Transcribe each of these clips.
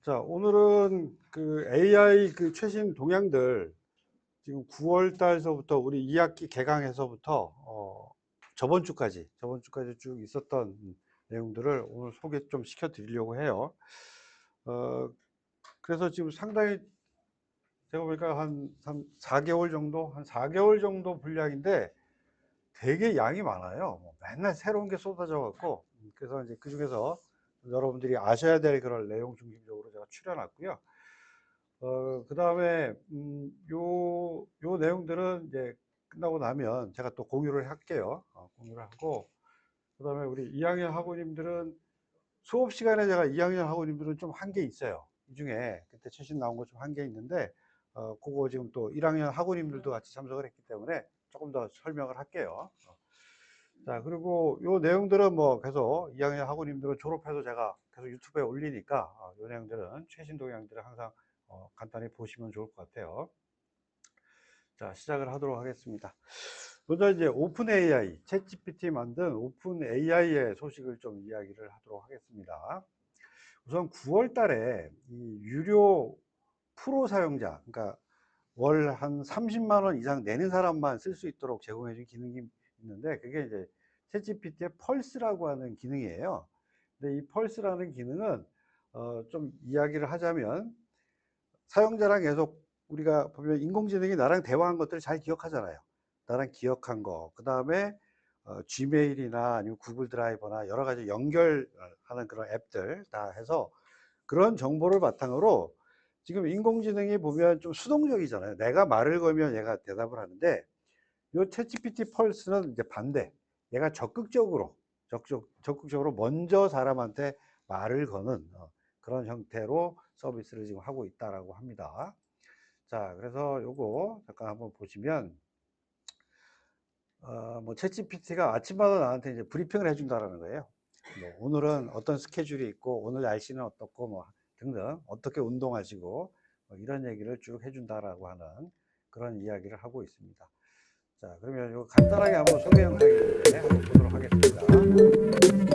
자, 오늘은 그 AI 그 최신 동향들 지금 9월 달서부터 우리 2학기 개강해서부터 저번 주까지 쭉 있었던 내용들을 오늘 소개 좀 시켜 드리려고 해요. 어, 그래서 지금 상당히 제가 보니까 한 4개월 정도, 한 4개월 정도 분량인데 되게 양이 많아요. 뭐 맨날 새로운 게 쏟아져 갖고 그래서 이제 그 중에서 여러분들이 아셔야 될 그런 내용 중심적으로 제가 추려놨고요. 그 다음에, 요 내용들은 이제 끝나고 나면 제가 또 공유를 할게요. 공유를 하고, 그 다음에 우리 2학년 학우님들은 수업 시간에 제가 2학년 학우님들은 좀 한 게 있어요. 이 중에 그때 최신 나온 거 좀 한 게 있는데, 그거 지금 또 1학년 학우님들도 같이 참석을 했기 때문에 조금 더 설명을 할게요. 자, 그리고 요 내용들은 뭐 계속 2학년 학우님들은 졸업해서 제가 계속 유튜브에 올리니까, 요 내용들은 최신 동향들을 항상 간단히 보시면 좋을 것 같아요. 자, 시작을 하도록 하겠습니다. 먼저 이제 오픈 AI, 챗GPT 만든 오픈 AI의 소식을 좀 이야기를 하도록 하겠습니다. 우선 9월 달에 이 유료 프로 사용자, 그러니까 월 한 30만 원 이상 내는 사람만 쓸 수 있도록 제공해 준 기능이 있는데, 그게 이제 챗GPT의 펄스라고 하는 기능이에요. 근데 이 펄스라는 기능은 좀 이야기를 하자면 사용자랑 계속 우리가 보면 인공지능이 나랑 대화한 것들을 잘 기억하잖아요. 나랑 기억한 거, 그 다음에 지메일이나 아니면 구글 드라이버나 여러 가지 연결하는 그런 앱들 다 해서 그런 정보를 바탕으로 지금 인공지능이 보면 좀 수동적이잖아요. 내가 말을 걸면 얘가 대답을 하는데 이 챗GPT 펄스는 이제 반대. 얘가 적극적으로 먼저 사람한테 말을 거는 그런 형태로 서비스를 지금 하고 있다라고 합니다. 자, 그래서 요거 잠깐 한번 보시면 뭐 챗GPT가 아침마다 나한테 이제 브리핑을 해준다라는 거예요. 뭐 오늘은 어떤 스케줄이 있고 오늘 날씨는 어떻고 뭐 등등 어떻게 운동하시고 뭐 이런 얘기를 쭉 해준다라고 하는 그런 이야기를 하고 있습니다. 자, 그러면 이거 간단하게 한번 소개 영상인데 한번 보도록 하겠습니다.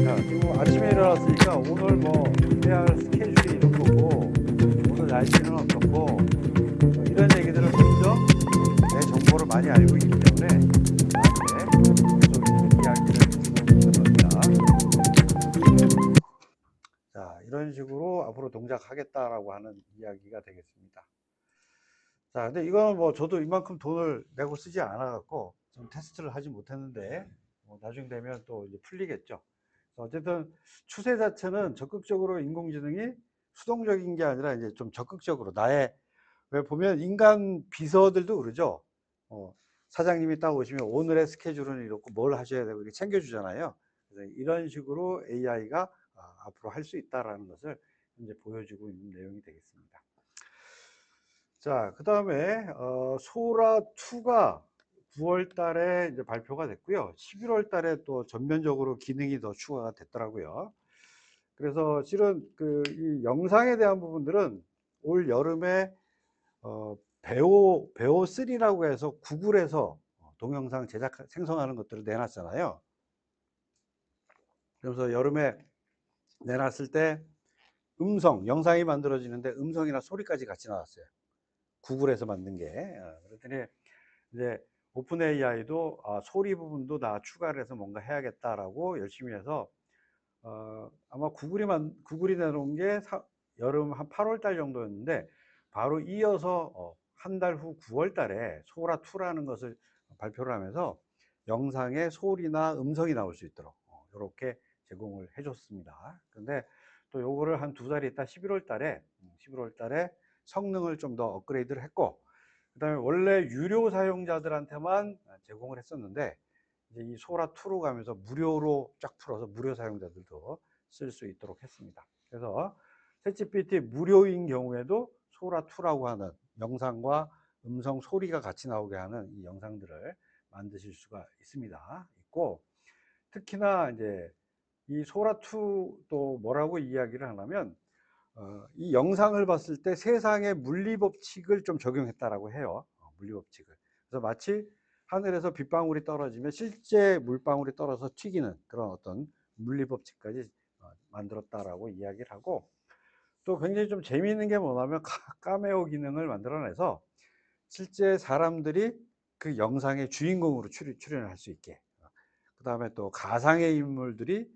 자, 지금 아침에 일어났으니까 오늘 뭐 해야 할 스케줄이 이런 거고 오늘 날씨는 어떻고 뭐 이런 얘기들을 먼저 내 정보를 많이 알고 있기 때문에 나한테 계속 이야기를 해주고 있는 겁니다. 자, 이런 식으로 앞으로 동작하겠다라고 하는 이야기가 되겠습니다. 자, 근데 이거는 뭐 저도 이만큼 돈을 내고 쓰지 않아 갖고 좀 테스트를 하지 못했는데 뭐 나중 되면 또 이제 풀리겠죠. 어쨌든 추세 자체는 적극적으로 인공지능이 수동적인 게 아니라 이제 좀 적극적으로 나의, 왜 보면 인간 비서들도 그러죠. 사장님이 딱 오시면 오늘의 스케줄은 이렇고 뭘 하셔야 되고 이렇게 챙겨주잖아요. 그래서 이런 식으로 AI가 앞으로 할 수 있다라는 것을 이제 보여주고 있는 내용이 되겠습니다. 자, 그 다음에 소라2가 9월 달에 이제 발표가 됐고요. 11월 달에 또 전면적으로 기능이 더 추가가 됐더라고요. 그래서 실은 이 영상에 대한 부분들은 올 여름에 베오 3라고 해서 구글에서 동영상 제작 생성하는 것들을 내놨잖아요. 그래서 여름에 내놨을 때 영상이 만들어지는데 음성이나 소리까지 같이 나왔어요. 구글에서 만든 게. 그랬더니 이제 오픈 AI도 소리 부분도 다 추가를 해서 뭔가 해야겠다라고 열심히 해서 아마 구글이 내놓은 게 여름 한 8월 달 정도였는데 바로 이어서 한 달 후 9월 달에 소라2라는 것을 발표를 하면서 영상에 소리나 음성이 나올 수 있도록 이렇게 제공을 해줬습니다. 근데 또 요거를 한 2달 있다 11월 달에 성능을 좀 더 업그레이드를 했고, 그 다음에 원래 유료 사용자들한테만 제공을 했었는데 이제 이 소라2로 가면서 무료로 쫙 풀어서 무료 사용자들도 쓸 수 있도록 했습니다. 그래서 챗GPT 무료인 경우에도 소라2라고 하는 영상과 음성 소리가 같이 나오게 하는 이 영상들을 만드실 수가 있고, 특히나 이제 이 소라2 또 뭐라고 이야기를 하냐면 이 영상을 봤을 때 세상의 물리법칙을 좀 적용했다라고 해요. 물리법칙을. 그래서 마치 하늘에서 빗방울이 떨어지면 실제 물방울이 떨어져서 튀기는 그런 어떤 물리법칙까지 만들었다라고 이야기를 하고, 또 굉장히 좀 재미있는 게 뭐냐면 카메오 기능을 만들어내서 실제 사람들이 그 영상의 주인공으로 출연을 할 수 있게, 그 다음에 또 가상의 인물들이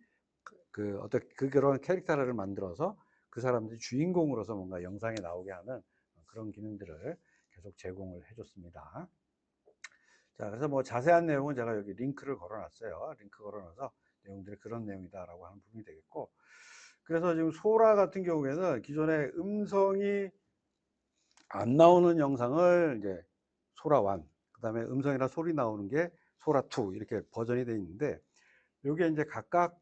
그런 캐릭터를 만들어서 그 사람들이 주인공으로서 뭔가 영상에 나오게 하는 그런 기능들을 계속 제공을 해줬습니다. 자, 그래서 뭐 자세한 내용은 제가 여기 링크를 걸어놨어요. 링크 걸어놔서 내용들이 그런 내용이다라고 하는 부분이 되겠고, 그래서 지금 소라 같은 경우에는 기존에 음성이 안 나오는 영상을 이제 소라1, 그 다음에 음성이나 소리 나오는 게 소라2 이렇게 버전이 되어 있는데, 이게 이제 각각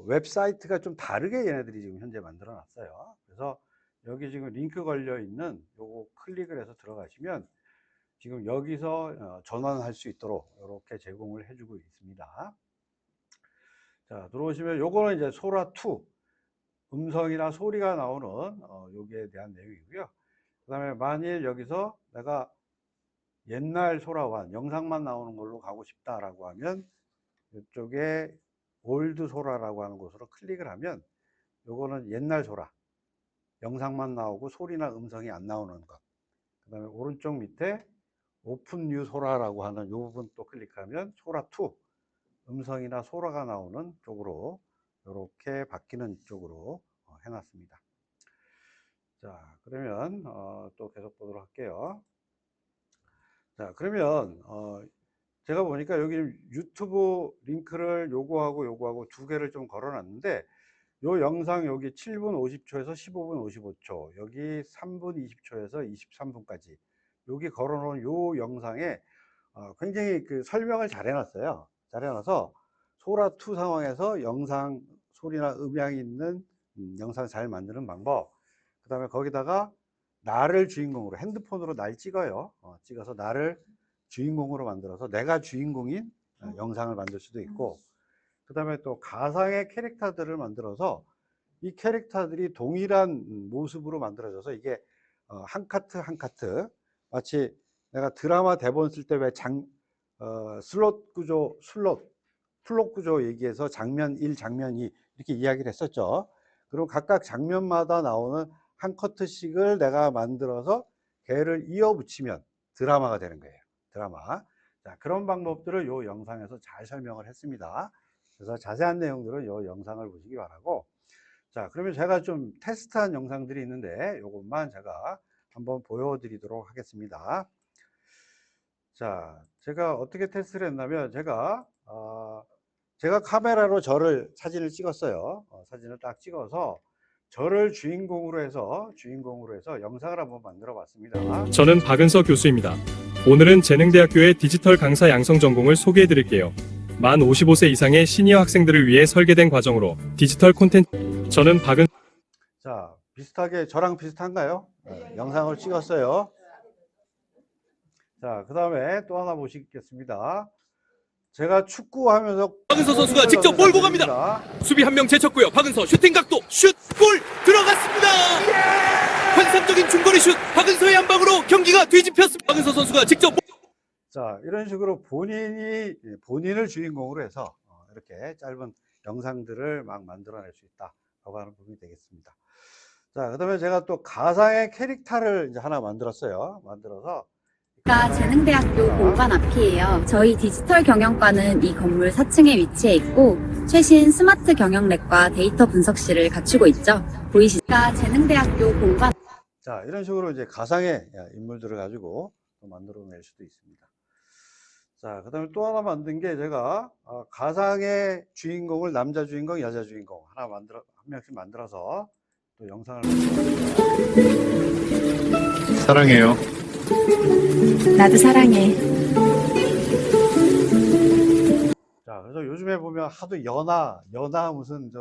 웹사이트가 좀 다르게 얘네들이 지금 현재 만들어 놨어요. 그래서 여기 지금 링크 걸려 있는 요거 클릭을 해서 들어가시면 지금 여기서 전환할 수 있도록 이렇게 제공을 해주고 있습니다. 자, 들어오시면 요거는 이제 소라2 음성이나 소리가 나오는 여기에 대한 내용이고요. 그 다음에 만일 여기서 내가 옛날 소라와 영상만 나오는 걸로 가고 싶다라고 하면 이쪽에 올드 소라라고 하는 곳으로 클릭을 하면 요거는 옛날 소라, 영상만 나오고 소리나 음성이 안 나오는 것. 그 다음에 오른쪽 밑에 오픈 뉴 소라라고 하는 요 부분 또 클릭하면 소라2 음성이나 소라가 나오는 쪽으로 이렇게 바뀌는 쪽으로 해놨습니다. 자, 그러면 또 계속 보도록 할게요. 자, 그러면 제가 보니까 여기 유튜브 링크를 요거하고 두 개를 좀 걸어놨는데, 요 영상 여기 7분 50초에서 15분 55초, 여기 3분 20초에서 23분까지 여기 걸어놓은 요 영상에 굉장히 그 설명을 잘 해놨어요. 잘 해놔서 소라2 상황에서 영상 소리나 음향이 있는 영상 잘 만드는 방법, 그 다음에 거기다가 나를 주인공으로 핸드폰으로 날 찍어요. 찍어서 나를 주인공으로 만들어서 내가 주인공인 영상을 만들 수도 있고, 그 다음에 또 가상의 캐릭터들을 만들어서 이 캐릭터들이 동일한 모습으로 만들어져서 이게 한 카트 한 카트, 마치 내가 드라마 대본 쓸 때 왜 플롯 구조 얘기해서 장면 1, 장면 2 이렇게 이야기를 했었죠. 그리고 각각 장면마다 나오는 한 커트씩을 내가 만들어서 걔를 이어 붙이면 드라마가 되는 거예요. 드라마. 자, 그런 방법들을 이 영상에서 잘 설명을 했습니다. 그래서 자세한 내용들은 이 영상을 보시기 바라고, 자, 그러면 제가 좀 테스트한 영상들이 있는데 이것만 제가 한번 보여드리도록 하겠습니다. 자, 제가 어떻게 테스트를 했냐면 제가 카메라로 사진을 찍었어요. 사진을 딱 찍어서 저를 주인공으로 해서 영상을 한번 만들어 봤습니다. 저는 박은서 교수입니다. 오늘은 재능대학교의 디지털 강사 양성 전공을 소개해 드릴게요. 만 55세 이상의 시니어 학생들을 위해 설계된 과정으로 디지털 콘텐츠. 저는 자, 비슷하게 저랑 비슷한가요? 네, 영상을 찍었어요. 자, 그 다음에 또 하나 보시겠습니다. 제가 축구하면서 박은서 선수가 직접 몰고 갑니다. 수비 한 명 제쳤고요. 박은서 슈팅 각도 슛! 골! 들어갔습니다. 환상적인 중거리 슛! 박은서의 한 방으로 경기가 뒤집혔습니다. 박은서 선수가 직접 자, 이런 식으로 본인을 주인공으로 해서 이렇게 짧은 영상들을 막 만들어낼 수 있다라고 하는 부분이 되겠습니다. 자, 그 다음에 제가 또 가상의 캐릭터를 이제 하나 만들어서 재능대학교 본관 앞이에요. 저희 디지털 경영과는 이 건물 4층에 위치해 있고 최신 스마트 경영랩과 데이터 분석실을 갖추고 있죠. 보이시죠? 재능대학교 본관. 자, 이런 식으로 이제 가상의 인물들을 가지고 만들어낼 수도 있습니다. 자, 그 다음에 또 하나 만든 게 제가 가상의 주인공을 남자 주인공, 여자 주인공 한 명씩 만들어서 또 영상을 사랑해요. 나도 사랑해. 자, 그래서 요즘에 보면 하도 연하 무슨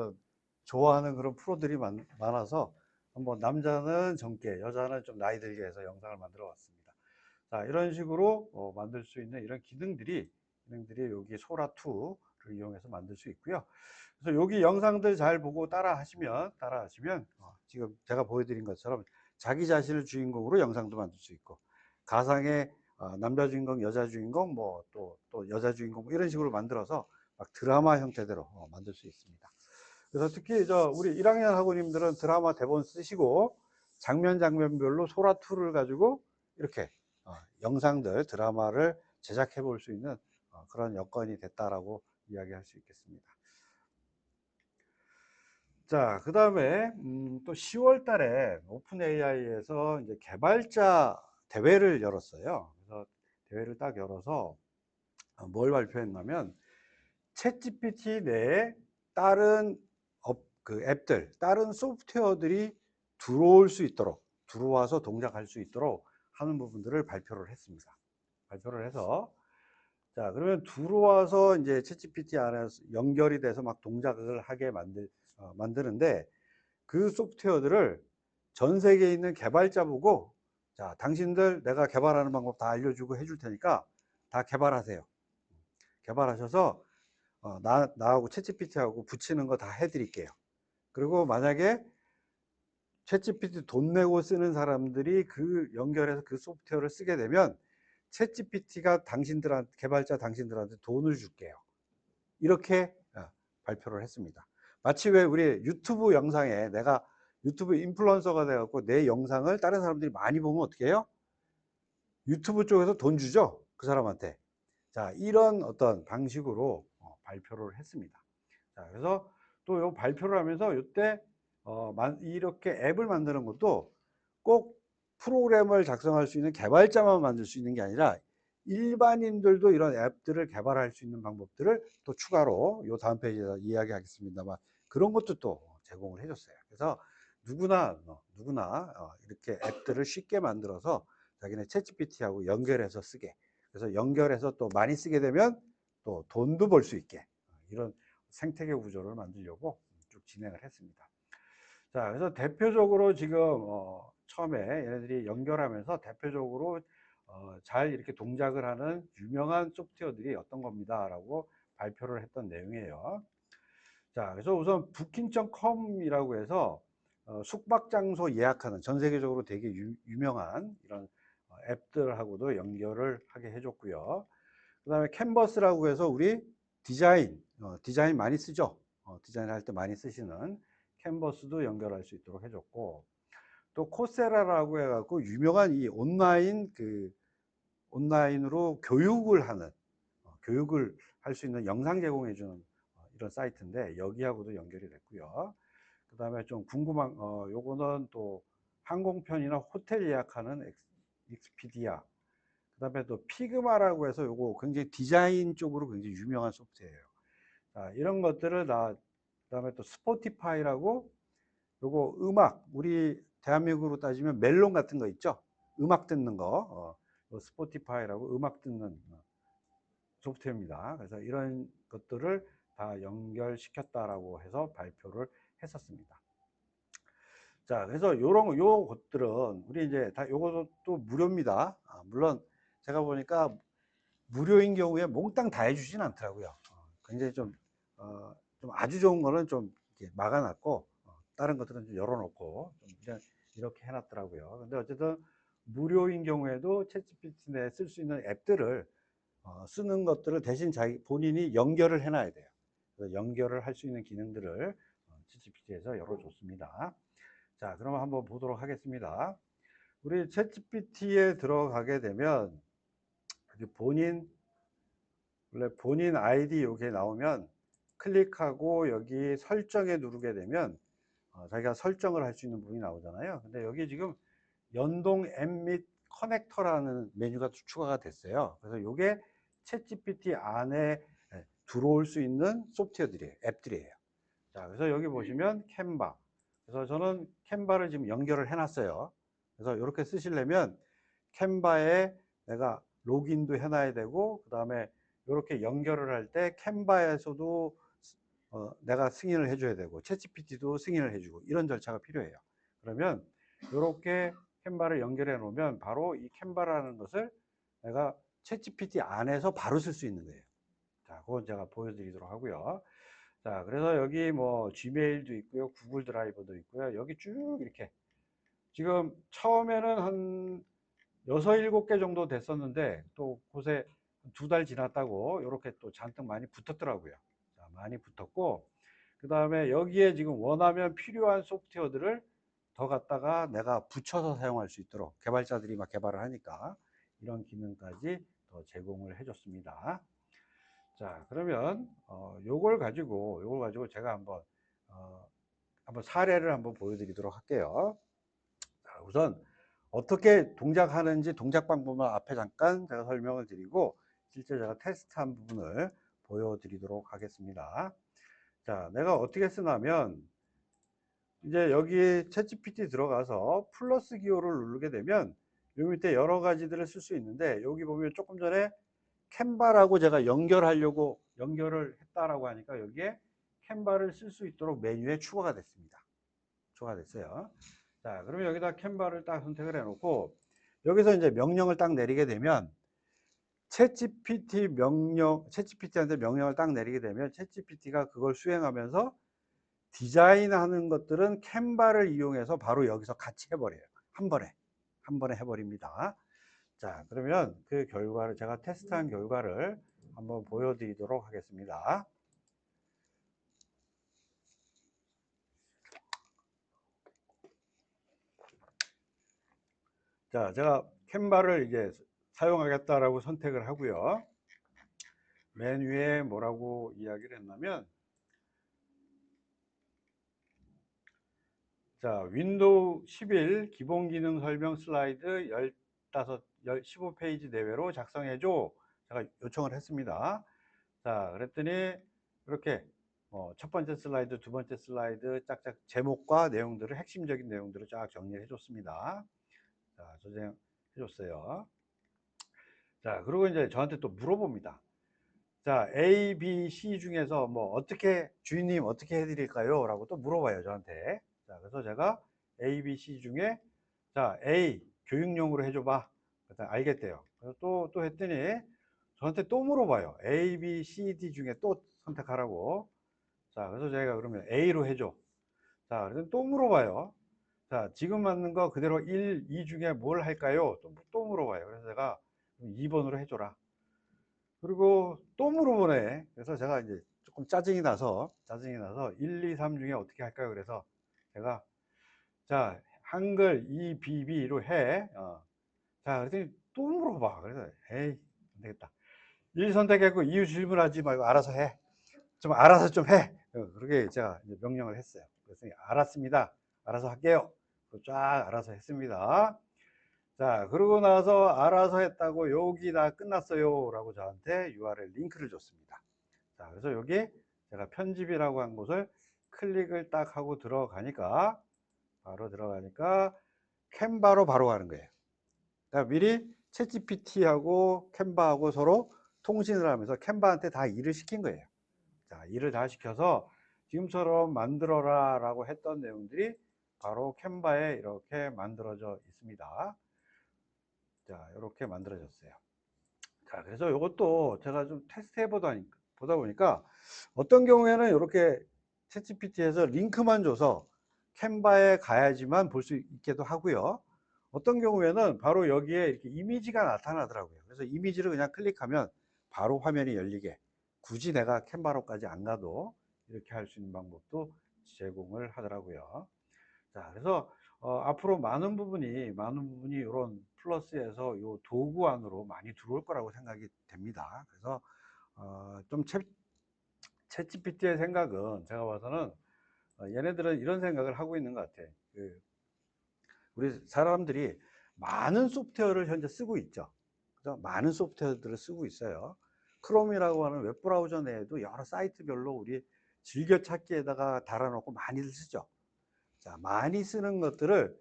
좋아하는 그런 프로들이 많아서 한번 남자는 젊게, 여자는 좀 나이 들게 해서 영상을 만들어 봤습니다. 자, 이런 식으로 만들 수 있는 이런 기능들이 여기 소라2를 그 이용해서 만들 수 있고요. 그래서 여기 영상들 잘 보고 따라하시면 지금 제가 보여드린 것처럼 자기 자신을 주인공으로 영상도 만들 수 있고, 가상의 남자 주인공, 여자 주인공, 뭐 또 여자 주인공 뭐 이런 식으로 만들어서 막 드라마 형태대로 만들 수 있습니다. 그래서 특히 우리 1학년 학우님들은 드라마 대본 쓰시고 장면별로 소라2를 가지고 이렇게 영상들, 드라마를 제작해 볼 수 있는 그런 여건이 됐다라고 이야기할 수 있겠습니다. 자, 그 다음에 또 10월 달에 오픈 AI에서 이제 개발자 대회를 열었어요. 그래서 대회를 딱 열어서 뭘 발표했냐면, 챗GPT 내에 다른 그 앱들, 다른 소프트웨어들이 들어와서 동작할 수 있도록 하는 부분들을 발표를 했습니다. 발표를 해서, 자, 그러면 들어와서 이제 챗GPT 안에서 연결이 돼서 막 동작을 하게 만드는데, 그 소프트웨어들을 전 세계에 있는 개발자 보고, 자, 당신들 내가 개발하는 방법 다 알려주고 해줄 테니까 다 개발하세요. 개발하셔서 나하고 챗GPT하고 붙이는 거 다 해드릴게요. 그리고 만약에 챗GPT 돈 내고 쓰는 사람들이 그 연결해서 그 소프트웨어를 쓰게 되면 챗GPT가 개발자 당신들한테 돈을 줄게요. 이렇게 발표를 했습니다. 마치 왜 우리 유튜브 영상에 내가 유튜브 인플루언서가 돼갖고 내 영상을 다른 사람들이 많이 보면 어떻게 해요? 유튜브 쪽에서 돈 주죠? 그 사람한테. 자, 이런 어떤 방식으로 발표를 했습니다. 자, 그래서 또 요 발표를 하면서 이때 이렇게 앱을 만드는 것도 꼭 프로그램을 작성할 수 있는 개발자만 만들 수 있는 게 아니라 일반인들도 이런 앱들을 개발할 수 있는 방법들을 또 추가로 요 다음 페이지에서 이야기하겠습니다만, 그런 것도 또 제공을 해줬어요. 그래서 누구나 이렇게 앱들을 쉽게 만들어서 자기네 챗GPT하고 연결해서 쓰게, 그래서 연결해서 또 많이 쓰게 되면 또 돈도 벌 수 있게, 이런 생태계 구조를 만들려고 쭉 진행을 했습니다. 자, 그래서 대표적으로 지금 처음에 얘네들이 연결하면서 대표적으로 잘 이렇게 동작을 하는 유명한 소프트웨어들이 어떤 겁니다 라고 발표를 했던 내용이에요. 자, 그래서 우선 부킹.com이라고 해서 숙박 장소 예약하는 전 세계적으로 되게 유명한 이런 앱들하고도 연결을 하게 해줬고요. 그 다음에 캔버스라고 해서 우리 디자인 많이 쓰죠. 디자인 할 때 많이 쓰시는 캔버스도 연결할 수 있도록 해줬고, 또 코세라라고 해갖고 유명한 이 온라인으로 교육을 할 수 있는 영상 제공해주는 이런 사이트인데 여기하고도 연결이 됐고요. 그 다음에 좀 궁금한 요거는 또 항공편이나 호텔 예약하는 익스피디아, 그 다음에 또 피그마라고 해서 요거 굉장히 디자인 쪽으로 굉장히 유명한 소프트웨어예요. 자, 이런 것들을 그 다음에 또 스포티파이라고 요거 우리 대한민국으로 따지면 멜론 같은 거 있죠? 음악 듣는 거, 스포티파이라고 음악 듣는 소프트웨어입니다. 그래서 이런 것들을 다 연결시켰다라고 해서 발표를 했었습니다. 자, 그래서 요 것들은 우리 이제 다 요것도 무료입니다. 물론 제가 보니까 무료인 경우에 몽땅 다 해주진 않더라고요. 굉장히 좀 아주 좋은 거는 좀 이렇게 막아놨고, 다른 것들은 좀 열어놓고 좀 이렇게 해놨더라고요. 근데 어쨌든 무료인 경우에도 챗GPT 내에 쓸 수 있는 앱들을 쓰는 것들을 대신 본인이 연결을 해놔야 돼요. 그래서 연결을 할 수 있는 기능들을 챗GPT에서 열어줬습니다. 자, 그럼 한번 보도록 하겠습니다. 우리 챗GPT에 들어가게 되면 원래 본인 아이디 여기에 나오면 클릭하고 여기 설정에 누르게 되면 자기가 설정을 할 수 있는 부분이 나오잖아요. 근데 여기 지금 연동 앱 및 커넥터라는 메뉴가 추가가 됐어요. 그래서 이게 챗GPT 안에 들어올 수 있는 앱들이에요. 자, 그래서 여기 보시면 캔바. 그래서 저는 캔바를 지금 연결을 해놨어요. 그래서 이렇게 쓰시려면 캔바에 내가 로그인도 해놔야 되고, 그 다음에 이렇게 연결을 할 때 캔바에서도 내가 승인을 해줘야 되고, 챗GPT도 승인을 해주고, 이런 절차가 필요해요. 그러면 이렇게 캔바를 연결해 놓으면 바로 이 캔바라는 것을 내가 챗GPT 안에서 바로 쓸 수 있는 거예요. 자, 그건 제가 보여드리도록 하고요. 자, 그래서 여기 뭐 지메일도 있고요, 구글 드라이브도 있고요. 여기 쭉 이렇게 지금 처음에는 한 6, 7개 정도 됐었는데 또 곳에 2달 지났다고 이렇게 또 잔뜩 많이 붙었더라고요. 자, 많이 붙었고, 그 다음에 여기에 지금 원하면 필요한 소프트웨어들을 더 갖다가 내가 붙여서 사용할 수 있도록 개발자들이 막 개발을 하니까 이런 기능까지 더 제공을 해줬습니다. 자, 그러면 요걸 가지고 제가 한번 사례를 한번 보여드리도록 할게요. 자, 우선 어떻게 동작하는지 동작 방법만 앞에 잠깐 제가 설명을 드리고 실제 제가 테스트한 부분을 보여드리도록 하겠습니다. 자, 내가 어떻게 쓰냐면 이제 여기 챗GPT 들어가서 플러스 기호를 누르게 되면 요 밑에 여러 가지들을 쓸 수 있는데, 여기 보면 조금 전에 캔바라고 제가 연결을 했다라고 하니까 여기에 캔바를 쓸 수 있도록 메뉴에 추가가 됐습니다. 추가됐어요. 자, 그러면 여기다 캔바를 딱 선택을 해 놓고 여기서 이제 명령을 딱 내리게 되면 챗GPT한테 명령을 딱 내리게 되면 챗GPT가 그걸 수행하면서 디자인하는 것들은 캔바를 이용해서 바로 여기서 같이 해버려요. 한 번에 해버립니다. 자, 그러면 그 결과를 제가 테스트한 결과를 한번 보여드리도록 하겠습니다. 자, 제가 캔바를 이제 사용하겠다라고 선택을 하고요. 맨 위에 뭐라고 이야기를 했냐면, 자, 윈도우 11 기본 기능 설명 슬라이드 15페이지 내외로 작성해줘. 제가 요청을 했습니다. 자, 그랬더니 이렇게 첫 번째 슬라이드, 두 번째 슬라이드 짝짝 제목과 내용들을, 핵심적인 내용들을 쫙 정리를 해줬습니다. 자, 저장해 줬어요. 자, 그리고 이제 저한테 또 물어봅니다. 자, A, B, C 중에서 주인님 어떻게 해드릴까요? 라고 또 물어봐요, 저한테. 자, 그래서 제가 A, B, C 중에, 자, A, 교육용으로 해줘봐. 일단 알겠대요. 그래서 또 했더니, 저한테 또 물어봐요. A, B, C, D 중에 또 선택하라고. 자, 그래서 제가 그러면 A로 해줘. 자, 그래서 또 물어봐요. 자, 지금 맞는 거 그대로 1, 2 중에 뭘 할까요? 또 물어봐요. 그래서 제가 2번으로 해줘라. 그리고 또 물어보네. 그래서 제가 이제 조금 짜증이 나서 1, 2, 3 중에 어떻게 할까요? 그래서 제가, 자, 한글 EBB로 해. 자, 그랬더니 또 물어봐. 그래서 에이, 안 되겠다. 1 선택했고 이유 질문하지 말고 알아서 해. 좀 알아서 좀 해. 그렇게 제가 이제 명령을 했어요. 그래서 알았습니다. 알아서 할게요. 쫙 알아서 했습니다. 자, 그러고 나서 알아서 했다고 여기 다 끝났어요 라고 저한테 URL 링크를 줬습니다. 자, 그래서 여기 제가 편집이라고 한 곳을 클릭을 딱 하고 들어가니까 캔바로 바로 가는 거예요. 그러니까 미리 챗GPT하고 캔바하고 서로 통신을 하면서 캔바한테 다 일을 시킨 거예요. 자, 일을 다 시켜서 지금처럼 만들어라 라고 했던 내용들이 바로 캔바에 이렇게 만들어져 있습니다. 자, 이렇게 만들어졌어요. 자, 그래서 이것도 제가 좀 테스트 보다 보니까 어떤 경우에는 이렇게 챗GPT에서 링크만 줘서 캔바에 가야지만 볼 수 있게도 하고요. 어떤 경우에는 바로 여기에 이렇게 이미지가 나타나더라고요. 그래서 이미지를 그냥 클릭하면 바로 화면이 열리게, 굳이 내가 캔바로까지 안 가도 이렇게 할 수 있는 방법도 제공을 하더라고요. 자, 그래서 앞으로 많은 부분이 이런 플러스에서 요 도구 안으로 많이 들어올 거라고 생각이 됩니다. 그래서 좀 챗GPT의 생각은 제가 봐서는 얘네들은 이런 생각을 하고 있는 것 같아. 우리 사람들이 많은 소프트웨어를 현재 쓰고 있죠. 그래서 많은 소프트웨어들을 쓰고 있어요. 크롬이라고 하는 웹브라우저 내에도 여러 사이트별로 우리 즐겨찾기에다가 달아놓고 많이들 쓰죠. 자, 많이 쓰는 것들을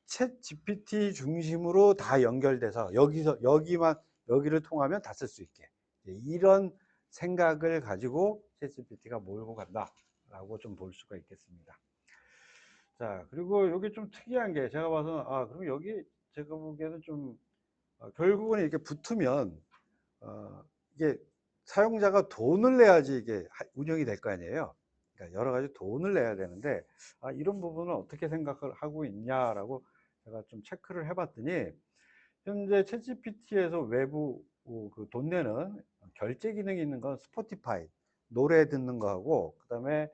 챗 GPT 중심으로 다 연결돼서 여기를 통하면 다 쓸 수 있게, 이런 생각을 가지고 챗 GPT가 몰고 간다라고 좀 볼 수가 있겠습니다. 자, 그리고 여기 좀 특이한 게 제가 봐서 그럼 여기 제가 보기에는 좀 결국은 이렇게 붙으면 이게 사용자가 돈을 내야지 이게 운영이 될 거 아니에요. 그러니까 여러 가지 돈을 내야 되는데, 이런 부분은 어떻게 생각을 하고 있냐라고 제가 좀 체크를 해봤더니, 현재 챗GPT에서 외부 그 돈 내는 결제 기능이 있는 건 스포티파이, 노래 듣는 거하고, 그다음에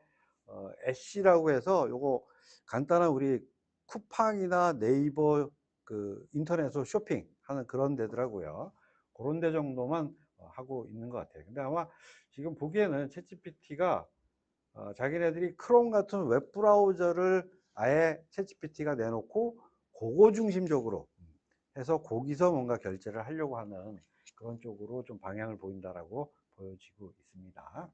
애쉬라고 해서 요거 간단한 우리 쿠팡이나 네이버 그 인터넷으로 쇼핑하는 그런 데더라고요. 그런 데 정도만 하고 있는 것 같아요. 근데 아마 지금 보기에는 챗GPT가 자기네들이 크롬 같은 웹 브라우저를 아예 챗GPT가 내놓고 그거 중심적으로 해서 거기서 뭔가 결제를 하려고 하는 그런 쪽으로 좀 방향을 보인다라고 보여지고 있습니다.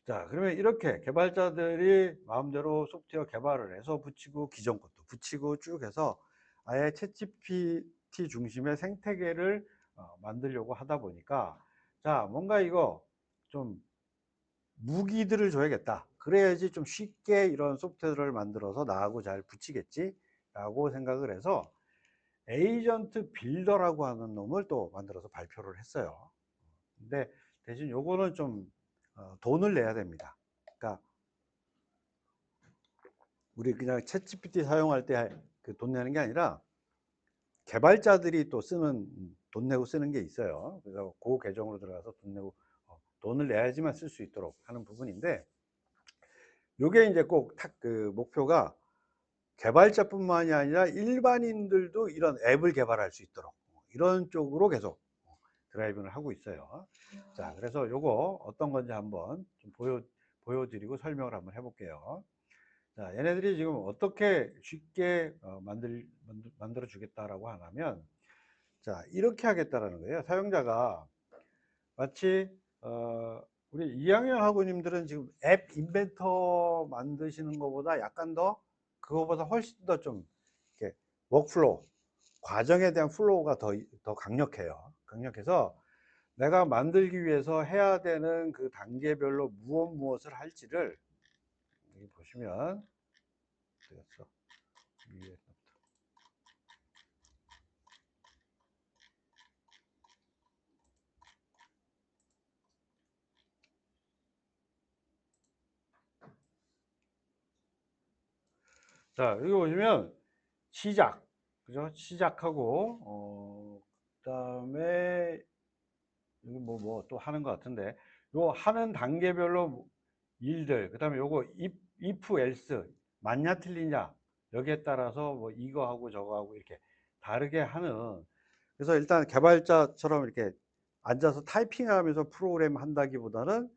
자, 그러면 이렇게 개발자들이 마음대로 소프트웨어 개발을 해서 붙이고 기존 것도 붙이고 쭉 해서 아예 챗GPT 중심의 생태계를 만들려고 하다 보니까, 자, 뭔가 이거 좀 무기들을 줘야겠다. 그래야지 좀 쉽게 이런 소프트웨어를 만들어서 나하고 잘 붙이겠지 라고 생각을 해서 에이전트 빌더라고 하는 놈을 또 만들어서 발표를 했어요. 근데 대신 요거는 좀 돈을 내야 됩니다. 그러니까 우리 그냥 챗GPT 사용할 때 그 돈 내는 게 아니라 개발자들이 또 쓰는, 돈 내고 쓰는 게 있어요. 그래서 그 계정으로 들어가서 돈 내고 돈을 내야지만 쓸 수 있도록 하는 부분인데, 요게 이제 꼭 그 목표가 개발자뿐만이 아니라 일반인들도 이런 앱을 개발할 수 있도록 이런 쪽으로 계속 드라이브를 하고 있어요. 자, 그래서 요거 어떤 건지 한번 좀 보여드리고 설명을 한번 해볼게요. 자, 얘네들이 지금 어떻게 쉽게 만들어 주겠다라고 하냐면, 자, 이렇게 하겠다라는 거예요. 사용자가 마치 우리 2학년 학우님들은 지금 앱 인벤터 만드시는 것보다 약간 더, 그거보다 훨씬 더 좀 이렇게 워크플로우, 과정에 대한 플로우가 더 강력해요. 강력해서 내가 만들기 위해서 해야 되는 그 단계별로 무엇을 할지를 여기 보시면 되겠어. 위에. 자, 여기 보시면 시작, 그죠? 시작하고 그다음에 여기 뭐 또 하는 것 같은데, 요 하는 단계별로 일들, 그다음에 요거 if else 맞냐 틀리냐, 여기에 따라서 뭐 이거 하고 저거 하고 이렇게 다르게 하는. 그래서 일단 개발자처럼 이렇게 앉아서 타이핑하면서 프로그램 한다기보다는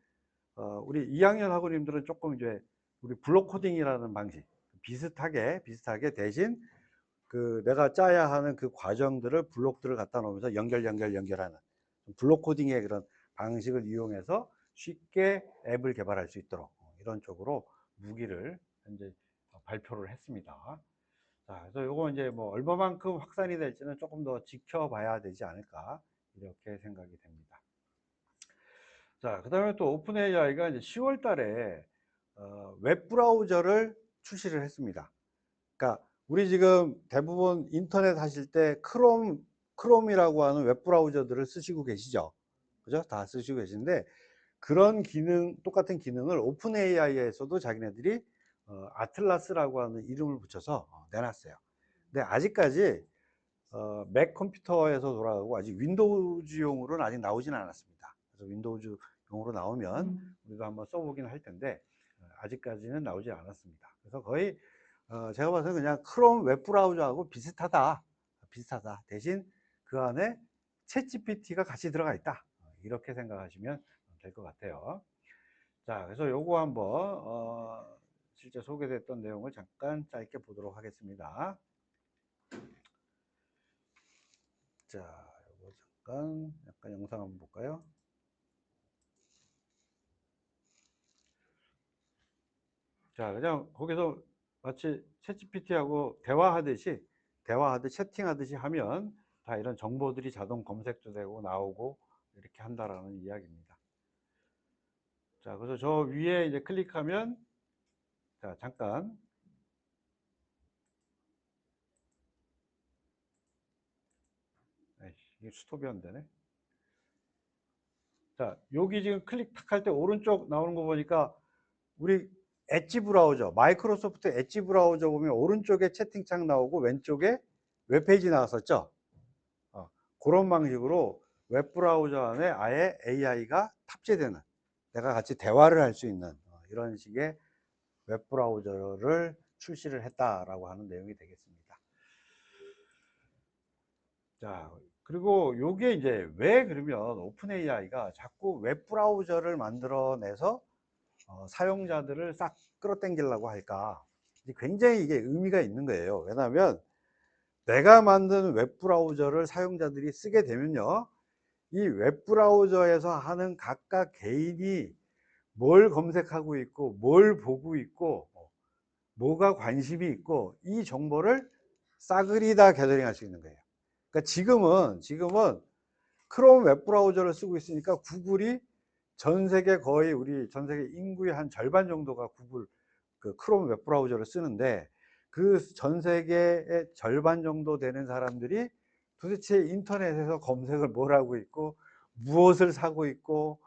우리 2학년 학우님들은 조금 이제 우리 블록 코딩이라는 방식 비슷하게 대신 그 내가 짜야 하는 그 과정들을 블록들을 갖다 놓으면서 연결하는 블록 코딩의 그런 방식을 이용해서 쉽게 앱을 개발할 수 있도록 이런 쪽으로 무기를 현재 발표를 했습니다. 자, 그래서 요거 이제 뭐 얼마만큼 확산이 될지는 조금 더 지켜봐야 되지 않을까 이렇게 생각이 됩니다. 자, 그 다음에 또 오픈 AI가 이제 10월 달에 웹 브라우저를 출시를 했습니다. 그러니까 우리 지금 대부분 인터넷 하실 때 크롬이라고 하는 웹 브라우저들을 쓰시고 계시죠. 그죠? 다 쓰시고 계신데, 그런 기능, 똑같은 기능을 오픈 AI에서도 자기네들이 아틀라스라고 하는 이름을 붙여서 내놨어요. 근데 아직까지 맥 컴퓨터에서 돌아가고 아직 윈도우즈용으로는 아직 나오진 않았습니다. 그래서 윈도우즈용으로 나오면 우리가 한번 써보긴 할 텐데 아직까지는 나오지 않았습니다. 그래서 거의 제가 봐서는 그냥 크롬 웹 브라우저하고 비슷하다. 대신 그 안에 챗 GPT가 같이 들어가 있다. 이렇게 생각하시면 될 것 같아요. 자, 그래서 요거 한번 실제 소개됐던 내용을 잠깐 짧게 보도록 하겠습니다. 자, 요거 약간 영상 한번 볼까요? 자, 그냥 거기서 마치 챗GPT하고 채팅하듯이 하면 다 이런 정보들이 자동 검색도 되고 나오고 이렇게 한다라는 이야기입니다. 자, 그래서 저 위에 이제 클릭하면, 자, 잠깐. 이게 스톱이 안 되네. 자, 여기 지금 클릭 탁 할 때 오른쪽 나오는 거 보니까 우리 엣지 브라우저, 마이크로소프트 엣지 브라우저 보면 오른쪽에 채팅창 나오고 왼쪽에 웹페이지 나왔었죠. 그런 방식으로 웹 브라우저 안에 아예 AI가 탑재되는, 내가 같이 대화를 할 수 있는 이런 식의 웹 브라우저를 출시를 했다라고 하는 내용이 되겠습니다. 자, 그리고 요게 이제 왜 그러면 오픈 AI가 자꾸 웹 브라우저를 만들어내서 사용자들을 싹 끌어당기려고 할까? 굉장히 이게 의미가 있는 거예요. 왜냐하면 내가 만든 웹 브라우저를 사용자들이 쓰게 되면요, 이 웹 브라우저에서 하는 각각 개인이 뭘 검색하고 있고 뭘 보고 있고 뭐가 관심이 있고 이 정보를 싸그리 다 게더링 할 수 있는 거예요. 그러니까 지금은 크롬 웹 브라우저를 쓰고 있으니까 구글이 전 세계 거의 우리 전 세계 인구의 한 절반 정도가 구글 그 크롬 웹 브라우저를 쓰는데, 그 전 세계의 절반 정도 되는 사람들이 도대체 인터넷에서 검색을 뭘 하고 있고 무엇을 사고 있고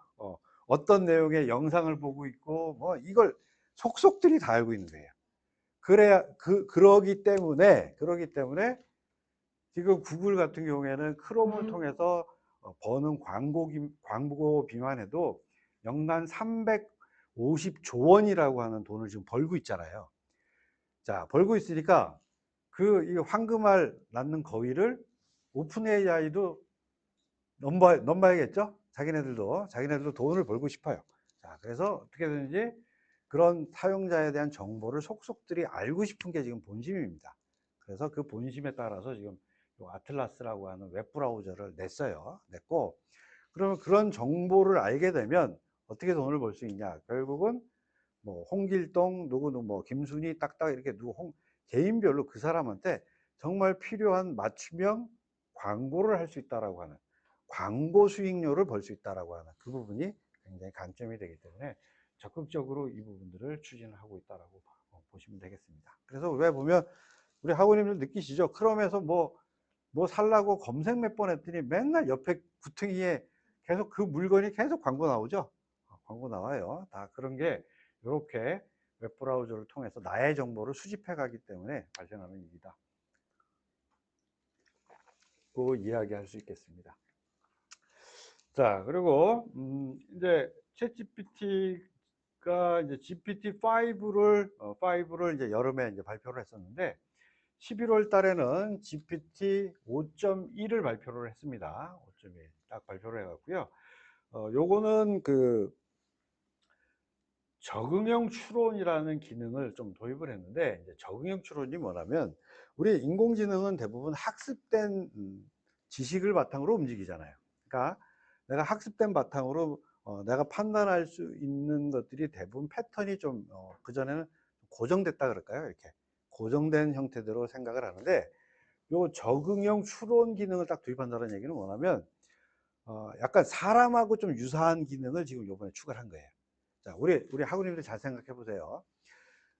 어떤 내용의 영상을 보고 있고 뭐 이걸 속속들이 다 알고 있는 거예요. 그러기 때문에 지금 구글 같은 경우에는 크롬을 통해서 버는 광고비만 해도 연간 350조 원이라고 하는 돈을 지금 벌고 있잖아요. 자, 벌고 있으니까 이 황금알 낳는 거위를 오픈 AI도 넘봐야겠죠? 자기네들도 돈을 벌고 싶어요. 자, 그래서 어떻게든지 그런 사용자에 대한 정보를 속속들이 알고 싶은 게 지금 본심입니다. 그래서 그 본심에 따라서 지금 아틀라스라고 하는 웹 브라우저를 냈고, 그러면 그런 정보를 알게 되면 어떻게 돈을 벌 수 있냐? 결국은 뭐 홍길동 누구 뭐 김순희 딱딱 이렇게 개인별로 그 사람한테 정말 필요한 맞춤형 광고를 할 수 있다라고 하는, 광고 수익료를 벌 수 있다라고 하는 그 부분이 굉장히 강점이 되기 때문에 적극적으로 이 부분들을 추진하고 있다라고 보시면 되겠습니다. 그래서 왜 보면 우리 학우님들 느끼시죠? 크롬에서 뭐 살라고 검색 몇 번 했더니 맨날 옆에 구퉁이에 계속 그 물건이 계속 광고 나오죠? 광고 나와요. 다 그런 게 이렇게 웹 브라우저를 통해서 나의 정보를 수집해 가기 때문에 발생하는 일이다. 그 이야기할 수 있겠습니다. 자, 그리고 이제 챗GPT가 이제 GPT-5를 이제 여름에 이제 발표를 했었는데 11월 달에는 GPT 5.1을 발표를 했습니다. 5.1 딱 발표를 해갖고요. 요거는 그 적응형 추론이라는 기능을 좀 도입을 했는데, 이제 적응형 추론이 뭐냐면 우리 인공지능은 대부분 학습된 지식을 바탕으로 움직이잖아요. 그러니까 내가 학습된 바탕으로 내가 판단할 수 있는 것들이 대부분 패턴이 좀 그전에는 고정됐다 그럴까요? 이렇게 고정된 형태대로 생각을 하는데, 요 적응형 추론 기능을 딱 도입한다는 얘기는 뭐냐면 약간 사람하고 좀 유사한 기능을 지금 요번에 추가를 한 거예요. 자, 우리 학우님들 잘 생각해 보세요.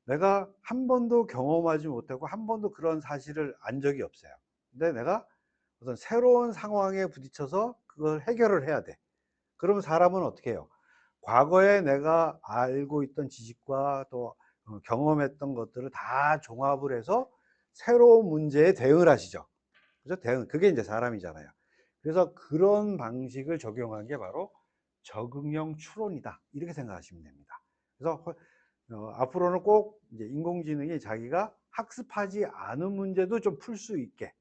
내가 한 번도 경험하지 못하고 한 번도 그런 사실을 안 적이 없어요. 근데 내가 어떤 새로운 상황에 부딪혀서 그걸 해결을 해야 돼. 그러면 사람은 어떻게 해요? 과거에 내가 알고 있던 지식과 또 경험했던 것들을 다 종합을 해서 새로운 문제에 대응을 하시죠. 그죠? 그게 이제 사람이잖아요. 그래서 그런 방식을 적용한 게 바로 적응형 추론이다, 이렇게 생각하시면 됩니다. 그래서 앞으로는 꼭 이제 인공지능이 자기가 학습하지 않은 문제도 좀 풀 수 있게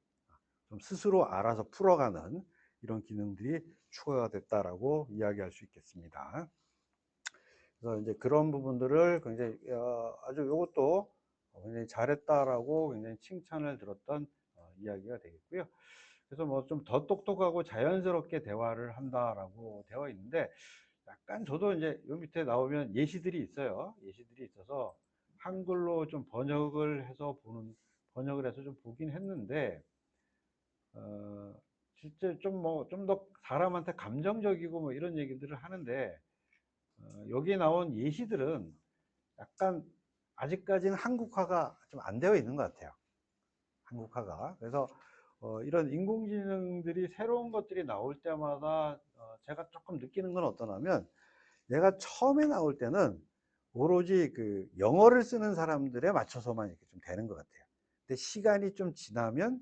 좀 스스로 알아서 풀어가는 이런 기능들이 추가가 됐다라고 이야기할 수 있겠습니다. 그래서 이제 그런 부분들을 굉장히 아주 이것도 굉장히 잘했다라고 굉장히 칭찬을 들었던 이야기가 되겠고요. 그래서 뭐 좀 더 똑똑하고 자연스럽게 대화를 한다라고 되어 있는데, 약간 저도 이제 요 밑에 나오면 예시들이 있어요. 예시들이 있어서 한글로 좀 번역을 해서 좀 보긴 했는데, 실제 좀 더 사람한테 감정적이고 뭐 이런 얘기들을 하는데, 여기에 나온 예시들은 약간 아직까지는 한국화가 좀 안 되어 있는 것 같아요. 한국화가. 그래서 이런 인공지능들이 새로운 것들이 나올 때마다 제가 조금 느끼는 건 어떠냐면 얘가 처음에 나올 때는 오로지 그 영어를 쓰는 사람들에 맞춰서만 이렇게 좀 되는 것 같아요. 근데 시간이 좀 지나면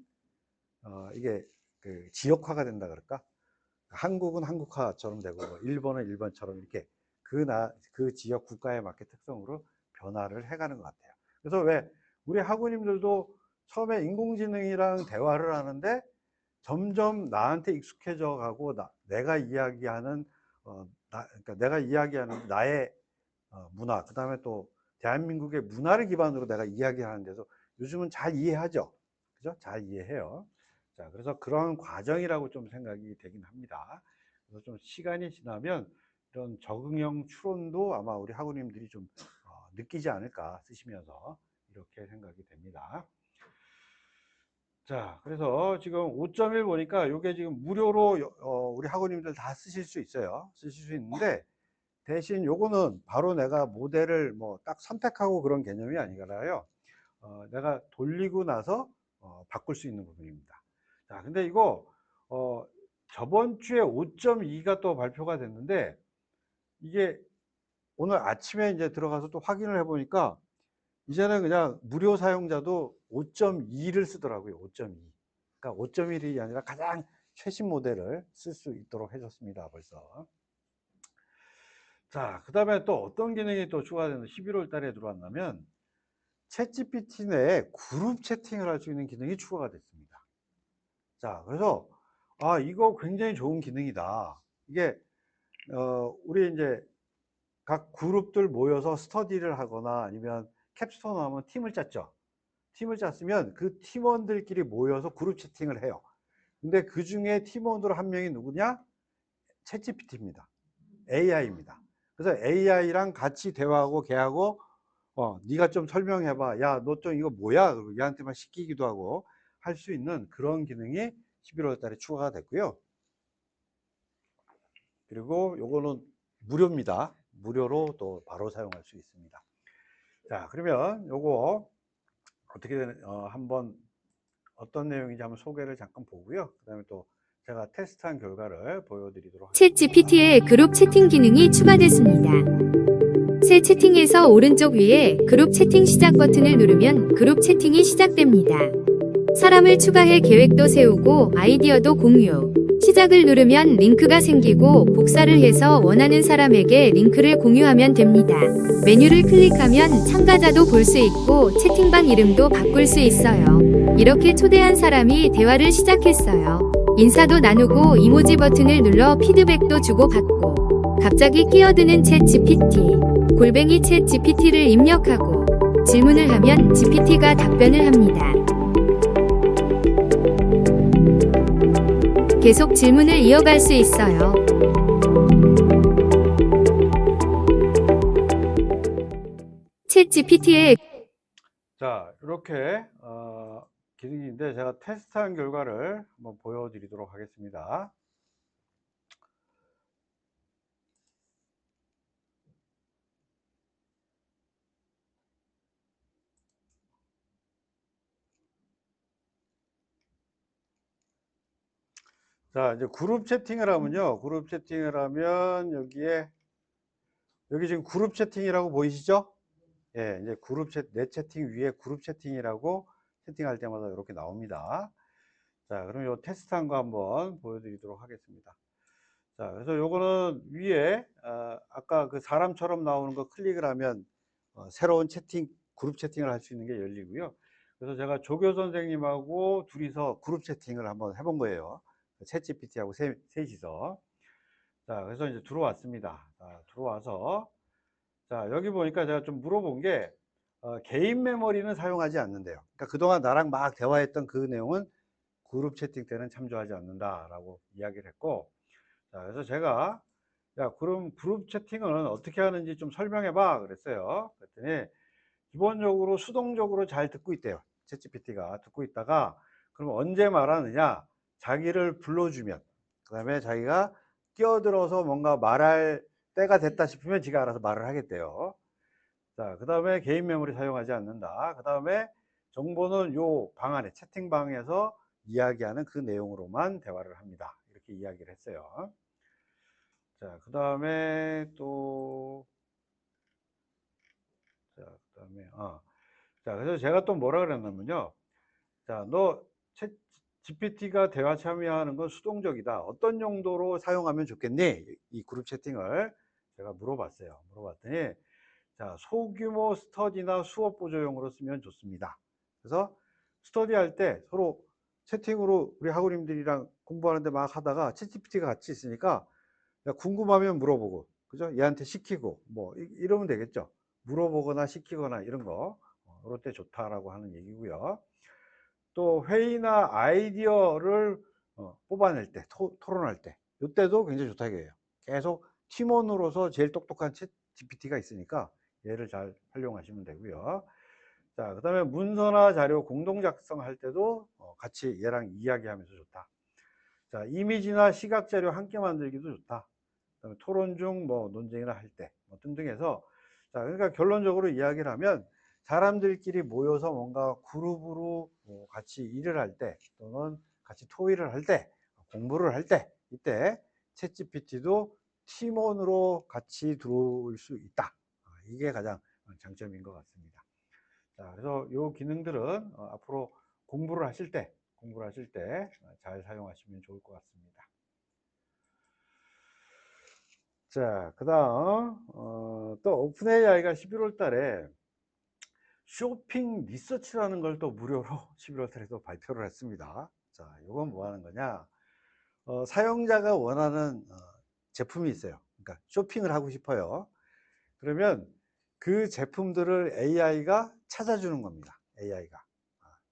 이게 그 지역화가 된다 그럴까? 한국은 한국화처럼 되고 뭐 일본은 일본처럼 이렇게 그 지역 국가에 맞게 특성으로 변화를 해가는 것 같아요. 그래서 왜 우리 학우님들도 처음에 인공지능이랑 대화를 하는데 점점 나한테 익숙해져 가고 내가 이야기하는 그러니까 내가 이야기하는 나의 문화, 그 다음에 또 대한민국의 문화를 기반으로 내가 이야기하는데도 요즘은 잘 이해하죠. 그죠? 잘 이해해요. 자, 그래서 그런 과정이라고 좀 생각이 되긴 합니다. 그래서 좀 시간이 지나면 이런 적응형 추론도 아마 우리 학우님들이 좀 느끼지 않을까 쓰시면서 이렇게 생각이 됩니다. 자, 그래서 지금 5.1 보니까 이게 지금 무료로 우리 학우님들 다 쓰실 수 있어요. 쓰실 수 있는데 대신 요거는 바로 내가 모델을 뭐 딱 선택하고 그런 개념이 아니라요. 내가 돌리고 나서 바꿀 수 있는 부분입니다. 자, 근데 이거 저번 주에 5.2가 또 발표가 됐는데 이게 오늘 아침에 이제 들어가서 또 확인을 해 보니까 이제는 그냥 무료 사용자도 5.2를 쓰더라고요. 5.2. 그러니까 5.1이 아니라 가장 최신 모델을 쓸 수 있도록 해줬습니다. 벌써. 자, 그 다음에 또 어떤 기능이 또 추가되는 11월 달에 들어왔냐면 챗GPT 내에 그룹 채팅을 할 수 있는 기능이 추가가 됐습니다. 자, 그래서 이거 굉장히 좋은 기능이다. 이게 우리 이제 각 그룹들 모여서 스터디를 하거나 아니면 캡스톤 하면 팀을 짰죠. 팀을 짰으면 그 팀원들끼리 모여서 그룹 채팅을 해요. 근데 그 중에 팀원으로 한 명이 누구냐? 챗GPT입니다. AI입니다. 그래서 AI랑 같이 대화하고 걔하고 네가 좀 설명해봐. 야, 너 좀 이거 뭐야? 그리고 얘한테만 시키기도 하고 할 수 있는 그런 기능이 11월 달에 추가가 됐고요. 그리고 요거는 무료입니다. 무료로 또 바로 사용할 수 있습니다. 자, 그러면 요거 어떻게 한번 어떤 내용인지 한번 소개를 잠깐 보고요. 그 다음에 또 제가 테스트한 결과를 보여드리도록 하겠습니다. 챗GPT에 그룹 채팅 기능이 추가됐습니다. 새 채팅에서 오른쪽 위에 그룹 채팅 시작 버튼을 누르면 그룹 채팅이 시작됩니다. 사람을 추가해 계획도 세우고 아이디어도 공유. 시작을 누르면 링크가 생기고 복사를 해서 원하는 사람에게 링크를 공유하면 됩니다. 메뉴를 클릭하면 참가자도 볼 수 있고 채팅방 이름도 바꿀 수 있어요. 이렇게 초대한 사람이 대화를 시작했어요. 인사도 나누고 이모지 버튼을 눌러 피드백도 주고받고 갑자기 끼어드는 챗GPT 골뱅이 챗GPT를 입력하고 질문을 하면 GPT가 답변을 합니다. 계속 질문을 이어갈 수 있어요. 챗GPT의 자, 이렇게 기능인데 제가 테스트한 결과를 한번 보여드리도록 하겠습니다. 자, 이제 그룹 채팅을 하면요. 그룹 채팅을 하면 여기 지금 그룹 채팅이라고 보이시죠? 예, 이제 내 채팅 위에 그룹 채팅이라고 채팅할 때마다 이렇게 나옵니다. 자, 그럼 요 테스트한 거 한번 보여드리도록 하겠습니다. 자, 그래서 요거는 위에 아까 그 사람처럼 나오는 거 클릭을 하면 새로운 그룹 채팅을 할 수 있는 게 열리고요. 그래서 제가 조교 선생님하고 둘이서 그룹 채팅을 한번 해본 거예요. 챗GPT하고 셋이서. 자, 그래서 이제 들어왔습니다. 자, 들어와서 자, 여기 보니까 제가 좀 물어본 게 개인 메모리는 사용하지 않는데요. 그러니까 그동안 나랑 막 대화했던 그 내용은 그룹 채팅 때는 참조하지 않는다라고 이야기를 했고, 자, 그래서 제가 야, 그럼 그룹 채팅은 어떻게 하는지 좀 설명해봐 그랬어요. 그랬더니 기본적으로 수동적으로 잘 듣고 있대요. 챗GPT가 듣고 있다가 그럼 언제 말하느냐? 자기를 불러주면, 그 다음에 자기가 끼어들어서 뭔가 말할 때가 됐다 싶으면 지가 알아서 말을 하겠대요. 자, 그 다음에 개인 메모리 사용하지 않는다. 그 다음에 정보는 요 방 안에 채팅방에서 이야기하는 그 내용으로만 대화를 합니다. 이렇게 이야기를 했어요. 자, 그 다음에 또, 자, 그 다음에, 자, 그래서 제가 또 뭐라 그랬냐면요. 자, 너 GPT가 대화 참여하는 건 수동적이다. 어떤 용도로 사용하면 좋겠니? 이 그룹 채팅을 제가 물어봤어요. 물어봤더니, 자, 소규모 스터디나 수업 보조용으로 쓰면 좋습니다. 그래서 스터디 할 때 서로 채팅으로 우리 학우님들이랑 공부하는데 막 하다가 챗GPT가 같이 있으니까 궁금하면 물어보고, 그죠? 얘한테 시키고, 뭐, 이러면 되겠죠. 물어보거나 시키거나 이런 거, 이럴 때 좋다라고 하는 얘기고요. 또 회의나 아이디어를 뽑아낼 때, 토론할 때, 이때도 굉장히 좋다 이거예요. 계속 팀원으로서 제일 똑똑한 챗 GPT가 있으니까 얘를 잘 활용하시면 되고요. 자, 그 다음에 문서나 자료 공동 작성할 때도 같이 얘랑 이야기하면서 좋다. 자, 이미지나 시각 자료 함께 만들기도 좋다. 그다음에 토론 중 뭐 논쟁이나 할 때 뭐 등등 해서, 자, 그러니까 결론적으로 이야기를 하면 사람들끼리 모여서 뭔가 그룹으로 같이 일을 할 때 또는 같이 토의를 할 때 공부를 할 때 이때 챗GPT도 팀원으로 같이 들어올 수 있다. 이게 가장 장점인 것 같습니다. 자, 그래서 이 기능들은 앞으로 공부를 하실 때 잘 사용하시면 좋을 것 같습니다. 자, 그 다음, 또 오픈 AI가 11월 달에 쇼핑 리서치라는 걸 또 무료로 11월 달에 또 발표를 했습니다. 자, 이건 뭐 하는 거냐? 사용자가 원하는 제품이 있어요. 그러니까 쇼핑을 하고 싶어요. 그러면 그 제품들을 AI가 찾아주는 겁니다. AI가.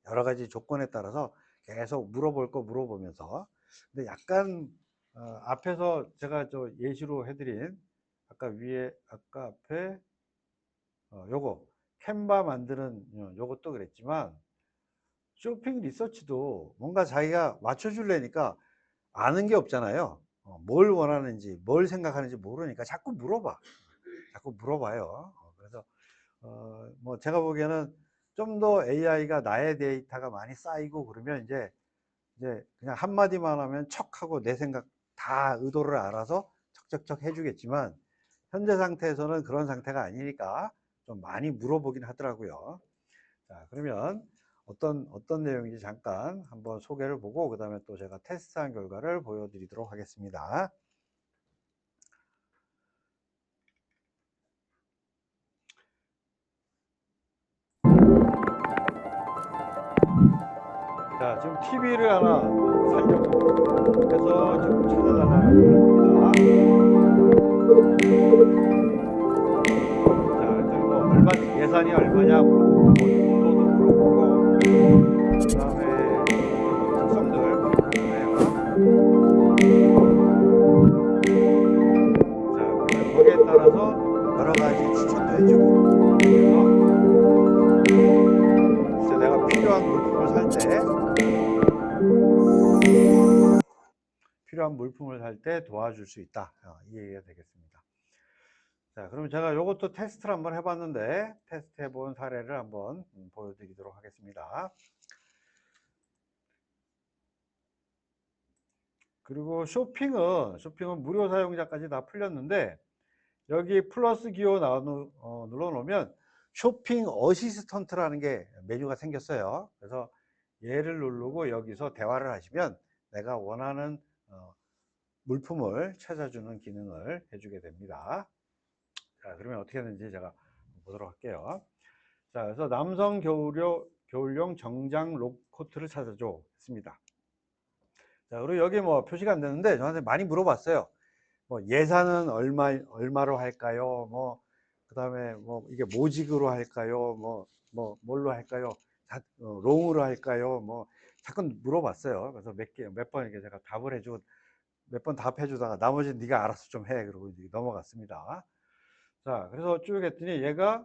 여러 가지 조건에 따라서 계속 물어볼 거 물어보면서. 근데 약간 앞에서 제가 저 예시로 해드린 아까 앞에 요거 캔바 만드는 요것도 그랬지만 쇼핑 리서치도 뭔가 자기가 맞춰주려니까 아는 게 없잖아요. 뭘 원하는지 뭘 생각하는지 모르니까 자꾸 물어봐요. 그래서 뭐 제가 보기에는 좀 더 AI가 나의 데이터가 많이 쌓이고 그러면 이제 그냥 한마디만 하면 척하고 내 생각 다 의도를 알아서 척척척 해주겠지만 현재 상태에서는 그런 상태가 아니니까 좀 많이 물어보긴 하더라고요. 자, 그러면 어떤 내용인지 잠깐 한번 소개를 보고 그 다음에 또 제가 테스트한 결과를 보여드리도록 하겠습니다. 자, 지금 TV를 하나 살려고 해서 지금 찾아달라고 합니다. 자, 일단 뭐 예산이 얼마냐 물어보고, 용도도 물어보고, 그 다음에 특성들 물어보네요. 자, 그러면 거기에 따라서 여러 가지 추천도 해주고, 그래서 내가 필요한 물품을 살 때 도와줄 수 있다. 이 얘기가 되겠습니다. 자, 그럼 제가 이것도 테스트를 한번 해봤는데 테스트 해본 사례를 한번 보여드리도록 하겠습니다. 그리고 쇼핑은 무료 사용자까지 다 풀렸는데 여기 플러스 기호 눌러놓으면 쇼핑 어시스턴트라는 게 메뉴가 생겼어요. 그래서 얘를 누르고 여기서 대화를 하시면 내가 원하는 물품을 찾아주는 기능을 해주게 됩니다. 자, 그러면 어떻게 하는지 제가 보도록 할게요. 자, 그래서 남성 겨울용 정장 롭코트를 찾아줘 했습니다. 자, 그리고 여기 뭐 표시가 안 되는데 저한테 많이 물어봤어요. 뭐 예산은 얼마로 할까요? 뭐 그다음에 뭐 이게 모직으로 할까요? 뭘로 할까요? 롱으로 할까요? 뭐 자꾸 물어봤어요. 그래서 몇 번 이렇게 제가 답을 해주고 몇 번 답해주다가 나머지는 네가 알아서 좀 해. 그러고 이제 넘어갔습니다. 자, 그래서 쭉 했더니 얘가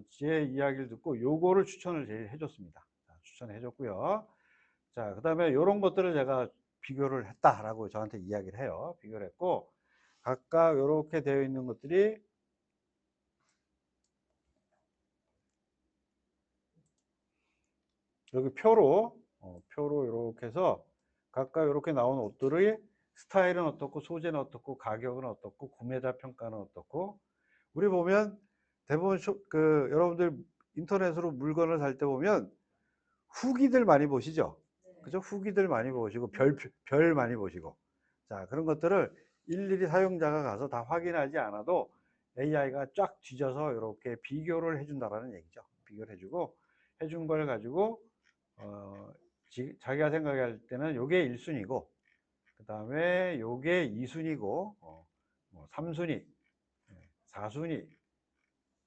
제 이야기를 듣고 요거를 추천을 해줬습니다. 추천해줬고요. 자, 그 다음에 이런 것들을 제가 비교를 했다라고 저한테 이야기를 해요. 비교를 했고 각각 이렇게 되어 있는 것들이 여기 표로 이렇게 해서 각각 이렇게 나온 옷들이 스타일은 어떻고, 소재는 어떻고, 가격은 어떻고, 구매자 평가는 어떻고. 우리 보면 대부분 여러분들 인터넷으로 물건을 살 때 보면 후기들 많이 보시죠? 그죠? 후기들 많이 보시고, 별 많이 보시고. 자, 그런 것들을 일일이 사용자가 가서 다 확인하지 않아도 AI가 쫙 뒤져서 이렇게 비교를 해준다라는 얘기죠. 비교를 해주고, 해준 걸 가지고, 자기가 생각할 때는 요게 1순위고, 그 다음에 요게 2순위고, 뭐 3순위, 4순위,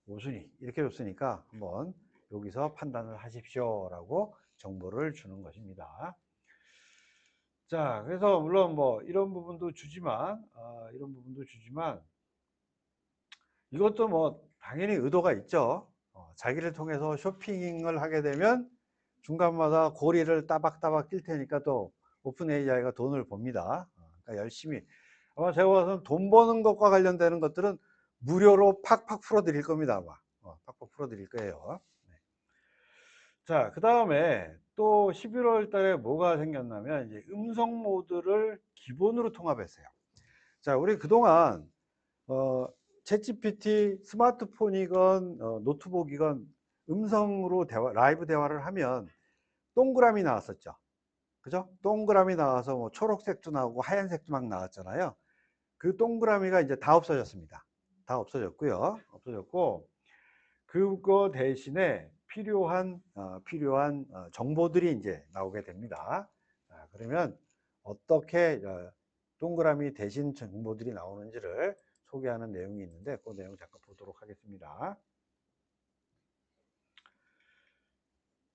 5순위, 이렇게 줬으니까 한번 여기서 판단을 하십시오. 라고 정보를 주는 것입니다. 자, 그래서 물론 뭐 이런 부분도 주지만, 이것도 뭐 당연히 의도가 있죠. 자기를 통해서 쇼핑을 하게 되면 중간마다 고리를 따박따박 낄 테니까 또 오픈 AI가 돈을 법니다. 그러니까 열심히. 아마 제가 봐서는 돈 버는 것과 관련되는 것들은 무료로 팍팍 풀어드릴 겁니다. 아마. 팍팍 풀어드릴 거예요. 네. 자, 그 다음에 또 11월 달에 뭐가 생겼냐면, 이제 음성 모드를 기본으로 통합했어요. 자, 우리 그동안, 챗GPT 스마트폰이건, 노트북이건 음성으로 라이브 대화를 하면 동그라미 나왔었죠. 그죠? 동그라미 나와서 뭐 초록색도 나오고 하얀색도 막 나왔잖아요. 그 동그라미가 이제 다 없어졌습니다. 다 없어졌고요. 없어졌고, 그거 대신에 필요한 정보들이 이제 나오게 됩니다. 자, 그러면 어떻게 동그라미 대신 정보들이 나오는지를 소개하는 내용이 있는데, 그 내용 잠깐 보도록 하겠습니다.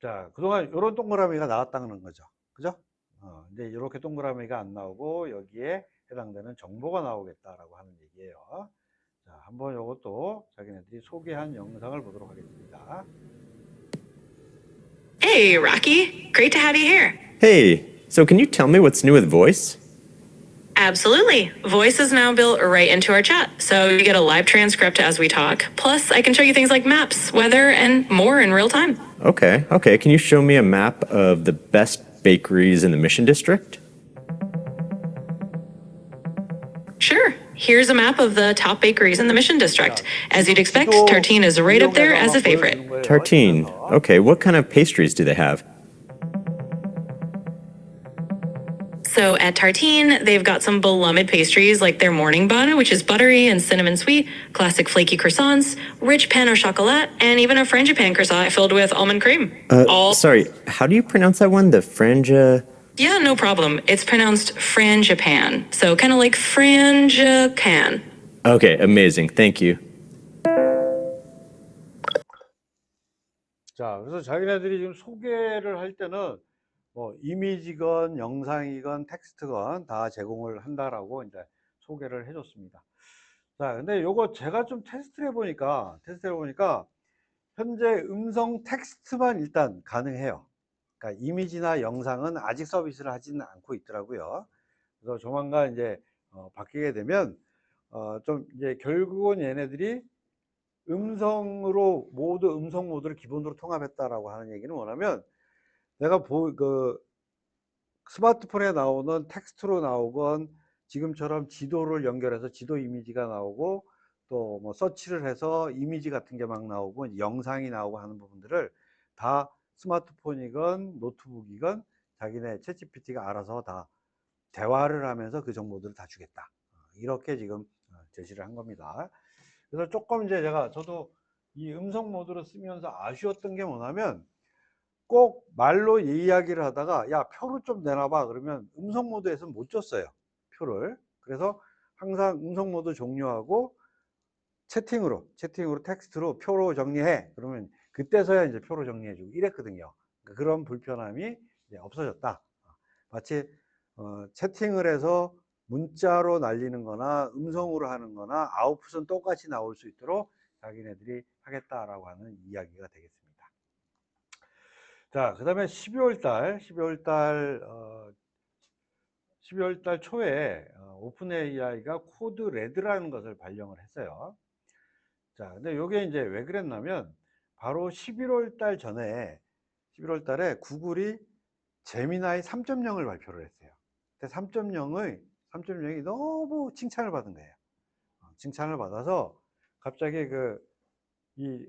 자, 그동안 이런 동그라미가 나왔다는 거죠. 그죠? 이제 이렇게 동그라미가 안 나오고 여기에 해당되는 정보가 나오겠다라고 하는 얘기예요. 자, 한번 이것도 자기네들이 소개한 영상을 보도록 하겠습니다. Hey, Rocky. Great to have you here. Hey, so can you tell me what's new with Voice? Absolutely. Voice is now built right into our chat, so you get a live transcript as we talk. Plus, I can show you things like maps, weather, and more in real time. Okay. Can you show me a map of the best bakeries in the Mission District? Sure. Here's a map of the top bakeries in the Mission District. As you'd expect, Tartine is right up there as a favorite. Tartine. Okay, what kind of pastries do they have? So at Tartine, they've got some beloved pastries like their morning bun, which is buttery and cinnamon sweet, classic flaky croissants, rich pain au chocolat, and even a frangipane croissant filled with almond cream. Sorry, how do you pronounce that one? The franja... Yeah, no problem. It's pronounced frangipane, so kind of like frangican. Okay, amazing. Thank you. 자, 그래서 자기네들이 지금 소개를 할 때는 뭐 이미지건 영상이건 텍스트건 다 제공을 한다라고 이제 소개를 해줬습니다. 자, 근데 요거 제가 좀 테스트를 해보니까 현재 음성 텍스트만 일단 가능해요. 그러니까 이미지나 영상은 아직 서비스를 하지는 않고 있더라고요. 그래서 조만간 이제 바뀌게 되면 좀 이제 결국은 얘네들이 음성 모드를 기본으로 통합했다라고 하는 얘기는 뭐냐면, 내가 스마트폰에 나오는 텍스트로 나오건 지금처럼 지도를 연결해서 지도 이미지가 나오고, 또 뭐 서치를 해서 이미지 같은 게 막 나오고 영상이 나오고 하는 부분들을 다 스마트폰이건 노트북이건 자기네 챗GPT가 알아서 다 대화를 하면서 그 정보들을 다 주겠다, 이렇게 지금 제시를 한 겁니다. 그래서 조금 이제 저도 이 음성 모드로 쓰면서 아쉬웠던 게 뭐냐면, 꼭 말로 이야기를 하다가 야, 표를 좀 내놔봐 그러면 음성 모드에서는 못 줬어요, 표를. 그래서 항상 음성 모드 종료하고 채팅으로 텍스트로 표로 정리해 그러면 그때서야 이제 표로 정리해주고 이랬거든요. 그런 불편함이 이제 없어졌다. 마치 채팅을 해서 문자로 날리는 거나 음성으로 하는 거나 아웃풋은 똑같이 나올 수 있도록 자기네들이 하겠다라고 하는 이야기가 되겠습니다. 자, 그 다음에 12월 달 초에 오픈 AI가 코드 레드라는 것을 발령을 했어요. 자, 근데 요게 이제 왜 그랬냐면, 바로 11월 달 전에 11월 달에 구글이 제미나이 3.0을 발표를 했어요. 근데 3.0이 너무 칭찬을 받은 거예요. 칭찬을 받아서 갑자기 이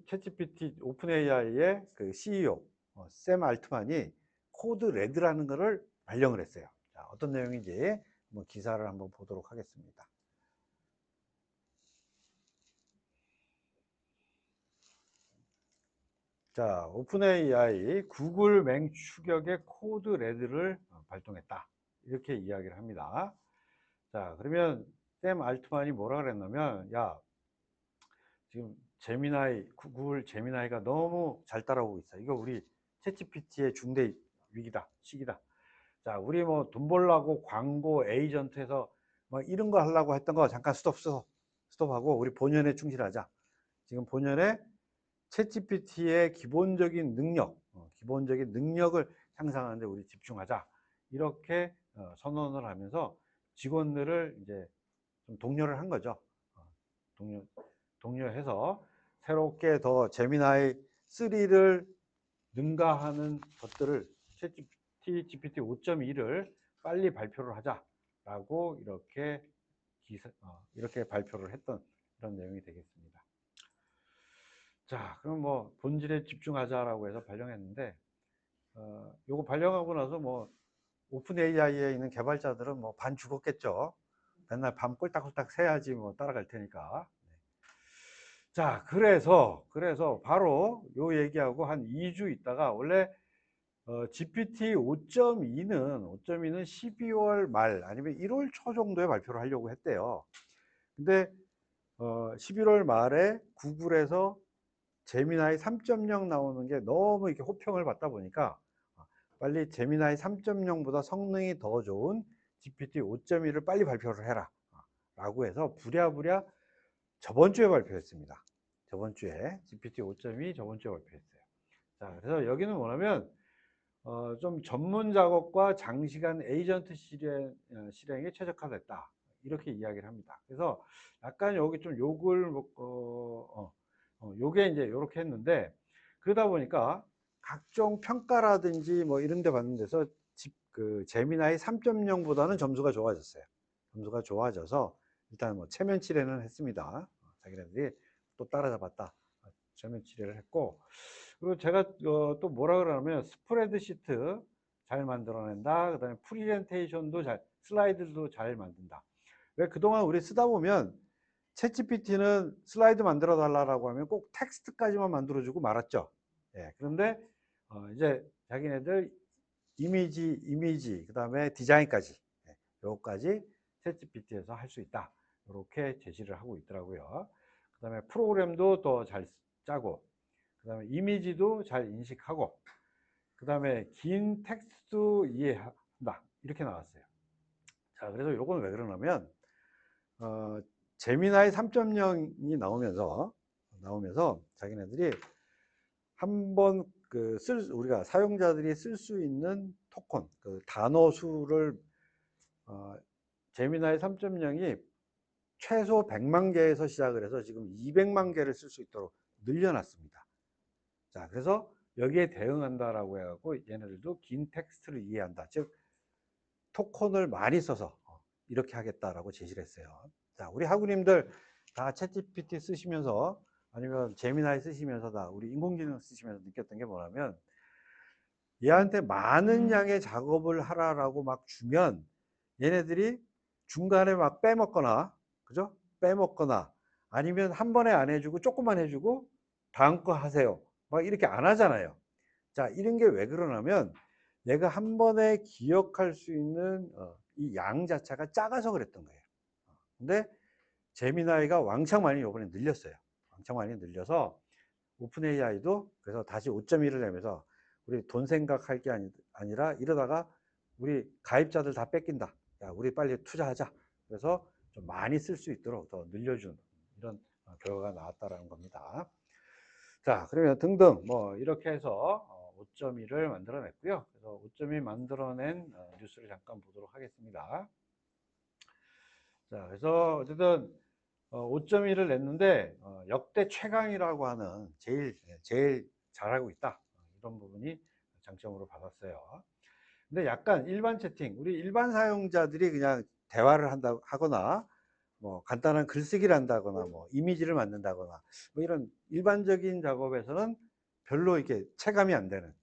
챗GPT 오픈 AI의 그 CEO 샘 알트만이 코드 레드라는 거를 발령을 했어요. 자, 어떤 내용인지 한번 기사를 한번 보도록 하겠습니다. 자, 오픈 AI 구글 맹 추격의 코드 레드를 발동했다. 이렇게 이야기를 합니다. 자, 그러면 샘 알트만이 뭐라 그랬냐면, 야, 지금 구글 제미나이가 너무 잘 따라오고 있어. 이거 우리 챗GPT의 중대 위기다, 시기다. 자, 우리 뭐 돈 벌려고 광고 에이전트에서 막 이런 거 하려고 했던 거 잠깐 스톱하고 우리 본연에 충실하자. 지금 본연에 챗GPT의 기본적인 능력을 향상하는데 우리 집중하자. 이렇게 선언을 하면서 직원들을 이제 좀 독려를 한 거죠. 독려해서 새롭게 더 제미나이 3를 능가하는 것들을 챗GPT 5.2를 빨리 발표를 하자라고 이렇게 발표를 했던 그런 내용이 되겠습니다. 자, 그럼 뭐 본질에 집중하자라고 해서 발령했는데, 요거 발령하고 나서 뭐 오픈 AI에 있는 개발자들은 뭐 반 죽었겠죠. 맨날 밤 꼴딱꼴딱 새야지 뭐 따라갈 테니까. 자, 그래서 바로 요 얘기하고 한 2주 있다가 원래 GPT 5.2는 12월 말 아니면 1월 초 정도에 발표를 하려고 했대요. 근데 11월 말에 구글에서 제미나이 3.0 나오는 게 너무 이렇게 호평을 받다 보니까 빨리 제미나이 3.0보다 성능이 더 좋은 GPT 5.2를 빨리 발표를 해라 라고 해서 부랴부랴 저번 주에 발표했습니다. 저번 주에 GPT 5.2 저번 주에 발표했어요. 자, 그래서 여기는 뭐냐면 좀 전문 작업과 장시간 에이전트 실행에 최적화됐다. 이렇게 이야기를 합니다. 그래서 약간 여기 좀 욕을 요게 이제 이렇게 했는데, 그러다 보니까 각종 평가라든지 뭐 이런 데 받는 데서 제미나이 3.0보다는 점수가 좋아졌어요. 점수가 좋아져서 일단 뭐 체면 치레는 했습니다. 자기네들이 또 따라잡았다. 체면 치레를 했고, 그리고 제가 또 뭐라 그러냐면 스프레드시트 잘 만들어낸다. 그 다음에 프리젠테이션도 슬라이드도 잘 만든다. 왜 그동안 우리 쓰다 보면 챗GPT는 슬라이드 만들어 달라고 하면 꼭 텍스트까지만 만들어주고 말았죠. 예, 그런데 이제 자기네들 이미지, 그 다음에 디자인까지, 요거까지 챗GPT에서 할 수 있다. 이렇게 제시를 하고 있더라고요. 그 다음에 프로그램도 더 잘 짜고, 그 다음에 이미지도 잘 인식하고, 그 다음에 긴 텍스트도 이해한다. 이렇게 나왔어요. 자, 그래서 요건 왜 그러냐면, 제미나이 3.0이 나오면서 자기네들이 한번 우리가 사용자들이 쓸 수 있는 토큰, 단어 수를 제미나이 3.0이 최소 100만 개에서 시작을 해서 지금 200만 개를 쓸 수 있도록 늘려놨습니다. 자, 그래서 여기에 대응한다라고 해갖고 얘네들도 긴 텍스트를 이해한다. 즉, 토큰을 많이 써서 이렇게 하겠다라고 제시를 했어요. 자, 우리 학우님들 다 챗GPT 쓰시면서 아니면 제미나이 쓰시면서 다 우리 인공지능 쓰시면서 느꼈던 게 뭐냐면, 얘한테 많은 양의 작업을 하라라고 막 주면 얘네들이 중간에 막 빼먹거나, 그죠? 빼먹거나 아니면 한 번에 안 해주고 조금만 해주고 다음 거 하세요. 막 이렇게 안 하잖아요. 자, 이런 게 왜 그러냐면 얘가 한 번에 기억할 수 있는 이 양 자체가 작아서 그랬던 거예요. 근데 제미나이가 왕창 많이 이번에 늘렸어요. 왕창 많이 늘려서 오픈 AI도 그래서 다시 5.1을 내면서 우리 돈 생각할 게 아니라 이러다가 우리 가입자들 다 뺏긴다. 야, 우리 빨리 투자하자. 그래서 좀 많이 쓸 수 있도록 더 늘려준 이런 결과가 나왔다라는 겁니다. 자, 그러면 등등 뭐 이렇게 해서 5.1을 만들어냈고요. 그래서 5.1 만들어낸 뉴스를 잠깐 보도록 하겠습니다. 자, 그래서 어쨌든 5.1을 냈는데 역대 최강이라고 하는 제일 잘하고 있다. 이런 부분이 장점으로 받았어요. 근데 약간 일반 채팅, 우리 일반 사용자들이 그냥 대화를 하거나 뭐 간단한 글쓰기를 한다거나 뭐 이미지를 만든다거나 뭐 이런 일반적인 작업에서는 별로 이렇게 체감이 안 되는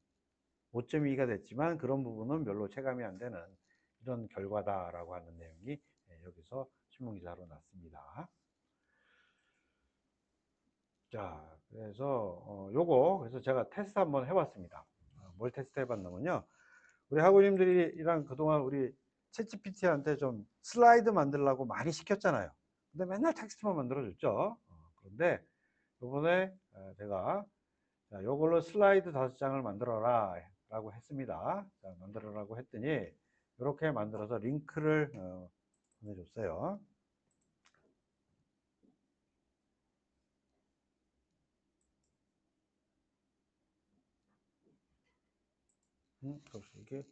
5.2가 됐지만 그런 부분은 별로 체감이 안 되는 이런 결과다라고 하는 내용이 여기서 신문기사로 났습니다. 자, 그래서 그래서 제가 테스트 한번 해봤습니다. 뭘 테스트 해봤냐면요, 우리 학우님들이랑 그동안 우리 챗GPT한테 좀 슬라이드 만들라고 많이 시켰잖아요. 근데 맨날 텍스트만 만들어줬죠. 그런데 이번에 제가 자, 요걸로 슬라이드 5장을 만들어라 라고 했습니다. 자, 만들어라고 했더니 이렇게 만들어서 링크를 보내줬어요. 이게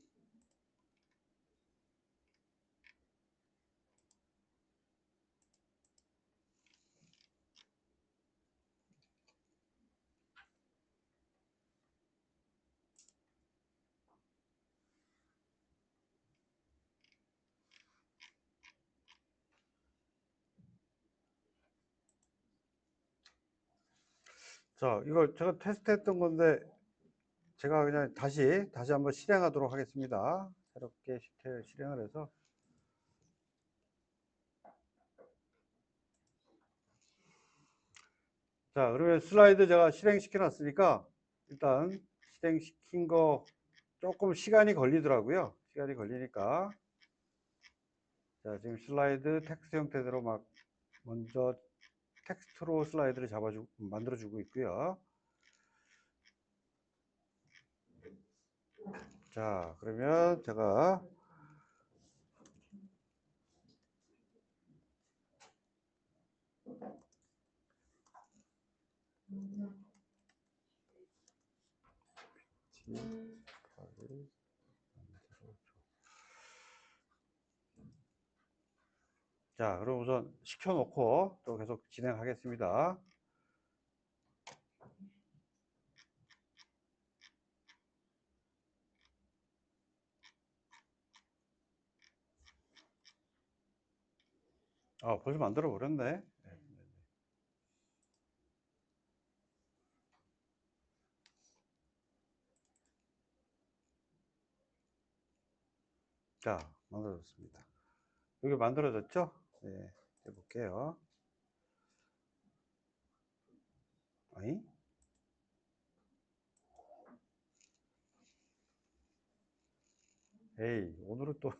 자, 이거 제가 테스트 했던 건데 제가 그냥 다시 한번 실행하도록 하겠습니다. 새롭게 실행을 해서 자, 그러면 슬라이드 제가 실행시켜 놨으니까 일단 실행시킨 거 조금 시간이 걸리더라고요. 시간이 걸리니까 자, 지금 슬라이드 텍스트 형태대로 막 먼저 텍스트로 슬라이드를 만들어주고 있고요. 자, 그러면 제가 자, 그럼 우선 시켜놓고 또 계속 진행하겠습니다. 벌써 만들어 버렸네. 자, 만들어졌습니다. 여기 만들어졌죠? 네, 해볼게요. 아니? 에이, 오늘은 또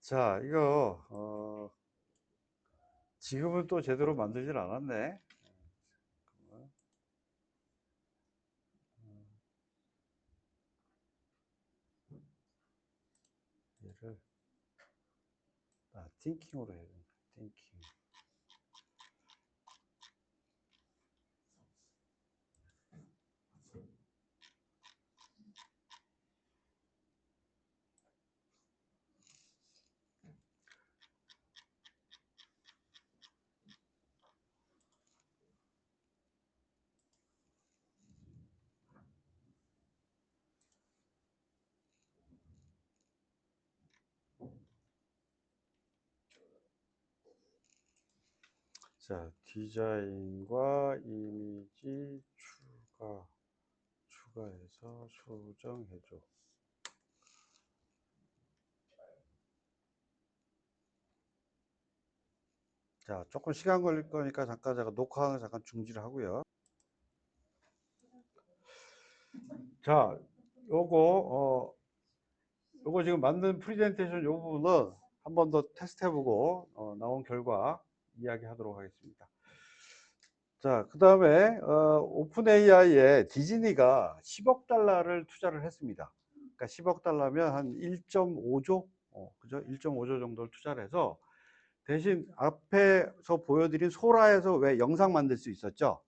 자, 이거 지금은 또 제대로 만들질 않았네. 얘를 띵킹으로 해야 된다. 띵킹. 자, 디자인과 이미지 추가해서 수정해줘. 자, 조금 시간 걸릴 거니까 잠깐 제가 녹화는 잠깐 중지를 하고요. 자, 요거 지금 만든 프레젠테이션 요 부분은 한 번 더 테스트 해보고 나온 결과 이야기하도록 하겠습니다. 자, 그 다음에 오픈 AI에 디즈니가 10억 달러를 투자를 했습니다. 그러니까 10억 달러면 한 1.5조, 그죠? 1.5조 정도를 투자를 해서 대신 앞에서 보여드린 소라에서 왜 영상 만들 수 있었죠?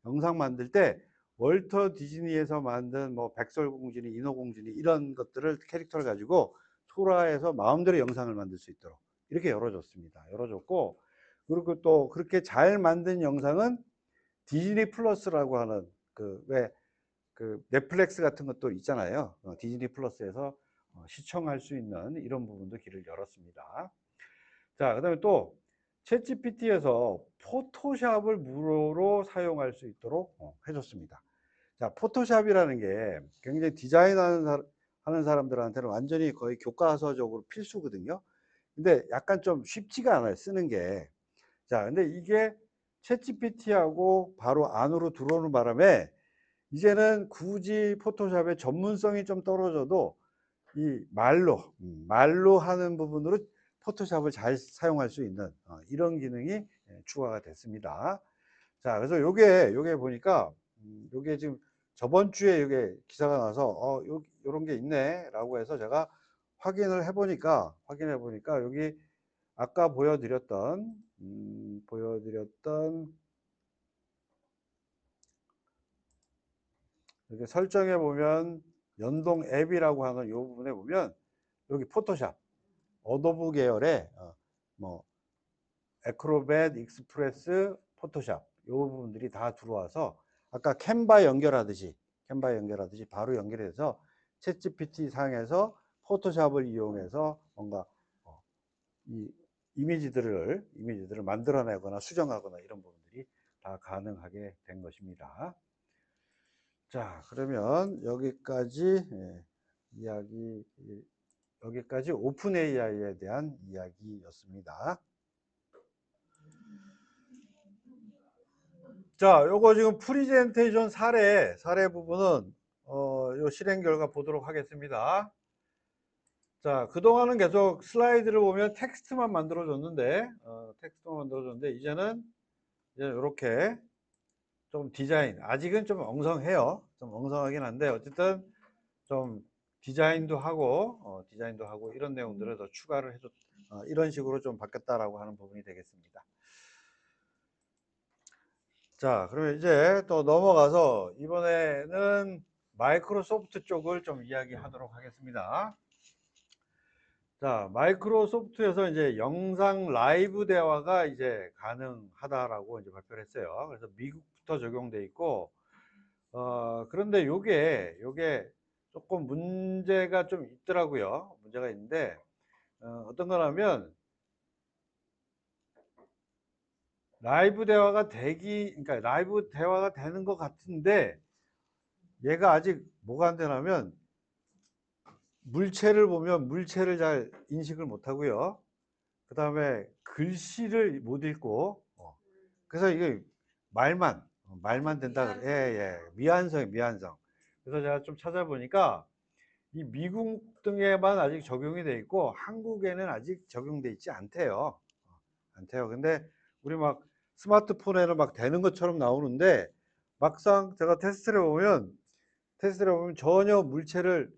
영상 만들 때 월터 디즈니에서 만든 뭐 백설공주니 인어공주니 이런 것들을 캐릭터를 가지고 소라에서 마음대로 영상을 만들 수 있도록 이렇게 열어줬습니다. 열어줬고, 그리고 또 그렇게 잘 만든 영상은 디즈니 플러스라고 하는 그 왜 그 넷플릭스 같은 것도 있잖아요. 디즈니 플러스에서 시청할 수 있는 이런 부분도 길을 열었습니다. 자, 그다음에 또 챗GPT에서 포토샵을 무료로 사용할 수 있도록 해줬습니다. 자, 포토샵이라는 게 굉장히 하는 사람들한테는 완전히 거의 교과서적으로 필수거든요. 근데 약간 좀 쉽지가 않아요, 쓰는 게. 자, 근데 이게 챗GPT하고 바로 안으로 들어오는 바람에 이제는 굳이 포토샵의 전문성이 좀 떨어져도 이 말로 하는 부분으로 포토샵을 잘 사용할 수 있는 이런 기능이 추가가 됐습니다. 자, 그래서 요게 보니까 요게 지금 저번 주에 요게 기사가 나서 요런 게 있네 라고 해서 제가 확인해 보니까 여기 아까 보여드렸던 이렇게 설정해 보면 연동 앱이라고 하는 요 부분에 보면 여기 포토샵 어도브 계열의 뭐 애크로벳, 익스프레스, 포토샵 요 부분들이 다 들어와서 아까 캔바 연결하듯이 바로 연결해서 챗GPT 상에서 포토샵을 이용해서 뭔가 이 이미지들을 만들어내거나 수정하거나 이런 부분들이 다 가능하게 된 것입니다. 자, 그러면 여기까지 여기까지 오픈 AI에 대한 이야기였습니다. 자, 요거 지금 프리젠테이션 사례 부분은 요 실행 결과 보도록 하겠습니다. 자, 그동안은 계속 슬라이드를 보면 텍스트만 만들어줬는데 이제는 이렇게 좀 디자인, 아직은 좀 엉성해요. 좀 엉성하긴 한데 어쨌든 좀 디자인도 하고 이런 내용들을 더 추가를 해줬 이런 식으로 좀 바뀌었다라고 하는 부분이 되겠습니다. 자, 그러면 이제 또 넘어가서 이번에는 마이크로소프트 쪽을 좀 이야기하도록 하겠습니다. 자, 마이크로소프트에서 이제 영상 라이브 대화가 이제 가능하다라고 이제 발표를 했어요. 그래서 미국부터 적용돼 있고, 그런데 요게 조금 문제가 좀 있더라고요. 문제가 있는데, 어떤 거냐면, 그러니까 라이브 대화가 되는 것 같은데, 얘가 아직 뭐가 안 되냐면, 물체를 보면 물체를 잘 인식을 못 하고요. 그 다음에 글씨를 못 읽고, 그래서 이게 말만 된다. 미완성. 그래서 제가 좀 찾아보니까 이 미국 등에만 아직 적용이 돼 있고 한국에는 아직 적용돼 있지 않대요. 근데 우리 막 스마트폰에는 막 되는 것처럼 나오는데 막상 제가 테스트를 해보면 전혀 물체를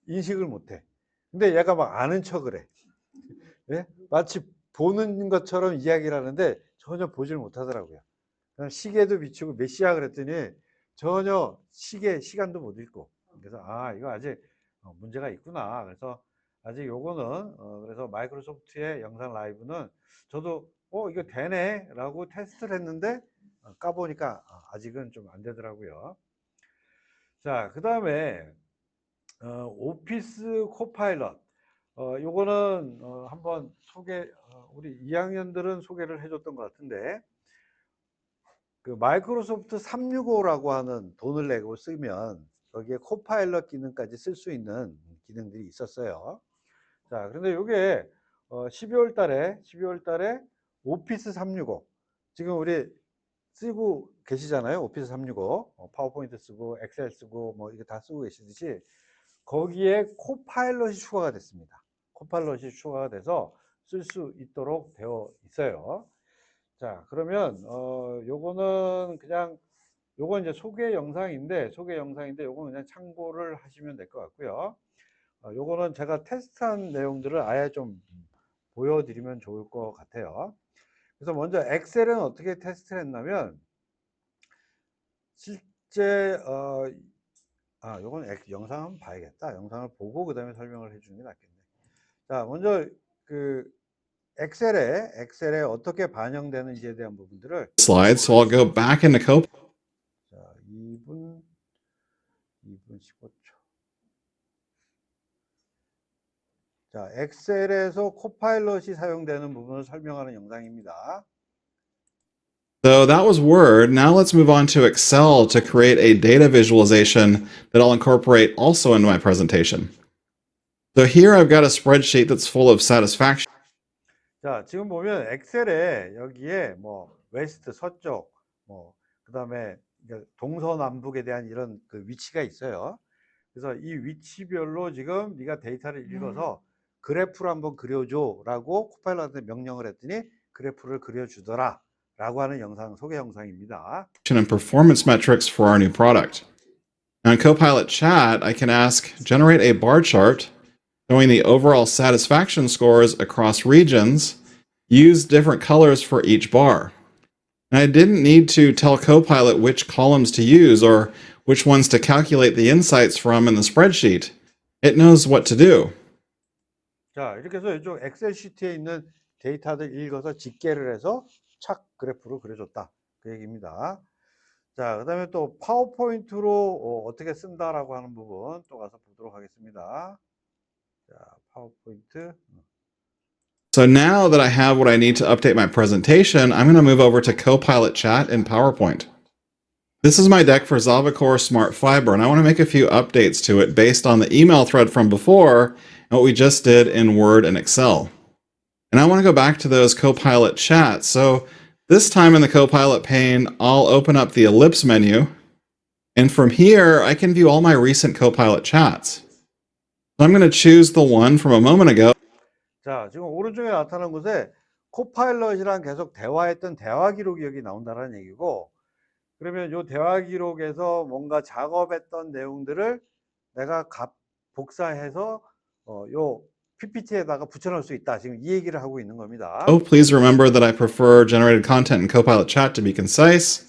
인식을 못해. 근데 얘가 막 아는 척을 해. 예? 마치 보는 것처럼 이야기를 하는데 전혀 보질 못하더라고요. 시계도 비추고 몇 시야 그랬더니 전혀 시간도 못 읽고. 그래서 이거 아직 문제가 있구나. 그래서 아직 요거는 그래서 마이크로소프트의 영상 라이브는 저도 이거 되네 라고 테스트를 했는데 까보니까 아직은 좀 안 되더라고요. 자, 그 다음에 오피스 코파일럿 요거는 한번 우리 2학년들은 소개를 해줬던 것 같은데 그 마이크로소프트 365라고 하는 돈을 내고 쓰면 여기에 코파일럿 기능까지 쓸 수 있는 기능들이 있었어요. 자, 그런데 요게 12월 달에 오피스 365 지금 우리 쓰고 계시잖아요. 오피스 365 파워포인트 쓰고 엑셀 쓰고 뭐 이거 다 쓰고 계시듯이 거기에 코파일럿이 추가가 됐습니다. 코파일럿이 추가가 돼서 쓸 수 있도록 되어 있어요. 자, 그러면 요거는 그냥 요건 이제 소개 영상인데 요거는 그냥 참고를 하시면 될 것 같고요. 요거는 제가 테스트한 내용들을 아예 좀 보여드리면 좋을 것 같아요. 그래서 먼저 엑셀은 어떻게 테스트를 했냐면 실제 요건 영상 한번 봐야겠다. 영상을 보고 그 다음에 설명을 해주는 게 낫겠네. 자, 먼저 그 엑셀에 어떻게 반영되는지에 대한 부분들을 Slides, so I'll go back into Copilot. 자, 2분 2분 15초. 자, 엑셀에서 코파일럿이 사용되는 부분을 설명하는 영상입니다. So that was Word. Now let's move on to Excel to create a data visualization that I'll incorporate also into my presentation. So here I've got a spreadsheet that's full of satisfaction 자, 지금 보면 엑셀에 여기에 뭐 웨스트 서쪽, 뭐 그다음에 동서남북에 대한 이런 그 위치가 있어요. 그래서 이 위치별로 지금 네가 데이터를 읽어서 그래프를 한번 그려줘라고 코파일럿한테 명령을 했더니 그래프를 그려주더라라고 하는 영상 소개 영상입니다. and performance metrics for our new product. Now in Copilot Chat, I can ask, generate a bar chart showing the overall satisfaction scores across regions, use different colors for each bar. And I didn't need to tell Copilot which columns to use or which ones to calculate the insights from in the spreadsheet. It knows what to do. 자, 이렇게 해서 이쪽 엑셀 시트에 있는 데이터들 읽어서 집계를 해서 착 그래프로 그려줬다. 그 얘기입니다. 자, 그 다음에 또 파워포인트로 어떻게 쓴다라고 하는 부분 또 가서 보도록 하겠습니다. 자, 파워포인트. So now that I have what I need to update my presentation, I'm going to move over to Copilot Chat in PowerPoint. This is my deck for Zavacor Smart Fiber, and I want to make a few updates to it based on the email thread from before and what we just did in Word and Excel. And I want to go back to those Copilot chats. So this time in the Copilot pane, I'll open up the ellipse menu. And from here, I can view all my recent Copilot chats. So I'm going to choose the one from a moment ago. 자, 지금 오른쪽에 나타난 곳에 코파일럿이랑 계속 대화했던 대화 기록이 여기 나온다는 얘기고, 그러면 이 대화 기록에서 뭔가 작업했던 내용들을 내가 복사해서 요 PPT에다가 붙여놓을 수 있다. 지금 이 얘기를 하고 있는 겁니다. Oh, please remember that I prefer generated content in Copilot Chat to be concise.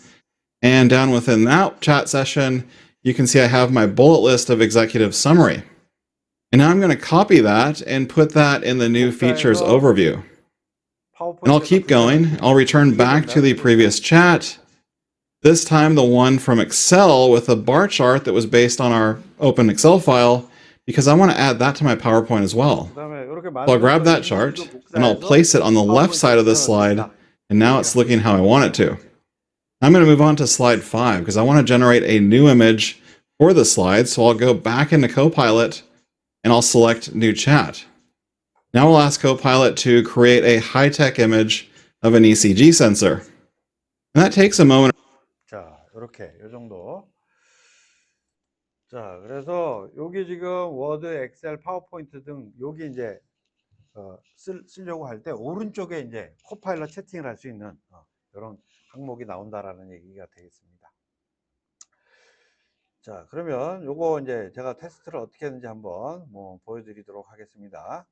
And down within that chat session, you can see I have my bullet list of executive summary. And now I'm going to copy that and put that in the new features overview. And I'll keep going. I'll return back to the previous chat. This time the one from Excel with a bar chart that was based on our open Excel file, because I want to add that to my PowerPoint as well. So I'll grab that chart and I'll place it on the left side of this slide, and now it's looking how I want it to. I'm going to move on to slide 5 because I want to generate a new image for the slide. So I'll go back into Copilot and I'll select New Chat. Now I'll ask Copilot to create a high-tech image of an ECG sensor. And that takes a moment. 자, 이렇게 이 정도. 자, 그래서 여기 지금 워드, 엑셀, 파워포인트 등 여기 이제 쓰려고 할 때 오른쪽에 이제 코파일럿 채팅을 할 수 있는 이런 항목이 나온다라는 얘기가 되겠습니다. 자, 그러면 요거 이제 제가 테스트를 어떻게 했는지 한번 보여드리도록 하겠습니다.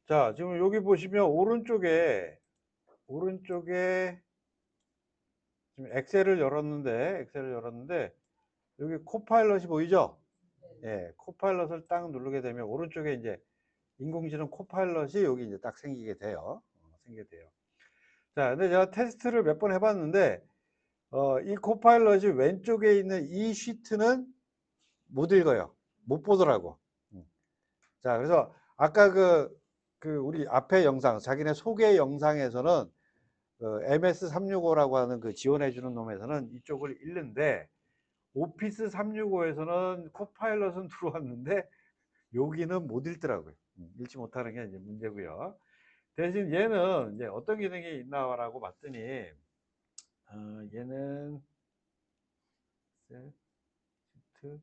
자, 지금 여기 보시면 오른쪽에 지금 엑셀을 열었는데 여기 코파일럿이 보이죠? 예, 코파일럿을 딱 누르게 되면 오른쪽에 이제 인공지능 코파일럿이 여기 이제 딱 생기게 돼요. 자, 근데 제가 테스트를 몇 번 해봤는데 이 코파일럿이 왼쪽에 있는 이 시트는 못 읽어요. 못 보더라고. 자, 그래서 아까 우리 앞에 영상, 자기네 소개 영상에서는 MS365라고 하는 그 지원해주는 놈에서는 이쪽을 읽는데, 오피스 365에서는 코파일럿은 들어왔는데 여기는 못 읽더라고요. 읽지 못하는 게 이제 문제고요. 대신 얘는 이제 어떤 기능이 있나라고 봤더니 얘는 시트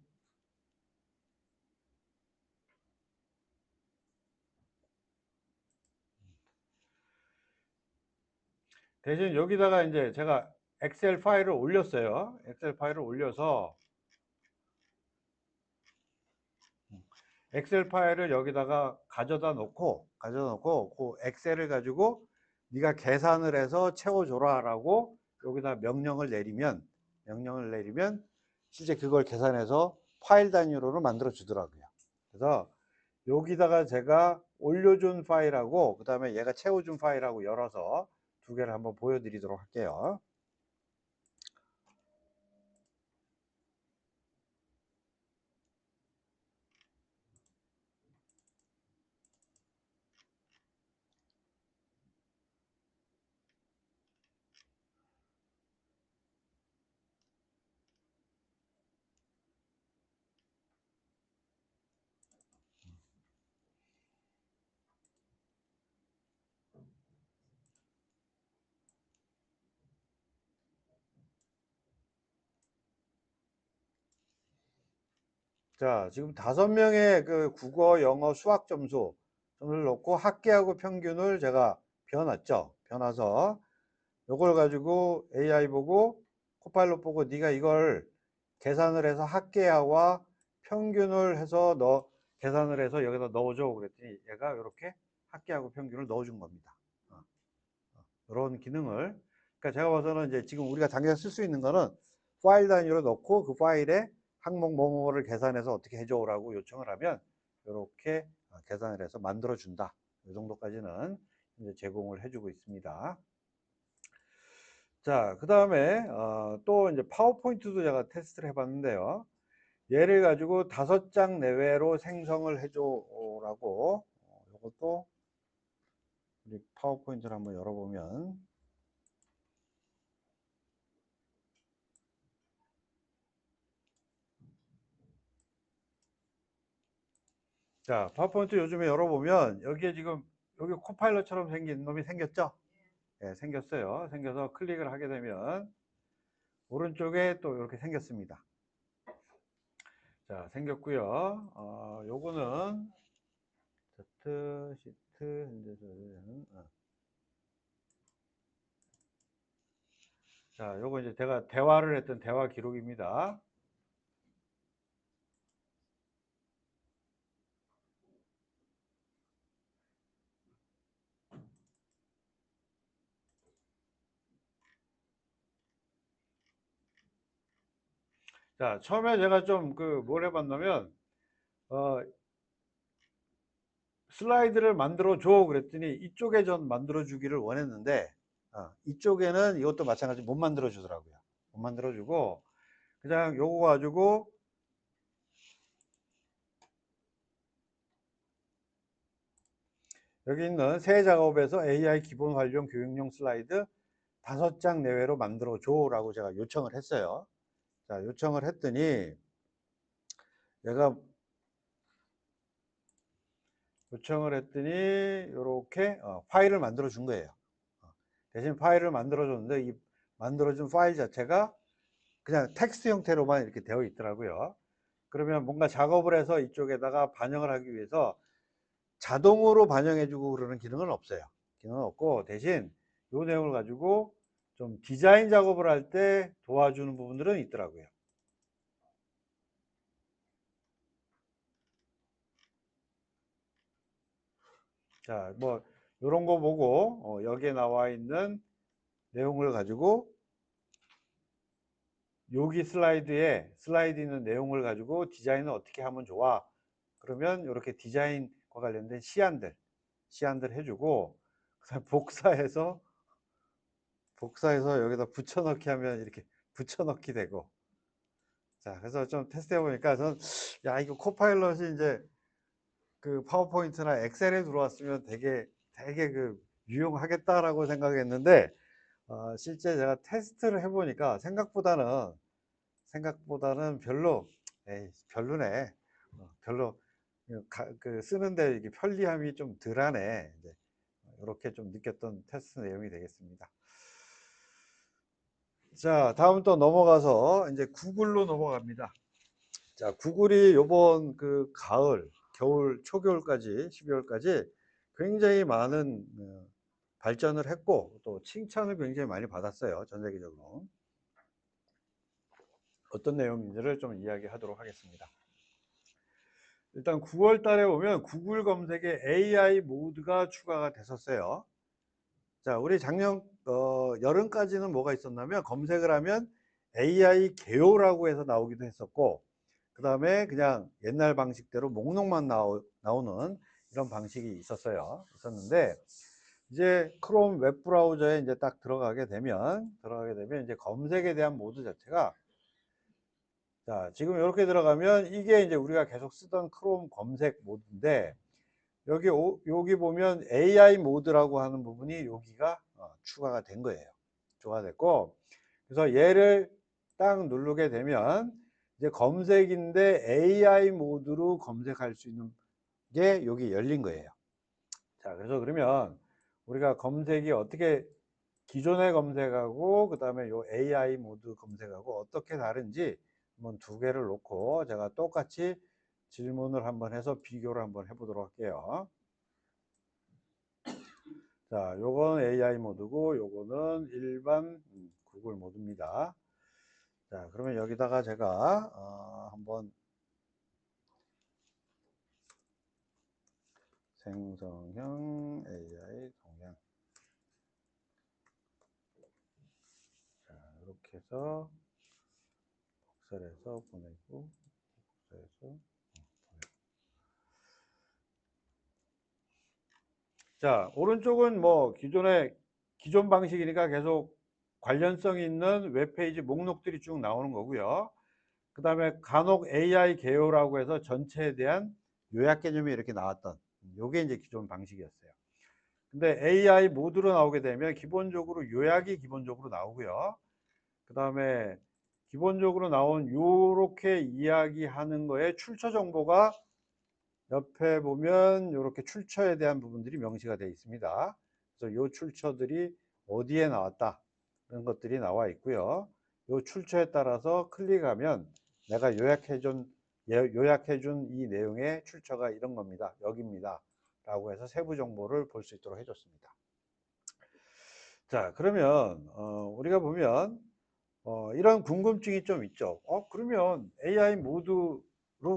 대신 여기다가 이제 제가 엑셀 파일을 올렸어요. 엑셀 파일을 올려서 엑셀 파일을 여기다가 가져다 놓고 그 엑셀을 가지고 네가 계산을 해서 채워줘라라고 여기다 명령을 내리면 실제 그걸 계산해서 파일 단위로는 만들어 주더라고요. 그래서 여기다가 제가 올려준 파일하고 그 다음에 얘가 채워준 파일하고 열어서 두 개를 한번 보여드리도록 할게요. 자, 지금 5명의 그 국어, 영어, 수학 점수를 놓고 합계하고 평균을 제가 비워놨죠. 비워놔서 요걸 가지고 AI 보고 코파일럿 보고 네가 이걸 계산을 해서 합계와 평균을 해서 계산을 해서 여기다 넣어줘 그랬더니 얘가 이렇게 합계하고 평균을 넣어준 겁니다. 이런 기능을, 그러니까 제가 봐서는 이제 지금 우리가 당장 쓸 수 있는 거는 파일 단위로 넣고 그 파일에 항목 뭐뭐를 계산해서 어떻게 해줘라고 요청을 하면 이렇게 계산을 해서 만들어 준다. 이 정도까지는 이제 제공을 해주고 있습니다. 자, 그 다음에 또 이제 파워포인트도 제가 테스트를 해봤는데요. 얘를 가지고 5장 내외로 생성을 해줘라고 이것도 우리 파워포인트를 한번 열어보면 자, 파워포인트 요즘에 열어보면 여기에 지금 여기 코파일럿처럼 생긴 놈이 생겼죠? 예, 생겼어요. 생겨서 클릭을 하게 되면 오른쪽에 또 이렇게 생겼습니다. 자, 생겼고요. 요거는 Z, 시트, 현재 자, 요거 이제 제가 대화를 했던 대화 기록입니다. 자, 처음에 제가 좀 뭘 해봤냐면, 슬라이드를 만들어 줘 그랬더니 이쪽에 전 만들어 주기를 원했는데, 이쪽에는 이것도 마찬가지 못 만들어 주더라고요. 못 만들어 주고, 그냥 요거 가지고, 여기 있는 새 작업에서 AI 기본 활용 교육용 슬라이드 5장 내외로 만들어 줘 라고 제가 요청을 했어요. 자, 요청을 했더니 얘가 이렇게 파일을 만들어 준 거예요. 대신 파일을 만들어 줬는데 이 만들어준 파일 자체가 그냥 텍스트 형태로만 이렇게 되어 있더라고요. 그러면 뭔가 작업을 해서 이쪽에다가 반영을 하기 위해서 자동으로 반영해 주고 그러는 기능은 없어요. 기능은 없고 대신 이 내용을 가지고 좀 디자인 작업을 할 때 도와주는 부분들은 있더라고요. 자, 뭐 이런 거 보고 여기에 나와 있는 내용을 가지고 여기 슬라이드 있는 내용을 가지고 디자인을 어떻게 하면 좋아? 그러면 이렇게 디자인과 관련된 시안들 해주고 그다음 복사해서 여기다 붙여넣기 하면 이렇게 붙여넣기 되고. 자, 그래서 좀 테스트해 보니까 저는 야, 이거 코파일럿이 이제 그 파워포인트나 엑셀에 들어왔으면 되게 유용하겠다라고 생각했는데 실제 제가 테스트를 해보니까 생각보다는 별로 별로네. 별로 쓰는데 이게 편리함이 좀 덜하네. 이렇게 좀 느꼈던 테스트 내용이 되겠습니다. 자, 다음 또 넘어가서 이제 구글로 넘어갑니다. 자, 구글이 요번 겨울, 초겨울까지 12월까지 굉장히 많은 발전을 했고 또 칭찬을 굉장히 많이 받았어요. 전 세계적으로. 어떤 내용인지를 좀 이야기하도록 하겠습니다. 일단 9월 달에 보면 구글 검색에 AI 모드가 추가가 됐었어요. 자, 우리 작년 여름까지는 뭐가 있었냐면 검색을 하면 AI 개요라고 해서 나오기도 했었고, 그 다음에 그냥 옛날 방식대로 목록만 나오는 이런 방식이 있었는데, 이제 크롬 웹브라우저에 이제 딱 들어가게 되면 이제 검색에 대한 모드 자체가, 자, 지금 이렇게 들어가면 이게 이제 우리가 계속 쓰던 크롬 검색 모드인데, 여기 보면 AI 모드라고 하는 부분이 여기가 추가가 된 거예요. 추가가 됐고, 그래서 얘를 딱 누르게 되면 이제 검색인데 AI 모드로 검색할 수 있는 게 여기 열린 거예요. 자, 그래서 그러면 우리가 검색이 어떻게 기존의 검색하고 그 다음에 요 AI 모드 검색하고 어떻게 다른지 한번 두 개를 놓고 제가 똑같이 질문을 한번 해서 비교를 한번 해보도록 할게요. 자, 요건 AI 모드고 요거는 일반 구글 모드입니다. 자, 그러면 여기다가 제가 한번 생성형 AI 동향, 자, 이렇게 해서 복사해서 보내고, 복사해서 보내고. 자, 오른쪽은 뭐 기존 방식이니까 계속 관련성 있는 웹페이지 목록들이 쭉 나오는 거고요. 그 다음에 간혹 AI 개요라고 해서 전체에 대한 요약 개념이 이렇게 나왔던, 요게 이제 기존 방식이었어요. 근데 AI 모드로 나오게 되면 기본적으로 요약이 기본적으로 나오고요. 그 다음에 기본적으로 나온 요렇게 이야기하는 거에 출처 정보가 옆에 보면 이렇게 출처에 대한 부분들이 명시가 되어 있습니다. 그래서 요 출처들이 어디에 나왔다 이런 것들이 나와 있고요. 요 출처에 따라서 클릭하면 내가 요약해준 이 내용의 출처가 이런 겁니다. 여기입니다. 라고 해서 세부 정보를 볼 수 있도록 해줬습니다. 자, 그러면 우리가 보면 이런 궁금증이 좀 있죠. 그러면 AI 모드로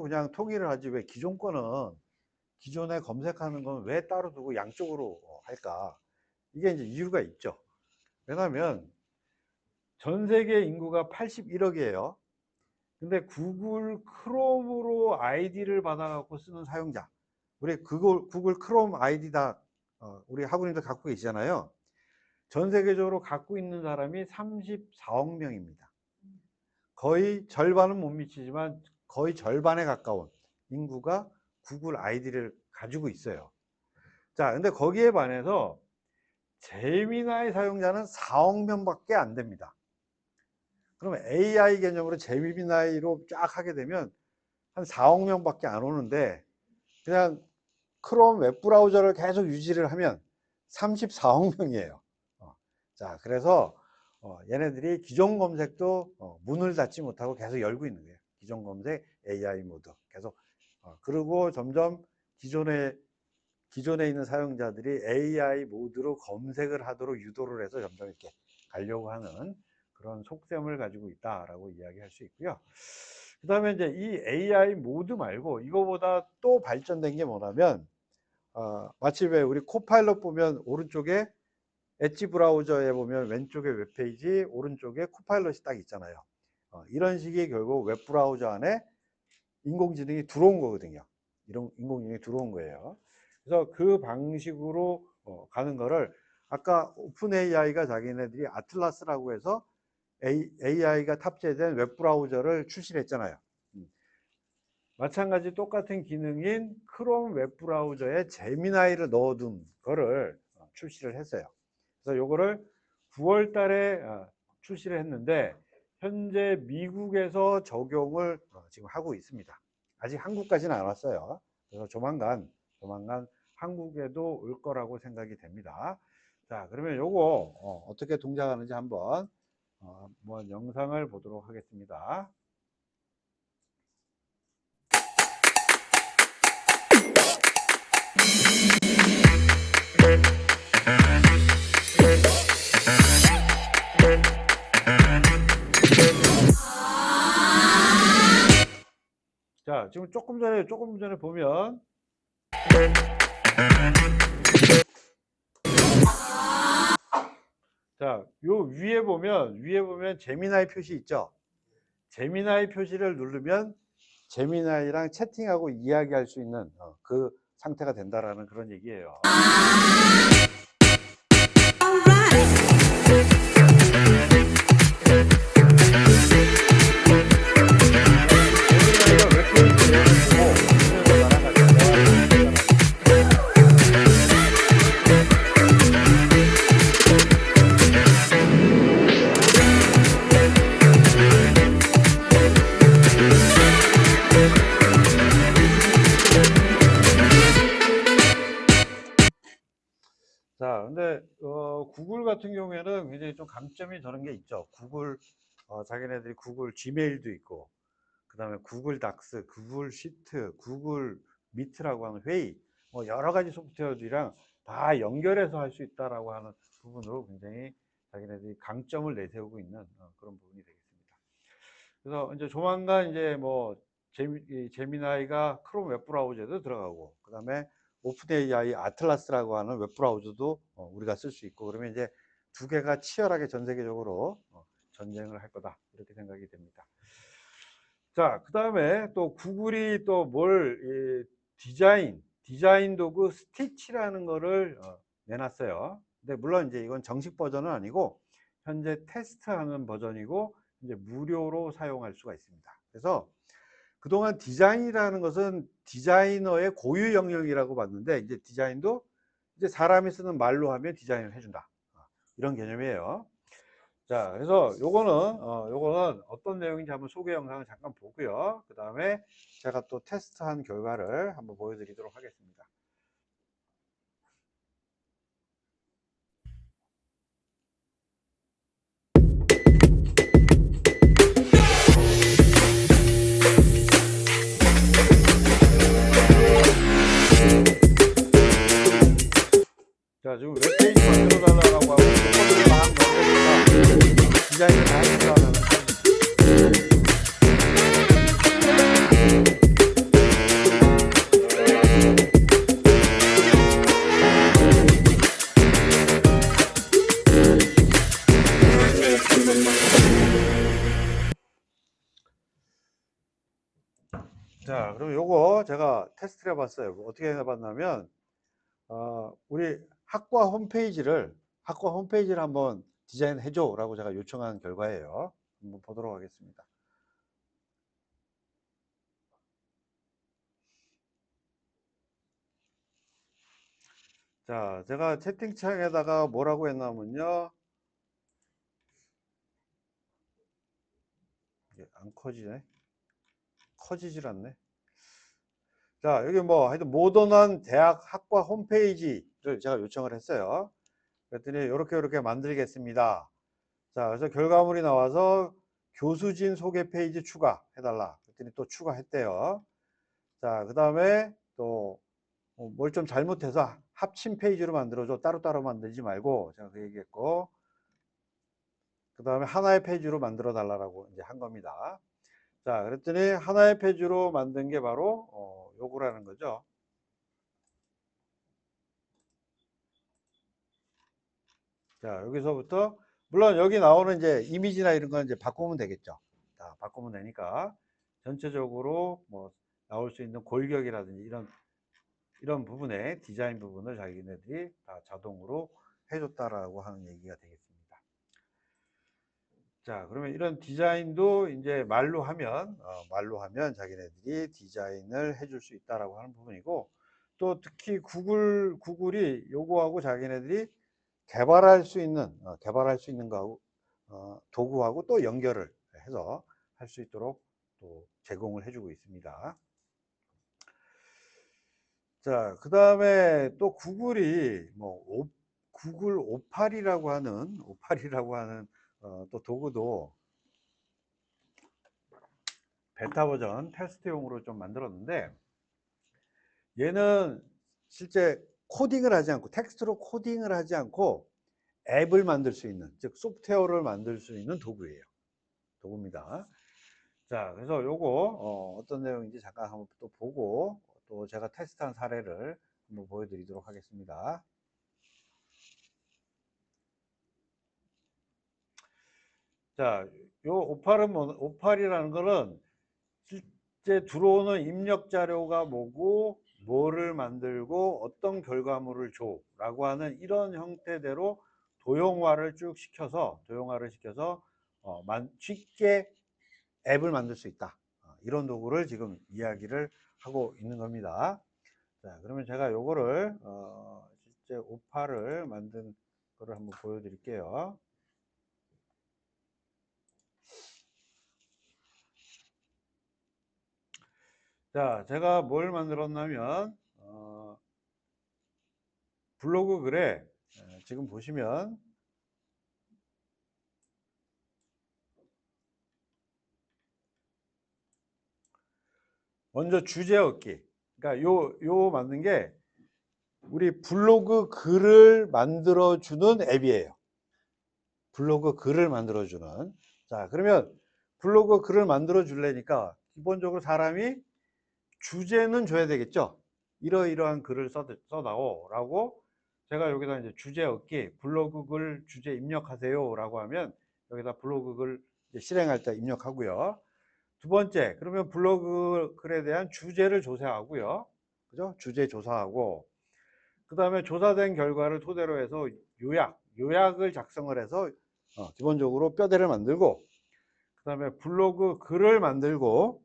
그냥 통일을 하지 왜 기존 거는 기존에 검색하는 건 왜 따로 두고 양쪽으로 할까? 이게 이제 이유가 있죠. 왜냐하면 전 세계 인구가 81억이에요. 근데 구글 크롬으로 아이디를 받아갖고 쓰는 사용자, 우리 구글 크롬 아이디 다 우리 학우님들 갖고 계시잖아요. 전 세계적으로 갖고 있는 사람이 34억 명입니다. 거의 절반은 못 미치지만 거의 절반에 가까운 인구가 구글 아이디를 가지고 있어요. 자, 근데 거기에 반해서 제미나이 사용자는 4억 명밖에 안 됩니다. 그러면 AI 개념으로 제미나이로 쫙 하게 되면 한 4억 명밖에 안 오는데, 그냥 크롬 웹브라우저를 계속 유지를 하면 34억 명이에요. 자, 그래서 얘네들이 기존 검색도 문을 닫지 못하고 계속 열고 있는 거예요. 기존 검색 AI 모드 계속. 그리고 점점 기존에 있는 사용자들이 AI 모드로 검색을 하도록 유도를 해서 점점 이렇게 가려고 하는 그런 속셈을 가지고 있다라고 이야기할 수 있고요. 그 다음에 이제 이 AI 모드 말고 이거보다 또 발전된 게 뭐냐면, 마치 왜 우리 코파일럿 보면 오른쪽에 엣지 브라우저에 보면 왼쪽에 웹페이지, 오른쪽에 코파일럿이 딱 있잖아요. 이런 식의 결국 웹브라우저 안에 인공지능이 들어온 거거든요. 이런 인공지능이 들어온 거예요. 그래서 그 방식으로 가는 거를 아까 오픈 AI가 자기네들이 아틀라스라고 해서 AI가 탑재된 웹브라우저를 출시를 했잖아요. 마찬가지 똑같은 기능인 크롬 웹브라우저에 제미나이를 넣어둔 거를 출시를 했어요. 그래서 요거를 9월 달에 출시를 했는데 현재 미국에서 적용을 지금 하고 있습니다. 아직 한국까지는 안 왔어요. 그래서 조만간 한국에도 올 거라고 생각이 됩니다. 자, 그러면 요거 어떻게 동작하는지 한번 영상을 보도록 하겠습니다. 자, 지금 그럼 조금 전에 보면 자, 요 위에 보면 제미나이 표시 있죠? 제미나이 표시를 누르면 제미나이랑 채팅하고 이야기할 수 있는 그 상태가 된다라는 그런 얘기예요. 제미나이가 웹페이지를 보고 나랑 같이 대화를 자, 근데 구글 같은 경우에는 굉장히 좀 강점이 저런 게 있죠. 구글 자기네들이 구글 지메일도 있고, 그 다음에 구글 닥스, 구글 시트, 구글 미트라고 하는 회의, 뭐 여러 가지 소프트웨어들이랑 다 연결해서 할 수 있다라고 하는 부분으로 굉장히 자기네들이 강점을 내세우고 있는 그런 부분이 되겠습니다. 그래서 이제 조만간 이제 뭐 제미나이가 크롬 웹브라우저에도 들어가고, 그 다음에 오픈AI 아틀라스라고 하는 웹브라우저도 우리가 쓸 수 있고, 그러면 이제 두 개가 치열하게 전 세계적으로 전쟁을 할 거다, 이렇게 생각이 됩니다. 자, 그 다음에 또 구글이 또 뭘 디자인 도구 스티치라는 거를 내놨어요. 근데 물론 이제 이건 정식 버전은 아니고 현재 테스트하는 버전이고 이제 무료로 사용할 수가 있습니다. 그래서 그동안 디자인이라는 것은 디자이너의 고유 영역이라고 봤는데, 이제 디자인도 이제 사람이 쓰는 말로 하면 디자인을 해준다, 이런 개념이에요. 자, 그래서 요거는 어떤 내용인지 한번 소개 영상을 잠깐 보고요. 그 다음에 제가 또 테스트한 결과를 한번 보여드리도록 하겠습니다. 자, 지금 웹페이지 만들어 달라고 하고 코드를 막 넣으니까 디자인을 다 해달라는 자, 그럼 요거 제가 테스트를 해봤어요. 어떻게 해봤냐면 우리 학과 홈페이지를 한번 디자인해 줘라고 제가 요청한 결과예요. 한번 보도록 하겠습니다. 자, 제가 채팅창에다가 뭐라고 했냐면요. 이게 안 커지네. 커지질 않네. 자, 여기 뭐 하여튼 모던한 대학 학과 홈페이지를 제가 요청을 했어요. 그랬더니 이렇게 만들겠습니다. 자, 그래서 결과물이 나와서 교수진 소개 페이지 추가해달라. 그랬더니 또 추가했대요. 자, 그 다음에 또 뭘 좀 잘못해서 합친 페이지로 만들어줘. 따로따로 만들지 말고, 제가 그 얘기했고, 그 다음에 하나의 페이지로 만들어 달라고 이제 한 겁니다. 자, 그랬더니 하나의 페이지로 만든 게 바로 요거라는 거죠. 자, 여기서부터 물론 여기 나오는 이제 이미지나 이런 건 이제 바꾸면 되겠죠. 자, 바꾸면 되니까 전체적으로 뭐 나올 수 있는 골격이라든지 이런 부분에 디자인 부분을 자기네들이 다 자동으로 해줬다라고 하는 얘기가 되겠습니다. 자, 그러면 이런 디자인도 이제 말로 하면 자기네들이 디자인을 해줄 수 있다라고 하는 부분이고, 또 특히 구글이 요거하고 자기네들이 개발할 수 있는 거하고 도구하고 또 연결을 해서 할 수 있도록 또 제공을 해주고 있습니다. 자, 그 다음에 또 구글이 뭐 구글 오팔이라고 하는 또 도구도 베타 버전 테스트용으로 좀 만들었는데, 얘는 실제 코딩을 하지 않고 텍스트로 코딩을 하지 않고 앱을 만들 수 있는, 즉 소프트웨어를 만들 수 있는 도구입니다. 자, 그래서 요거 어떤 내용인지 잠깐 한번 또 보고 또 제가 테스트한 사례를 한번 보여드리도록 하겠습니다. 자, 요 오팔은 오팔이라는 거는 실제 들어오는 입력 자료가 뭐고 뭐를 만들고 어떤 결과물을 줘라고 하는 이런 형태대로 도형화를 시켜서 쉽게 앱을 만들 수 있다. 이런 도구를 지금 이야기를 하고 있는 겁니다. 자, 그러면 제가 요거를 실제 오팔을 만든 거를 한번 보여드릴게요. 자, 제가 뭘 만들었냐면 블로그 글에 지금 보시면 먼저 주제 얻기. 그러니까 요 만든 게 우리 블로그 글을 만들어주는 앱이에요. 블로그 글을 만들어주는. 자, 그러면 블로그 글을 만들어 주려니까 기본적으로 사람이 주제는 줘야 되겠죠. 이러이러한 글을 써다오 라고 제가 여기다 이제 주제 얻기 블로그 글 주제 입력하세요 라고 하면 여기다 블로그 글 실행할 때 입력하고요. 두 번째, 그러면 블로그 글에 대한 주제를 조사하고요. 그죠? 주제 조사하고 그 다음에 조사된 결과를 토대로 해서 요약을 작성을 해서 기본적으로 뼈대를 만들고 그 다음에 블로그 글을 만들고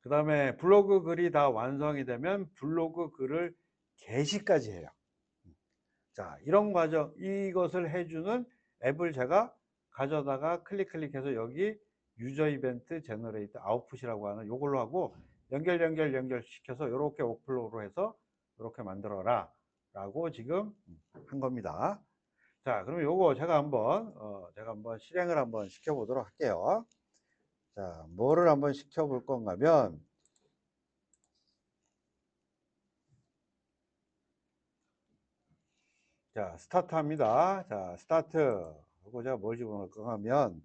그 다음에 블로그 글이 다 완성이 되면 블로그 글을 게시까지 해요. 자, 이런 과정, 이것을 해주는 앱을 제가 가져다가 클릭해서 여기 유저 이벤트 제너레이트 아웃풋이라고 하는 요걸로 하고 연결시켜서 이렇게 워크플로우로 해서 이렇게 만들어라 라고 지금 한 겁니다. 자, 그럼 요거 제가 한번 실행을 한번 시켜 보도록 할게요. 자, 뭐를 한번 시켜 볼 건가 하면 자, 스타트 합니다. 자, 스타트 하고 제가 뭘 집어넣을까 하면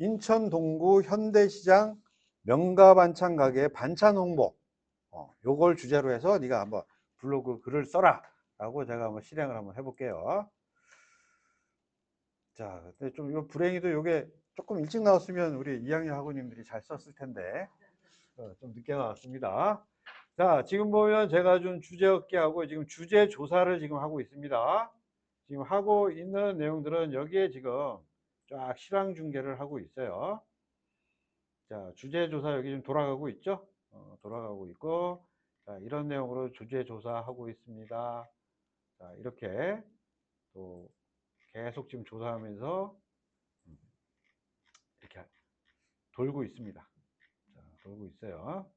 인천 동구 현대시장 명가 반찬 가게 반찬 홍보 요걸 주제로 해서 네가 한번 블로그 글을 써라 라고 제가 한번 실행을 한번 해볼게요. 자, 근데 좀 이거 불행히도 요게 조금 일찍 나왔으면 우리 2학년 학우님들이 잘 썼을 텐데 좀 늦게 나왔습니다. 자, 지금 보면 제가 준 주제 얻기하고 지금 주제 조사를 지금 하고 있습니다. 지금 하고 있는 내용들은 여기에 지금 쫙 실황 중계를 하고 있어요. 자, 주제 조사 여기 지금 돌아가고 있죠? 돌아가고 있고, 자, 이런 내용으로 주제 조사하고 있습니다. 자, 이렇게 또 계속 지금 조사하면서 이렇게 돌고 있습니다. 자, 돌고 있어요.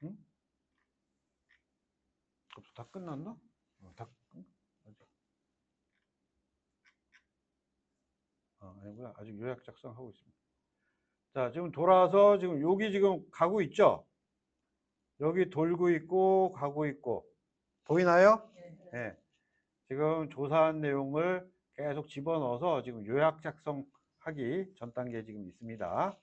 응? 다 끝났나? 아니구나. 아직 요약 작성하고 있습니다. 자, 지금 돌아서 지금 여기 지금 가고 있죠? 여기 돌고 있고 가고 있고 보이나요? 네. 지금 조사한 내용을 계속 집어넣어서 지금 요약 작성하기 전 단계에 지금 있습니다.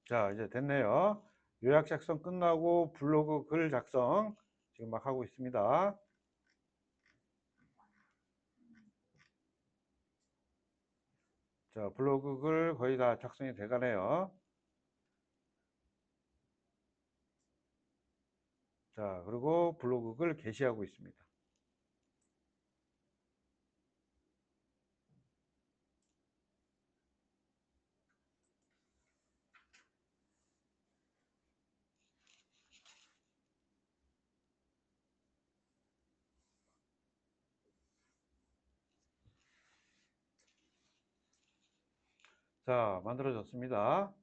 자, 이제 됐네요. 요약 작성 끝나고 블로그 글 작성 지금 막 하고 있습니다. 자, 블로그 글 거의 다 작성이 돼가네요. 자, 그리고 블로그 글 게시하고 있습니다. 자, 만들어졌습니다.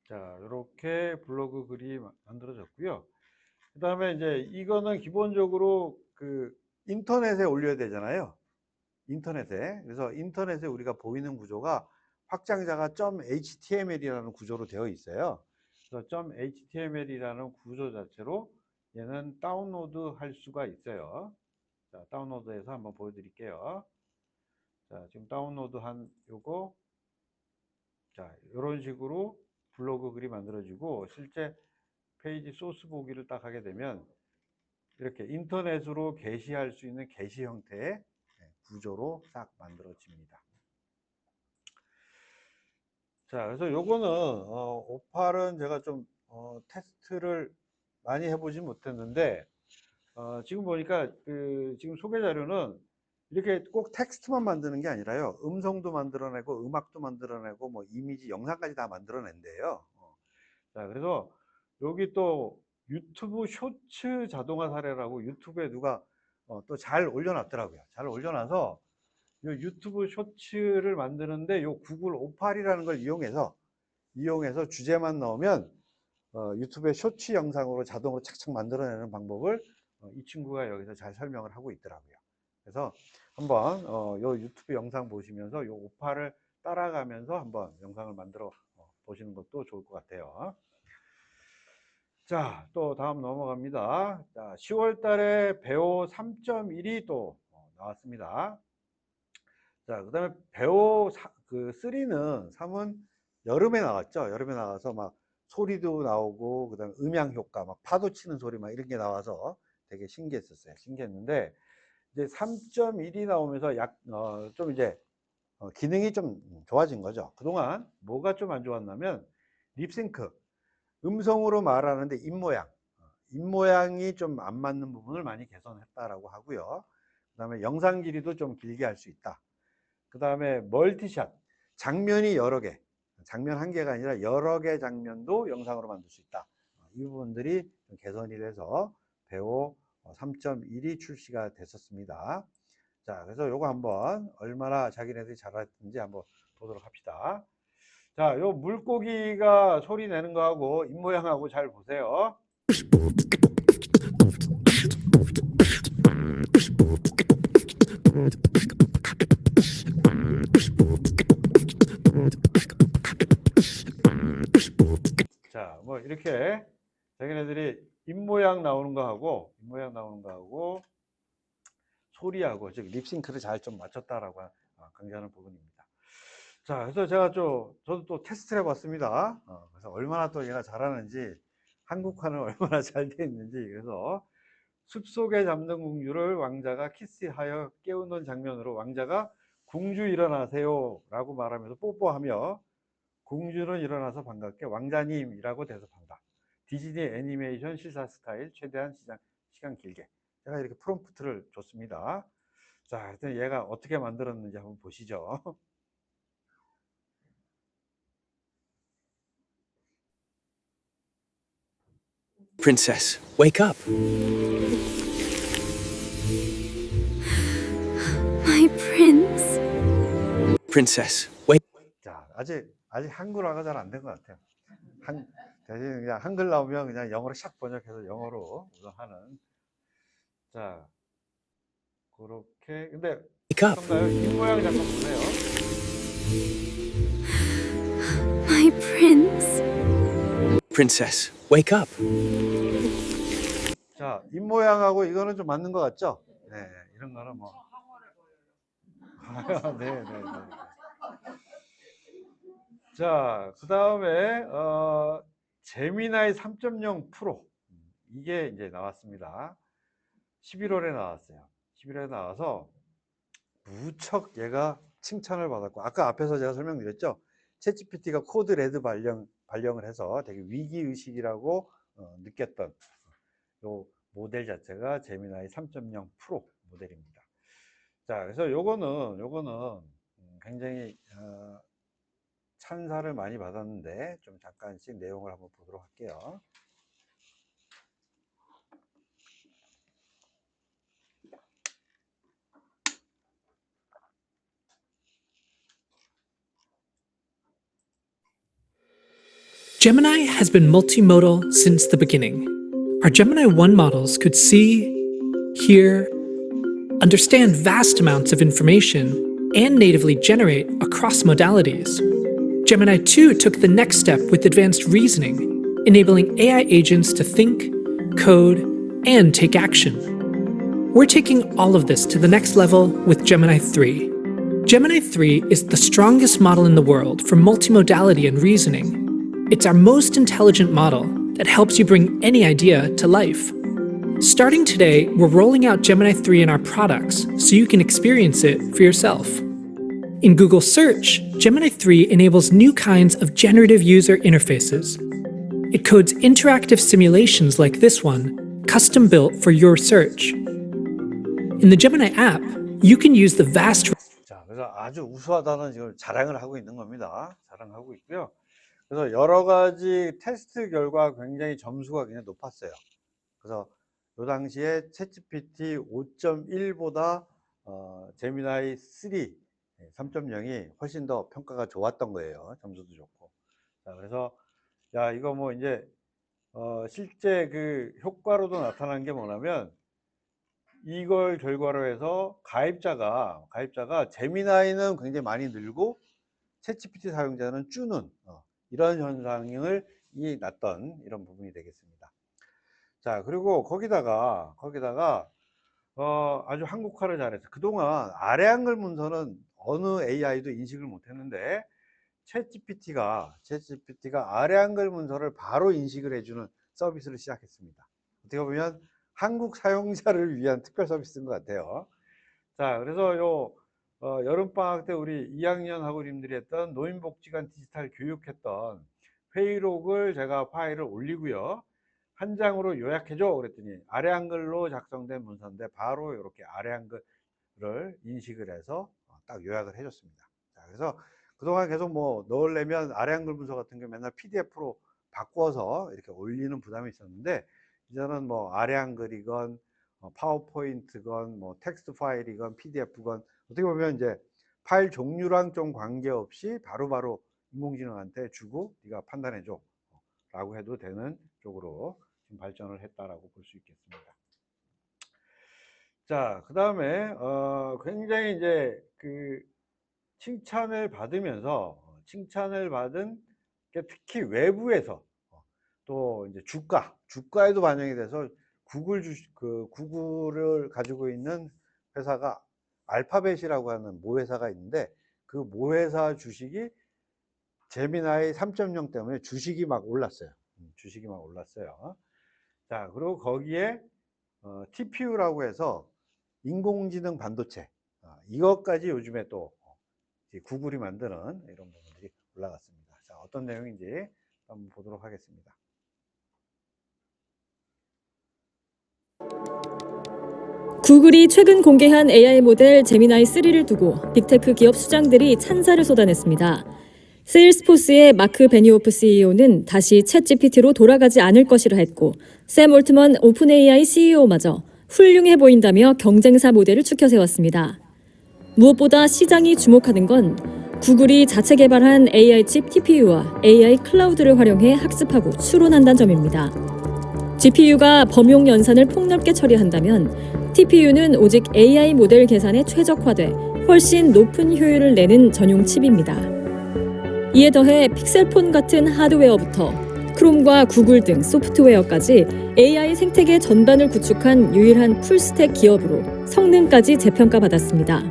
자, 이렇게 블로그 글이 만들어졌고요. 그 다음에 이제 이거는 기본적으로 그 인터넷에 올려야 되잖아요. 인터넷에. 그래서 인터넷에 우리가 보이는 구조가 확장자가 .html이라는 구조로 되어 있어요. 그래서 .html이라는 구조 자체로 얘는 다운로드 할 수가 있어요. 자, 다운로드해서 한번 보여드릴게요. 자, 지금 다운로드 한 요거. 자, 이런 식으로 블로그 글이 만들어지고, 실제 페이지 소스 보기를 딱 하게 되면 이렇게 인터넷으로 게시할 수 있는 게시 형태의 구조로 싹 만들어집니다. 자, 그래서 요거는 오팔은 제가 좀 테스트를 많이 해보지 못했는데, 지금 보니까 지금 소개 자료는 이렇게 꼭 텍스트만 만드는 게 아니라요, 음성도 만들어내고 음악도 만들어내고 뭐 이미지, 영상까지 다 만들어낸대요. 자, 그래서 여기 또 유튜브 쇼츠 자동화 사례라고 유튜브에 누가 또 잘 올려놨더라고요. 잘 올려놔서 요 유튜브 쇼츠를 만드는데 요 구글 오팔이라는 걸 이용해서 주제만 넣으면 유튜브에 쇼츠 영상으로 자동으로 착착 만들어내는 방법을 이 친구가 여기서 잘 설명을 하고 있더라고요. 그래서 한번 요 유튜브 영상 보시면서 요 오팔을 따라가면서 한번 영상을 만들어 보시는 것도 좋을 것 같아요. 자, 또 다음 넘어갑니다. 자, 10월 달에 배우 3.1이 또 나왔습니다. 자, 그 다음에 배우 3는 여름에 나왔죠. 여름에 나와서 막 소리도 나오고, 그 다음에 음향 효과, 막 파도 치는 소리 막 이런 게 나와서 되게 신기했었어요. 신기했는데, 이제 3.1이 나오면서 좀 이제 기능이 좀 좋아진 거죠. 그동안 뭐가 좀 안 좋았냐면, 립싱크. 음성으로 말하는데 입모양이 좀 안 맞는 부분을 많이 개선했다라고 하고요. 그 다음에 영상 길이도 좀 길게 할 수 있다. 그 다음에 멀티샷, 장면이 여러 개, 장면 한 개가 아니라 여러 개 장면도 영상으로 만들 수 있다. 이 부분들이 좀 개선이 돼서 배우 3.1이 출시가 됐었습니다. 자, 그래서 요거 한번 얼마나 자기네들이 잘했는지 한번 보도록 합시다. 자, 요 물고기가 소리 내는 거하고 입모양하고 잘 보세요. 자, 뭐 이렇게 자기네들이 입모양 나오는 거하고 소리하고 즉 립싱크를 잘 좀 맞췄다라고 강조하는 부분입니다. 자, 그래서 제가 저도 또 테스트를 해봤습니다. 그래서 얼마나 또 얘가 잘하는지, 한국화는 얼마나 잘 돼 있는지. 그래서 숲속에 잠든 공주를 왕자가 키스하여 깨우는 장면으로 왕자가 공주 일어나세요 라고 말하면서 뽀뽀하며 공주는 일어나서 반갑게 왕자님이라고 대답한다. 디즈니 애니메이션 실사 스타일 최대한 시간 길게. 제가 이렇게 프롬프트를 줬습니다. 자, 하여튼 얘가 어떻게 만들었는지 한번 보시죠. Princess, wake up. My prince. Princess, wake. 자, 아직 한글화가 잘 안 된 것 같아요. 대신 그냥 한글 나오면 그냥 영어로 샥 번역해서 영어로 우선 하는. 자, 그렇게. 근데 Wake up. 어떤가요? 입 모양 잠깐 보세요. My prince. Princess, wake up. 자, 입 모양하고 이거는 좀 맞는 것 같죠? 네, 이런 거는 뭐. 네, 네, 네. 자, 그 다음에 제미나이 3.0 프로 이게 이제 나왔습니다. 11월에 나왔어요. 11월에 나와서 무척 얘가 칭찬을 받았고, 아까 앞에서 제가 설명드렸죠. 챗GPT가 코드 레드 발령을 해서 되게 위기의식이라고 느꼈던 요 모델 자체가 제미나이 3.0 프로 모델입니다. 자, 그래서 요거는 굉장히 찬사를 많이 받았는데 좀 잠깐씩 내용을 한번 보도록 할게요. Gemini has been multimodal since the beginning. Our Gemini 1 models could see, hear, understand vast amounts of information, and natively generate across modalities. Gemini 2 took the next step with advanced reasoning, enabling AI agents to think, code, and take action. We're taking all of this to the next level with Gemini 3. Gemini 3 is the strongest model in the world for multimodality and reasoning. It's our most intelligent model that helps you bring any idea to life. Starting today, we're rolling out Gemini 3 in our products so you can experience it for yourself. In Google Search, Gemini 3 enables new kinds of generative user interfaces. It codes interactive simulations like this one, custom built for your search. In the Gemini app, you can use the vast 자, 그래서 아주 우수하다는 지금 자랑을 하고 있는 겁니다. 자랑하고 있고요. 그래서 여러 가지 테스트 결과 굉장히 점수가 굉장히 높았어요. 그래서 이 당시에 챗GPT 5.1보다 제미나이 3 3.0이 훨씬 더 평가가 좋았던 거예요. 점수도 좋고. 자, 그래서 야, 이거 뭐 이제 실제 그 효과로도 나타난 게 뭐냐면 이걸 결과로 해서 가입자가 제미나이는 굉장히 많이 늘고 챗GPT 사용자는 줄는 이런 현상을 났던 이런 부분이 되겠습니다. 자, 그리고 거기다가 아주 한국화를 잘해서 그동안 아래 한글 문서는 어느 AI도 인식을 못했는데 챗GPT가 아래 한글 문서를 바로 인식을 해주는 서비스를 시작했습니다. 어떻게 보면 한국 사용자를 위한 특별 서비스인 것 같아요. 자, 그래서 여름방학 때 우리 2학년 학우님들이 했던 노인복지관 디지털 교육했던 회의록을 제가 파일을 올리고요. 한 장으로 요약해줘 그랬더니 아래 한글로 작성된 문서인데 바로 이렇게 아래 한글을 인식을 해서 딱 요약을 해줬습니다. 자, 그래서 그동안 계속 뭐 넣으려면 아래 한글 문서 같은 게 맨날 PDF로 바꿔서 이렇게 올리는 부담이 있었는데 이제는 뭐 아래 한글이건 파워포인트건 뭐 텍스트 파일이건 PDF건 어떻게 보면 이제 파일 종류랑 좀 관계없이 바로바로 인공지능한테 주고 네가 판단해줘 라고 해도 되는 쪽으로 지금 발전을 했다라고 볼 수 있겠습니다. 자, 그 다음에 굉장히 이제 그 칭찬을 받으면서 칭찬을 받은 게 특히 외부에서 또 이제 주가에도 반영이 돼서 구글을 가지고 있는 회사가 알파벳이라고 하는 모회사가 있는데 그 모회사 주식이 제미나이 3.0 때문에 주식이 막 올랐어요. 자, 그리고 거기에 TPU라고 해서 인공지능 반도체 이것까지 요즘에 또 구글이 만드는 이런 부분들이 올라갔습니다. 자, 어떤 내용인지 한번 보도록 하겠습니다. 구글이 최근 공개한 AI 모델 제미나이 3를 두고 빅테크 기업 수장들이 찬사를 쏟아냈습니다. 세일스포스의 마크 베니오프 CEO는 다시 챗GPT로 돌아가지 않을 것이라 했고 샘 올트먼 오픈 AI CEO마저 훌륭해 보인다며 경쟁사 모델을 추켜 세웠습니다. 무엇보다 시장이 주목하는 건 구글이 자체 개발한 AI 칩 TPU와 AI 클라우드를 활용해 학습하고 추론한다는 점입니다. GPU가 범용 연산을 폭넓게 처리한다면 TPU는 오직 AI 모델 계산에 최적화돼 훨씬 높은 효율을 내는 전용 칩입니다. 이에 더해 픽셀폰 같은 하드웨어부터 크롬과 구글 등 소프트웨어까지 AI 생태계 전반을 구축한 유일한 풀스택 기업으로 성능까지 재평가받았습니다.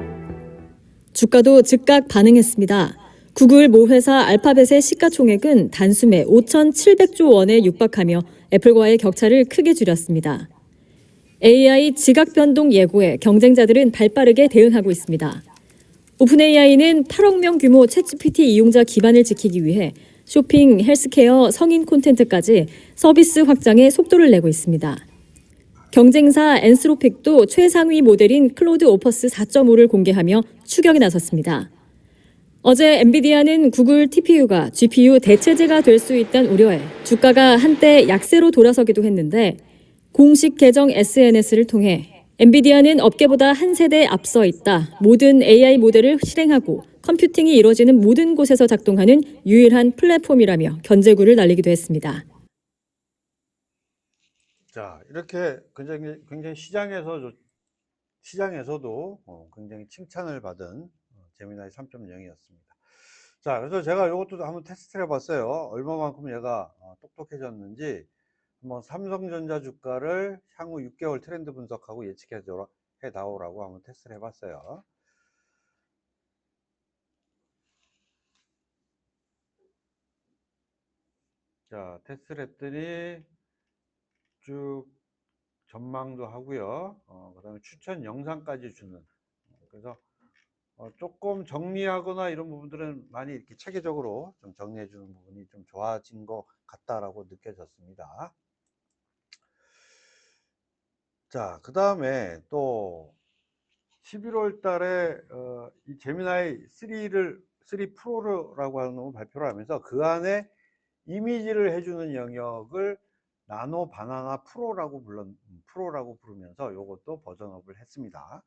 주가도 즉각 반응했습니다. 구글 모회사 알파벳의 시가총액은 단숨에 5,700조 원에 육박하며 애플과의 격차를 크게 줄였습니다. AI 지각 변동 예고에 경쟁자들은 발빠르게 대응하고 있습니다. 오픈AI는 8억 명 규모 챗GPT 이용자 기반을 지키기 위해 쇼핑, 헬스케어, 성인 콘텐츠까지 서비스 확장에 속도를 내고 있습니다. 경쟁사 엔스로픽도 최상위 모델인 클로드 오퍼스 4.5를 공개하며 추격에 나섰습니다. 어제 엔비디아는 구글 TPU가 GPU 대체제가 될 수 있다는 우려에 주가가 한때 약세로 돌아서기도 했는데 공식 계정 SNS를 통해 엔비디아는 업계보다 한 세대 앞서 있다. 모든 AI 모델을 실행하고 컴퓨팅이 이루어지는 모든 곳에서 작동하는 유일한 플랫폼이라며 견제구를 날리기도 했습니다. 자, 이렇게 굉장히 시장에서도 굉장히 칭찬을 받은 제미나이 3.0이었습니다. 자, 그래서 제가 이것도 한번 테스트를 해봤어요. 얼마만큼 얘가 똑똑해졌는지. 한번 삼성전자 주가를 향후 6개월 트렌드 분석하고 예측해 나오라고 한번 테스트를 해봤어요. 자, 테스트를 했더니 쭉 전망도 하고요. 그 다음에 추천 영상까지 주는. 그래서 조금 정리하거나 이런 부분들은 많이 이렇게 체계적으로 좀 정리해 주는 부분이 좀 좋아진 것 같다라고 느껴졌습니다. 자, 그 다음에 또 11월 달에 이 제미나이 3 프로라고 하는 놈을 발표를 하면서 그 안에 이미지를 해주는 영역을 나노 바나나 프로라고 부르면서 이것도 버전업을 했습니다.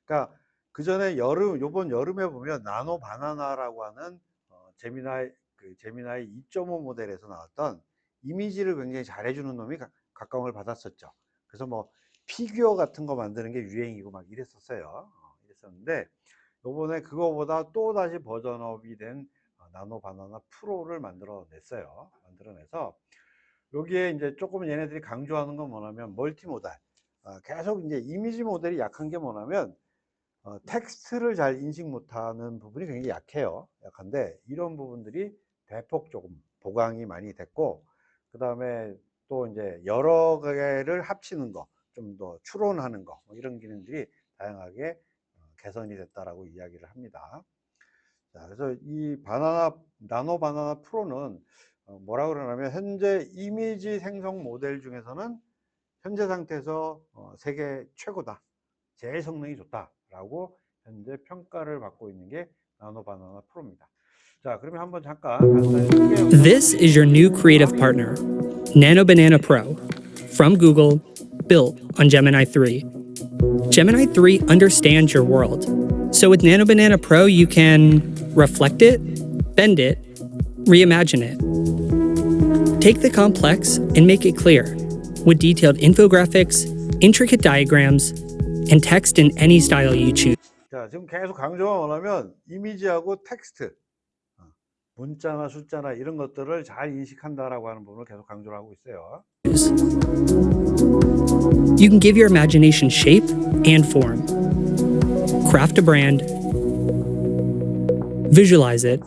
그러니까 그 전에 요번 여름에 보면 나노 바나나라고 하는 제미나이 2.5 모델에서 나왔던 이미지를 굉장히 잘 해주는 놈이 각광을 받았었죠. 그래서 뭐 피규어 같은 거 만드는 게 유행이고 막 이랬었어요. 이랬었는데 요번에 그거보다 또 다시 버전업이 된 나노 바나나 프로를 만들어내서 여기에 이제 조금 얘네들이 강조하는 건 뭐냐면 멀티모달. 계속 이제 이미지 모델이 약한 게 뭐냐면 텍스트를 잘 인식 못하는 부분이 굉장히 약한데 이런 부분들이 대폭 조금 보강이 많이 됐고, 그 다음에 또 이제 여러 개를 합치는 거, 좀 더 추론하는 거, 뭐 이런 기능들이 다양하게 개선이 됐다라고 이야기를 합니다. 자, 그래서 이 나노 바나나 프로는 뭐라 그러냐면 현재 이미지 생성 모델 중에서는 현재 상태에서 세계 최고다, 제일 성능이 좋다라고 현재 평가를 받고 있는 게 나노 바나나 프로입니다. 자, 그러면 한번 잠깐 This is your new creative partner, Nano Banana Pro, from Google, built on Gemini 3. Gemini 3 understands your world. So with Nano Banana Pro, you can reflect it, bend it, reimagine it. Take the complex and make it clear with detailed infographics, intricate diagrams, and text in any style you choose. 자, 지금 계속 강조가 뭐냐면 이미지하고 텍스트, 문자나 숫자나 이런 것들을 잘 인식한다라고 하는 부분을 계속 강조를 하고 있어요. You can give your imagination shape and form. Craft a brand. Visualize it.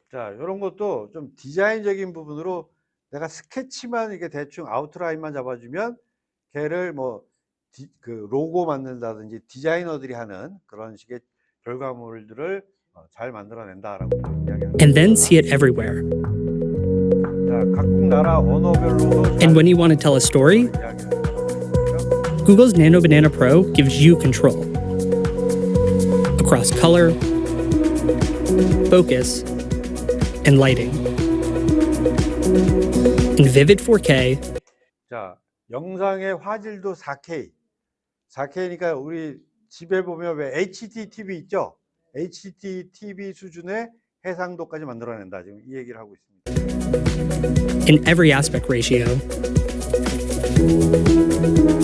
자, 이런 것도 좀 디자인적인 부분으로 내가 스케치만 이렇게 대충 아웃라인만 잡아주면 걔를 그 로고 만든다든지 디자이너들이 하는 그런 식의 결과물들을 잘 만들어낸다라고 이야기합니다. And then see it everywhere. 자, 각국 나라 언어별로도 And when you want to tell a story, Google's Nano Banana Pro gives you control. Across color, focus, and lighting. In vivid 4K, 자, 영상의 화질도 4K. 4K니까 우리 집에 보면 왜 HD TV 있죠? HD TV 수준의 해상도까지 만들어낸다. 지금 이 얘기를 하고 있습니다. in every aspect ratio,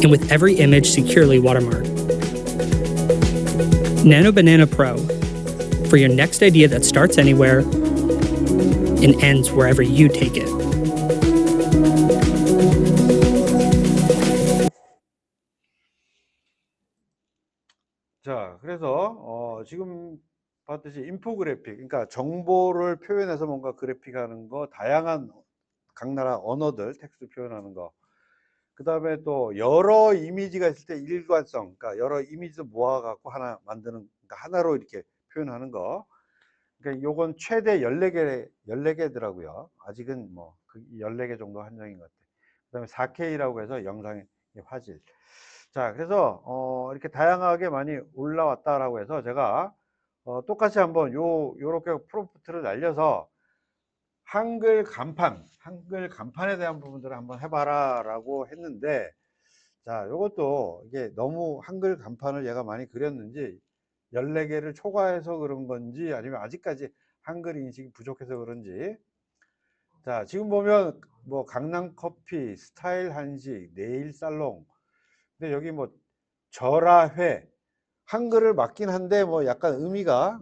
and with every image securely watermarked. Nano Banana Pro, for your next idea that starts anywhere and ends wherever you take it. 자, 그래서 지금 봤듯이 인포그래픽, 그러니까 정보를 표현해서 뭔가 그래픽하는 거, 다양한 각 나라 언어들 텍스트 표현하는 거, 그 다음에 또 여러 이미지가 있을 때 일관성, 그러니까 여러 이미지를 모아갖고 하나 만드는, 그러니까 하나로 이렇게 표현하는 거. 그러니까 요건 최대 14개더라고요. 아직은 뭐 14개 정도 한정인 것 같아요. 그 다음에 4K라고 해서 영상의 화질. 자, 그래서 이렇게 다양하게 많이 올라왔다라고 해서 제가 똑같이 한번 요렇게 프롬프트를 날려서 한글 간판에 대한 부분들을 한번 해봐라 라고 했는데, 자, 요것도 이게 너무 한글 간판을 얘가 많이 그렸는지 14개를 초과해서 그런 건지 아니면 아직까지 한글 인식이 부족해서 그런지. 자, 지금 보면 뭐 강남 커피, 스타일 한식, 네일 살롱. 근데 여기 뭐 절하회, 한글을 맞긴 한데 뭐 약간 의미가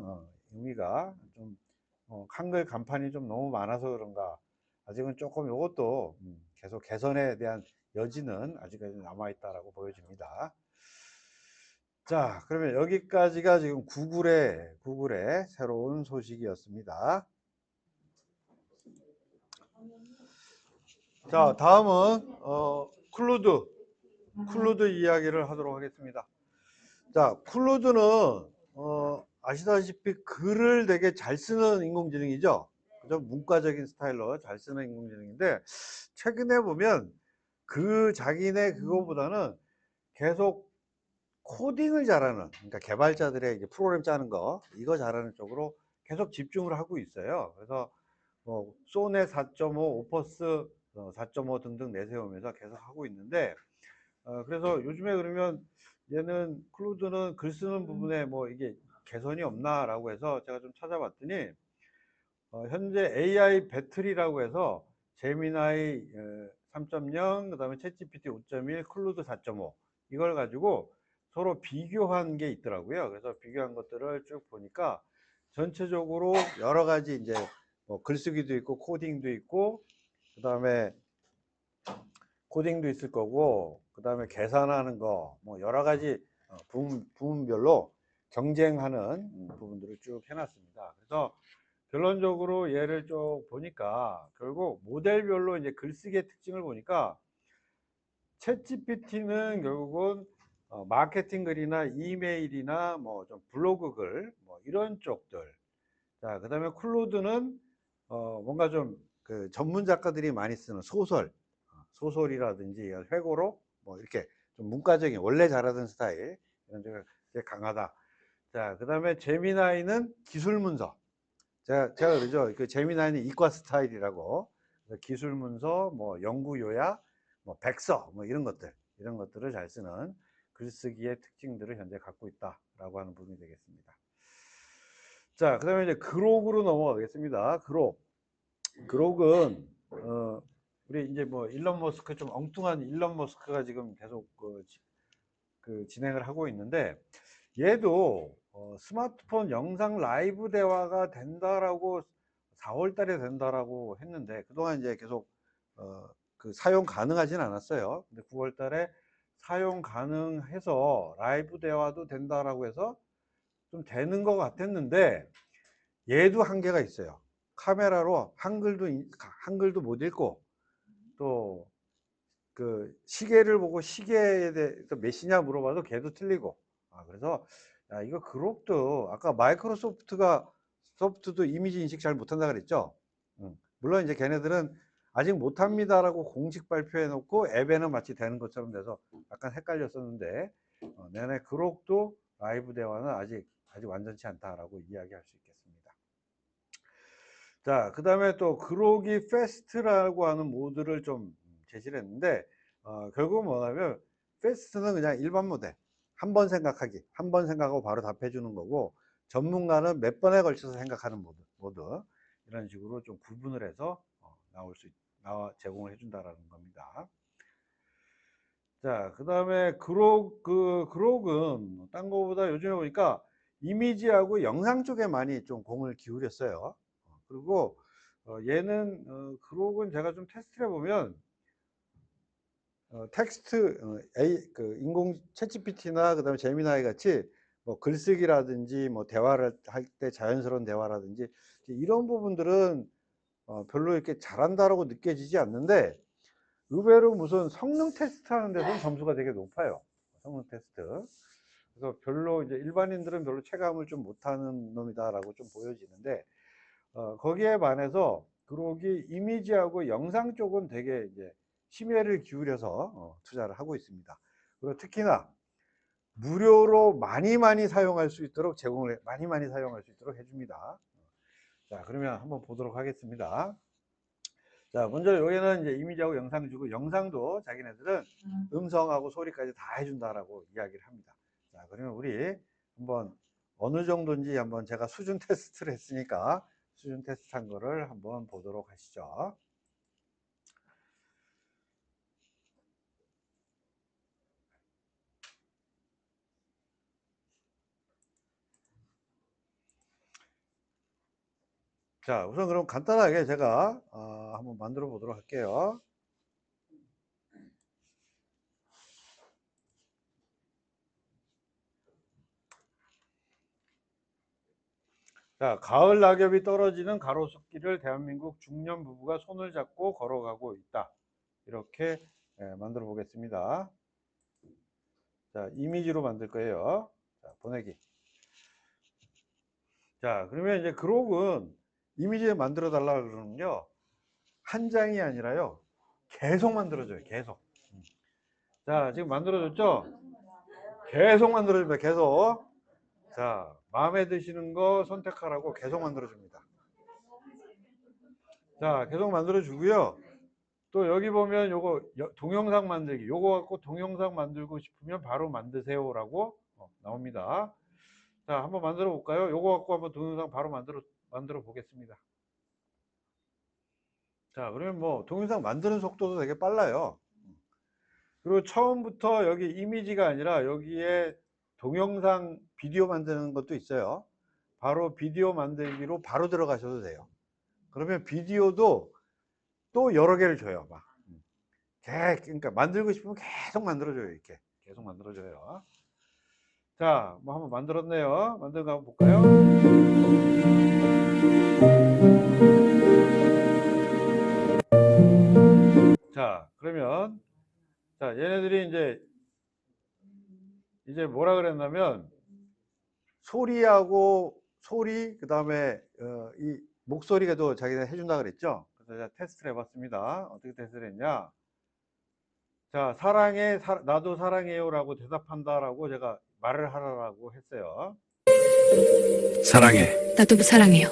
좀 한글 간판이 좀 너무 많아서 그런가 아직은 조금 이것도 계속 개선에 대한 여지는 아직까지 남아 있다라고 보여집니다. 자, 그러면 여기까지가 지금 구글의 새로운 소식이었습니다. 자, 다음은 클루드 이야기를 하도록 하겠습니다. 자, 클루드는 아시다시피 글을 되게 잘 쓰는 인공지능이죠. 그죠? 문과적인 스타일로 잘 쓰는 인공지능인데 최근에 보면 자기네 그거보다는 계속 코딩을 잘하는, 그러니까 개발자들의 이제 프로그램 짜는 거 이거 잘하는 쪽으로 계속 집중을 하고 있어요. 그래서 뭐 소넷 4.5, 오퍼스 4.5 등등 내세우면서 계속 하고 있는데 그래서 요즘에 그러면 얘는 클루드는 글 쓰는 부분에 뭐 이게 개선이 없나라고 해서 제가 좀 찾아봤더니 현재 AI 배틀이라고 해서 제미나이 3.0, 그다음에 챗GPT 5.1, 클루드 4.5 이걸 가지고 서로 비교한 게 있더라고요. 그래서 비교한 것들을 쭉 보니까 전체적으로 여러 가지 이제 뭐 글쓰기도 있고 코딩도 있고 그다음에 코딩도 있을 거고 그다음에 계산하는 거 뭐 여러 가지 부분별로 경쟁하는 부분들을 쭉 해놨습니다. 그래서 결론적으로 얘를 쭉 보니까 결국 모델별로 이제 글쓰기의 특징을 보니까 챗GPT는 결국은 마케팅 글이나 이메일이나 뭐 좀 블로그 글 뭐 이런 쪽들. 자, 그다음에 클루드는 뭔가 좀 그 전문 작가들이 많이 쓰는 소설이라든지 회고록 뭐 이렇게 좀 문과적인 원래 잘하던 스타일 이런 쪽이 강하다. 자, 그다음에 제미나이는 기술 문서. 제가 그러죠. 그 제미나이는 이과 스타일이라고. 기술 문서, 뭐 연구 요약, 뭐 백서, 뭐 이런 것들을 잘 쓰는 글쓰기의 특징들을 현재 갖고 있다라고 하는 부분이 되겠습니다. 자, 그다음에 이제 그록으로 넘어가겠습니다. 그록은 우리 이제 뭐 일론 머스크 좀 엉뚱한 일론 머스크가 지금 계속 진행을 하고 있는데 얘도 스마트폰 영상 라이브 대화가 된다라고 4월 달에 된다라고 했는데 그동안 이제 계속 사용 가능하진 않았어요. 근데 9월 달에 사용 가능해서 라이브 대화도 된다라고 해서 좀 되는 것 같았는데 얘도 한계가 있어요. 카메라로 한글도 못 읽고 또 그 시계를 보고 시계에 대해서 몇 시냐 물어봐도 걔도 틀리고 그래서 야, 이거 그룹도 아까 소프트도 이미지 인식 잘 못한다 그랬죠. 물론 이제 걔네들은 아직 못합니다라고 공식 발표해 놓고 앱에는 마치 되는 것처럼 돼서 약간 헷갈렸었는데 내내 그룹도 라이브 대화는 아직 완전치 않다라고 이야기할 수 있겠습니다. 자, 그 다음에 또 그록이 패스트라고 하는 모드를 좀 제시를 했는데 결국은 뭐냐면 패스트는 그냥 일반 모델 한 번 생각하고 바로 답해 주는 거고 전문가는 몇 번에 걸쳐서 생각하는 모드 이런 식으로 좀 구분을 해서 제공을 해준다라는 겁니다. 자, 그 다음에 그록은 딴 거보다 요즘에 보니까 이미지하고 영상 쪽에 많이 좀 공을 기울였어요. 그리고 얘는 그록은 제가 좀 테스트를 해보면 인공 챗GPT나 그다음에 제미나이 같이 뭐 글쓰기라든지 뭐 대화를 할 때 자연스러운 대화라든지 이런 부분들은 별로 이렇게 잘한다라고 느껴지지 않는데 의외로 무슨 성능 테스트 하는 데서는 점수가 되게 높아요. 성능 테스트. 그래서 별로 이제 일반인들은 별로 체감을 좀 못하는 놈이다라고 좀 보여지는데 거기에 반해서 그록이 이미지하고 영상 쪽은 되게 이제 심혈을 기울여서 투자를 하고 있습니다. 그리고 특히나 무료로 많이 사용할 수 있도록 많이 사용할 수 있도록 해줍니다. 자, 그러면 한번 보도록 하겠습니다. 자, 먼저 여기는 이제 이미지하고 영상 주고 영상도 자기네들은 음성하고 소리까지 다 해준다라고 이야기를 합니다. 자, 그러면 우리 한번 어느 정도인지 한번 제가 수준 테스트를 했으니까 수준 테스트한 거를 한번 보도록 하시죠. 자, 우선 그럼 간단하게 제가 한번 만들어 보도록 할게요. 자, 가을 낙엽이 떨어지는 가로수길을 대한민국 중년 부부가 손을 잡고 걸어가고 있다. 이렇게 만들어 보겠습니다. 자, 이미지로 만들 거예요. 자, 보내기. 자, 그러면 이제 그록은 이미지에 만들어 달라 그러면요, 한 장이 아니라요, 계속 만들어줘요. 계속. 자, 지금 만들어줬죠? 계속 만들어줍니다. 계속. 자, 마음에 드시는 거 선택하라고 계속 만들어줍니다. 자, 계속 만들어주고요. 또 여기 보면 요거 동영상 만들기, 요거 갖고 동영상 만들고 싶으면 바로 만드세요라고 나옵니다. 자, 한번 만들어 볼까요? 요거 갖고 한번 동영상 바로 만들어 보겠습니다. 자, 그러면 뭐 동영상 만드는 속도도 되게 빨라요. 그리고 처음부터 여기 이미지가 아니라 여기에 동영상 비디오 만드는 것도 있어요. 바로 비디오 만들기로 바로 들어가셔도 돼요. 그러면 비디오도 또 여러 개를 줘요. 막. 그러니까 만들고 싶으면 계속 만들어줘요. 이렇게 계속 만들어줘요. 자, 뭐 한번 만들었네요. 만든 거 한번 볼까요? 자, 그러면 자, 얘네들이 이제 뭐라 그랬냐면 소리하고 소리, 그 다음에 이 목소리가 또 자기가 해준다 그랬죠. 그래서 제가 테스트를 해봤습니다. 어떻게 테스트를 했냐? 자, 사랑해, 나도 사랑해요라고 대답한다라고 제가 말을 하라고 했어요. 사랑해. 나도 사랑해요.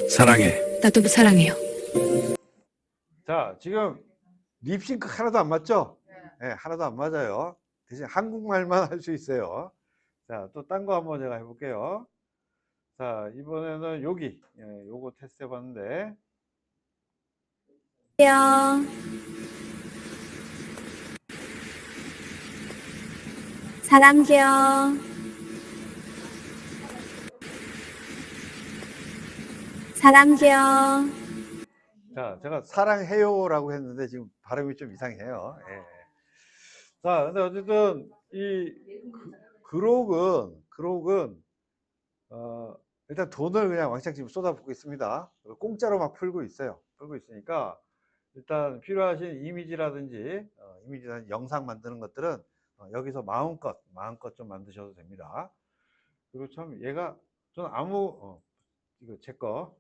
사랑해. 나도 사랑해요. 자, 지금 립싱크 하나도 안 맞죠? 네, 하나도 안 맞아요. 대신 한국말만 할 수 있어요. 자, 또 딴 거 한번 제가 해볼게요. 자, 이번에는 여기 요거 테스트 해봤는데, 사랑해요. 사랑해요. 자, 제가 사랑해요라고 했는데 지금 발음이 좀 이상해요. 예. 자, 근데 어쨌든 이 그록은 일단 돈을 그냥 왕창 지금 쏟아붓고 있습니다. 공짜로 막 풀고 있어요. 풀고 있으니까 일단 필요하신 이미지라든지 영상 만드는 것들은 여기서 마음껏 좀 만드셔도 됩니다. 그리고 참 얘가 저는 이거 제 거.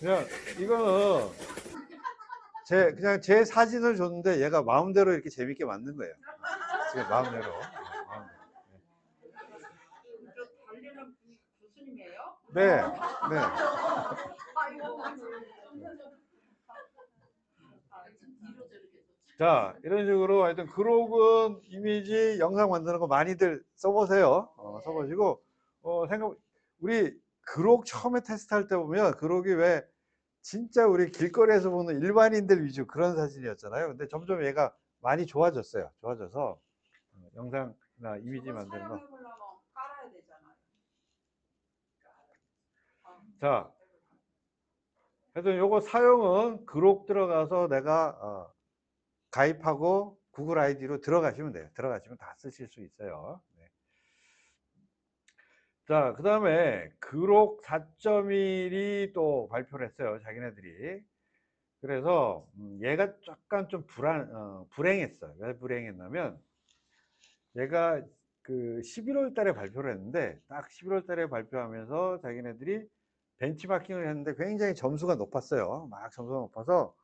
그냥 이거는 그냥 제 사진을 줬는데 얘가 마음대로 이렇게 재밌게 만든 거예요. 지금 마음대로. 네, 네. 자, 이런 식으로 하여튼 그록은 이미지 영상 만드는 거 많이들 써보세요. 써보시고 우리 그록 처음에 테스트할 때 보면 그록이 왜 진짜 우리 길거리에서 보는 일반인들 위주 그런 사진이었잖아요. 근데 점점 얘가 많이 좋아졌어요. 좋아져서 영상이나 이미지 만드는 거. 자, 하여튼 요거 사용은 그록 들어가서 내가 가입하고 구글 아이디로 들어가시면 돼요. 들어가시면 다 쓰실 수 있어요. 네. 자, 그 다음에 그록 4.1이 또 발표를 했어요. 자기네들이. 그래서 얘가 약간 좀 불행했어요. 왜 불행했냐면 얘가 그 11월 달에 발표를 했는데 딱 11월 달에 발표하면서 자기네들이 벤치마킹을 했는데 굉장히 점수가 높았어요. 막 점수가 높아서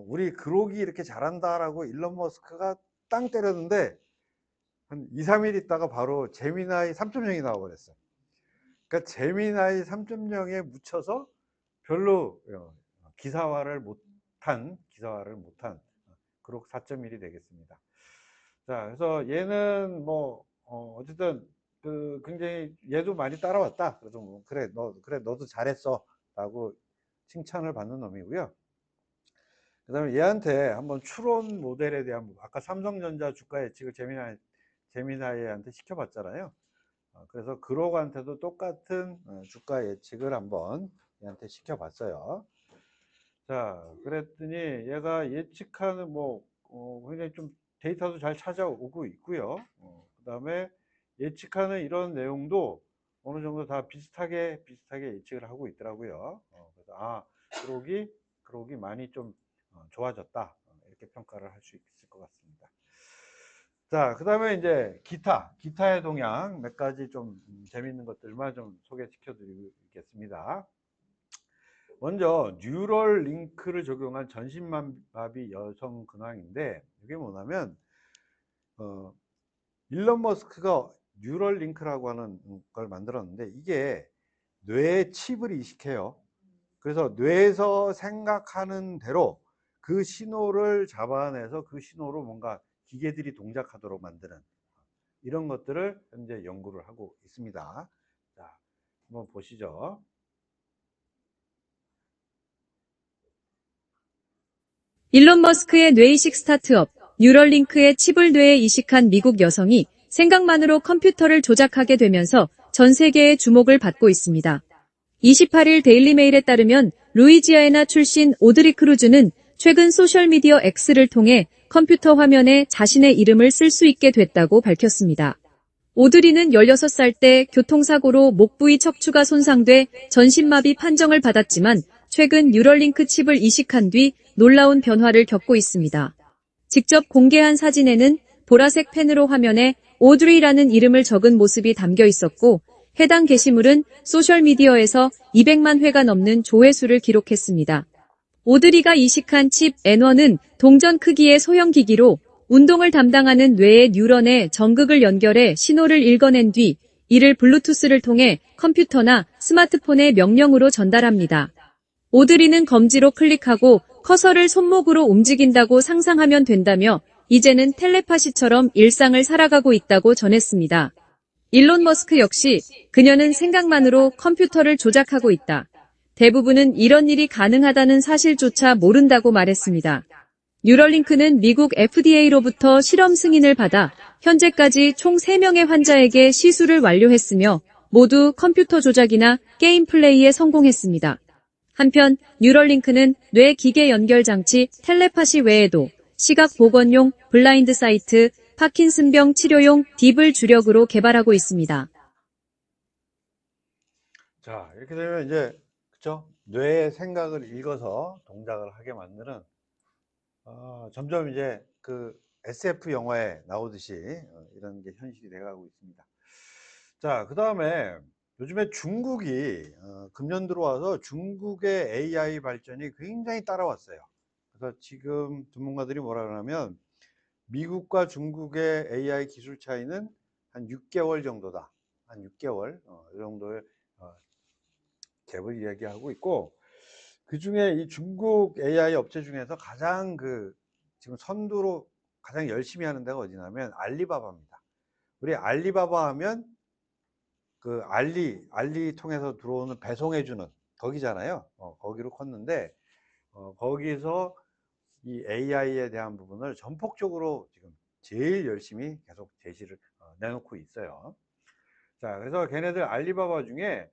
우리 그록이 이렇게 잘한다라고 일론 머스크가 땅 때렸는데 한 2, 3일 있다가 바로 제미나이 3.0이 나와버렸어요. 그러니까 제미나이 3.0에 묻혀서 별로 기사화를 못한 그록 4.1이 되겠습니다. 자, 그래서 얘는 뭐 어쨌든 그 굉장히 얘도 많이 따라왔다. 그래서 뭐 그래 너도 잘했어라고 칭찬을 받는 놈이고요. 그다음에 얘한테 한번 추론 모델에 대한 아까 삼성전자 주가 예측을 제미나이한테 시켜봤잖아요. 그래서 그록한테도 똑같은 주가 예측을 한번 얘한테 시켜봤어요. 자, 그랬더니 얘가 예측하는 굉장히 좀 데이터도 잘 찾아오고 있고요. 그다음에 예측하는 이런 내용도 어느 정도 다 비슷하게 예측을 하고 있더라고요. 그래서 그록이 많이 좀 좋아졌다, 이렇게 평가를 할 수 있을 것 같습니다. 자, 그 다음에 이제 기타의 동향 몇 가지 좀 재미있는 것들만 좀 소개시켜 드리겠습니다. 먼저 뉴럴 링크를 적용한 전신마비 여성 근황인데, 이게 뭐냐면 일론 머스크가 뉴럴 링크라고 하는 걸 만들었는데, 이게 뇌에 칩을 이식해요. 그래서 뇌에서 생각하는 대로 그 신호를 잡아내서 그 신호로 뭔가 기계들이 동작하도록 만드는 이런 것들을 현재 연구를 하고 있습니다. 자, 한번 보시죠. 일론 머스크의 뇌이식 스타트업 뉴럴링크의 칩을 뇌에 이식한 미국 여성이 생각만으로 컴퓨터를 조작하게 되면서 전 세계의 주목을 받고 있습니다. 28일 데일리메일에 따르면 루이지아나 출신 오드리 크루즈는 최근 소셜미디어 X를 통해 컴퓨터 화면에 자신의 이름을 쓸 수 있게 됐다고 밝혔습니다. 오드리는 16살 때 교통사고로 목 부위 척추가 손상돼 전신마비 판정을 받았지만 최근 뉴럴링크 칩을 이식한 뒤 놀라운 변화를 겪고 있습니다. 직접 공개한 사진에는 보라색 펜으로 화면에 오드리라는 이름을 적은 모습이 담겨 있었고, 해당 게시물은 소셜미디어에서 200만 회가 넘는 조회수를 기록했습니다. 오드리가 이식한 칩 N1은 동전 크기의 소형 기기로 운동을 담당하는 뇌의 뉴런에 전극을 연결해 신호를 읽어낸 뒤 이를 블루투스를 통해 컴퓨터나 스마트폰에 명령으로 전달합니다. 오드리는 검지로 클릭하고 커서를 손목으로 움직인다고 상상하면 된다며 이제는 텔레파시처럼 일상을 살아가고 있다고 전했습니다. 일론 머스크 역시 그녀는 생각만으로 컴퓨터를 조작하고 있다. 대부분은 이런 일이 가능하다는 사실조차 모른다고 말했습니다. 뉴럴링크는 미국 FDA로부터 실험 승인을 받아 현재까지 총 3명의 환자에게 시술을 완료했으며 모두 컴퓨터 조작이나 게임 플레이에 성공했습니다. 한편 뉴럴링크는 뇌 기계 연결 장치 텔레파시 외에도 시각 복원용 블라인드 사이트, 파킨슨병 치료용 딥을 주력으로 개발하고 있습니다. 자, 이렇게 되면 이제 그쵸? 뇌의 생각을 읽어서 동작을 하게 만드는 점점 이제 그 SF 영화에 나오듯이 이런 게 현실이 돼가고 있습니다. 자, 그 다음에 요즘에 중국이 금년 들어와서 중국의 AI 발전이 굉장히 따라왔어요. 그래서 지금 전문가들이 뭐라 그러냐면 미국과 중국의 AI 기술 차이는 한 6개월 정도다. 한 6개월 이 정도의 갭을 이야기하고 있고, 그 중에 이 중국 AI 업체 중에서 가장 지금 선두로 가장 열심히 하는 데가 어디냐면 알리바바입니다. 우리 알리바바 하면 그 알리 통해서 들어오는 배송해주는 거기잖아요. 거기로 컸는데 거기서 이 AI에 대한 부분을 전폭적으로 지금 제일 열심히 계속 제시를 내놓고 있어요. 자, 그래서 걔네들 알리바바 중에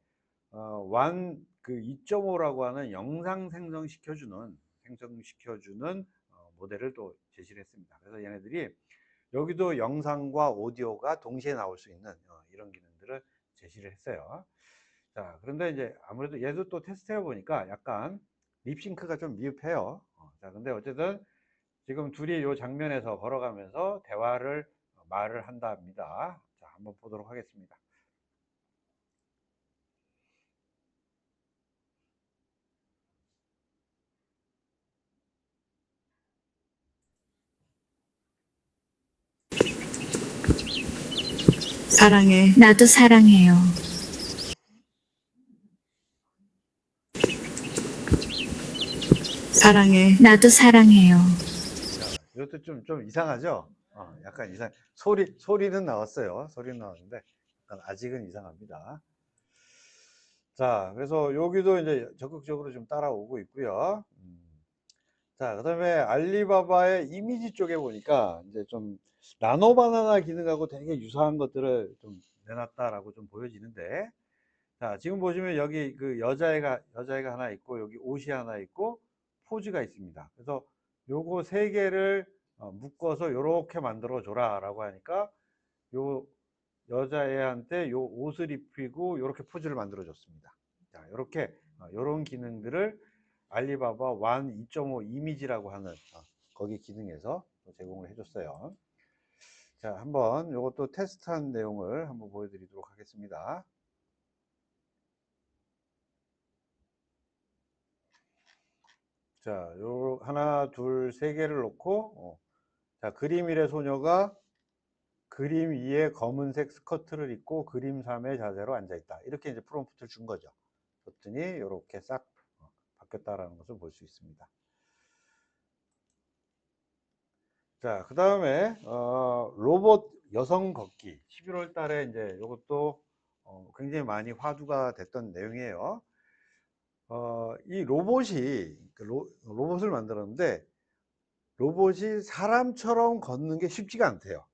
2.5라고 하는 영상 생성시켜주는 모델을 또 제시를 했습니다. 그래서 얘네들이 여기도 영상과 오디오가 동시에 나올 수 있는 이런 기능들을 제시를 했어요. 자, 그런데 이제 아무래도 얘도 또 테스트해 보니까 약간 립싱크가 좀 미흡해요. 자, 근데 어쨌든 지금 둘이 이 장면에서 걸어가면서 말을 한답니다. 자, 한번 보도록 하겠습니다. 사랑해. 나도 사랑해요. 사랑해. 나도 사랑해요. 자, 이것도 좀 이상하죠? 약간 소리는 나왔어요. 소리는 나왔는데, 약간 아직은 이상합니다. 자, 그래서 여기도 이제 적극적으로 좀 따라오고 있고요. 자, 그 다음에 알리바바의 이미지 쪽에 보니까 이제 좀 나노 바나나 기능하고 되게 유사한 것들을 좀 내놨다라고 좀 보여지는데, 자, 지금 보시면 여기 그 여자애가 하나 있고, 여기 옷이 하나 있고, 포즈가 있습니다. 그래서 요거 세 개를 묶어서 요렇게 만들어 줘라 라고 하니까, 요 여자애한테 요 옷을 입히고 요렇게 포즈를 만들어 줬습니다. 자, 요렇게 요런 기능들을 알리바바 완 2.5 이미지라고 하는 거기 기능에서 제공을 해줬어요. 자, 한번 요것도 테스트한 내용을 한번 보여드리도록 하겠습니다. 자, 요 하나, 둘, 세 개를 놓고 자, 그림 1의 소녀가 그림 2의 검은색 스커트를 입고 그림 3의 자세로 앉아있다. 이렇게 이제 프롬프트를 준 거죠. 줬더니 이렇게 싹 바뀌었다라는 것을 볼 수 있습니다. 자, 그 다음에 로봇 여성 걷기 11월 달에 이제 이것도 굉장히 많이 화두가 됐던 내용이에요. 이 로봇이 로봇을 만들었는데 로봇이 사람처럼 걷는 게 쉽지가 않대요.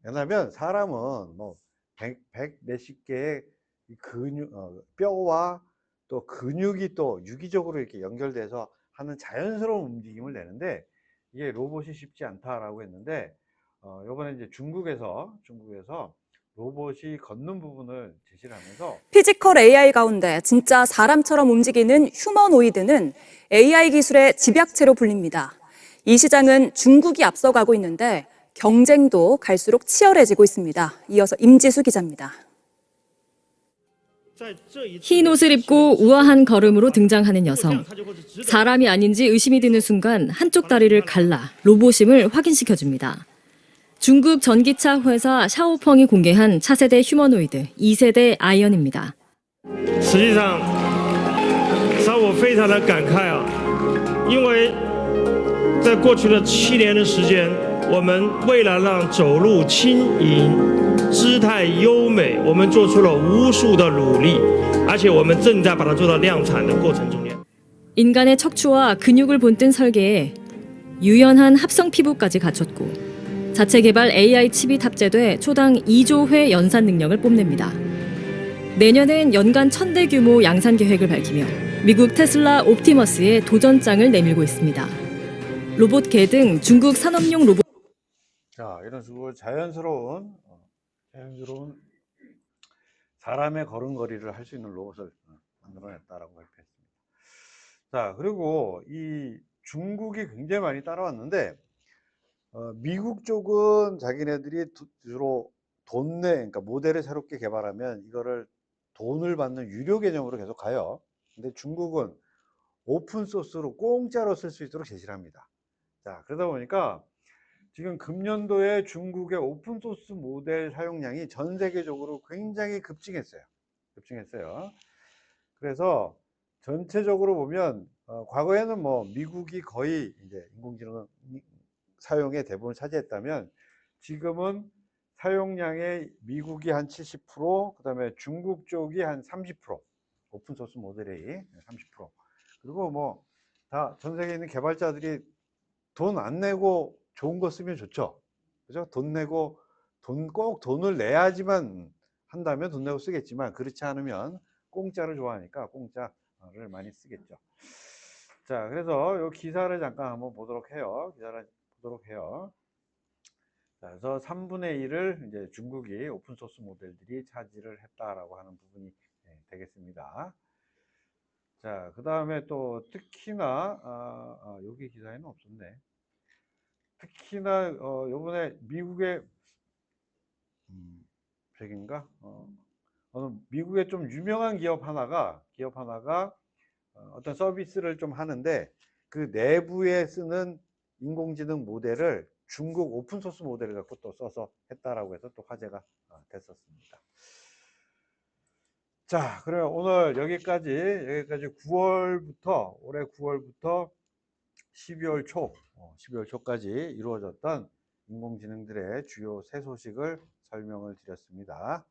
왜냐하면 사람은 뭐 100 몇십 개의 뼈와 또 근육이 또 유기적으로 이렇게 연결돼서 하는 자연스러운 움직임을 내는데 이게 로봇이 쉽지 않다라고 했는데 요번에 이제 중국에서 로봇이 걷는 부분을 제시를 하면서 피지컬 AI 가운데 진짜 사람처럼 움직이는 휴머노이드는 AI 기술의 집약체로 불립니다. 이 시장은 중국이 앞서가고 있는데 경쟁도 갈수록 치열해지고 있습니다. 이어서 임지수 기자입니다. 흰 옷을 입고 우아한 걸음으로 등장하는 여성. 사람이 아닌지 의심이 드는 순간 한쪽 다리를 갈라 로봇임을 확인시켜줍니다. 중국 전기차 회사 샤오펑이 공개한 차세대 휴머노이드 2세대 아이언입니다. 实际上让我非常的感慨啊，因为在过去的7年的时间，我们为了让走路轻盈、姿态优美，我们做出了无数的努力，而且我们正在把它做到量产的过程中间。 인간의 척추와 근육을 본뜬 설계에 유연한 합성 피부까지 갖췄고 자체 개발 AI 칩이 탑재돼 초당 2조 회 연산 능력을 뽐냅니다. 내년엔 연간 1000대 규모 양산 계획을 밝히며 미국 테슬라 옵티머스에 도전장을 내밀고 있습니다. 로봇개 등 중국 산업용 로봇. 자, 이런 식으로 자연스러운 사람의 걸음걸이를 할 수 있는 로봇을 만들어냈다라고 발표했습니다. 자, 그리고 이 중국이 굉장히 많이 따라왔는데 미국 쪽은 자기네들이 주로 그러니까 모델을 새롭게 개발하면 이거를 돈을 받는 유료 개념으로 계속 가요. 근데 중국은 오픈 소스로 공짜로 쓸 수 있도록 제시를 합니다. 자, 그러다 보니까 지금 금년도에 중국의 오픈 소스 모델 사용량이 전 세계적으로 굉장히 급증했어요. 그래서 전체적으로 보면 과거에는 뭐 미국이 거의 이제 인공지능 사용의 대부분을 차지했다면 지금은 사용량의 미국이 한 70%, 그 다음에 중국 쪽이 한 30%, 오픈소스 모델이 30%. 그리고 뭐 다 전 세계에 있는 개발자들이 돈 안 내고 좋은 거 쓰면 좋죠. 그죠? 꼭 돈을 내야지만 한다면 돈 내고 쓰겠지만 그렇지 않으면 공짜를 좋아하니까 공짜를 많이 쓰겠죠. 자, 그래서 이 기사를 잠깐 한번 보도록 해요. 자, 그래서 3분의 1을 이제 중국이 오픈소스 모델들이 차지를 했다라고 하는 부분이 되겠습니다. 자, 그 다음에 또 특히나 여기 기사에는 없었네. 특히나 요번에 미국의 저긴가 미국의 좀 유명한 기업 하나가 어떤 서비스를 좀 하는데 그 내부에 쓰는 인공지능 모델을 중국 오픈소스 모델을 갖고 또 써서 했다라고 해서 또 화제가 됐었습니다. 자, 그러면 오늘 여기까지 9월부터 올해 9월부터 12월 초까지 이루어졌던 인공지능들의 주요 새 소식을 설명을 드렸습니다.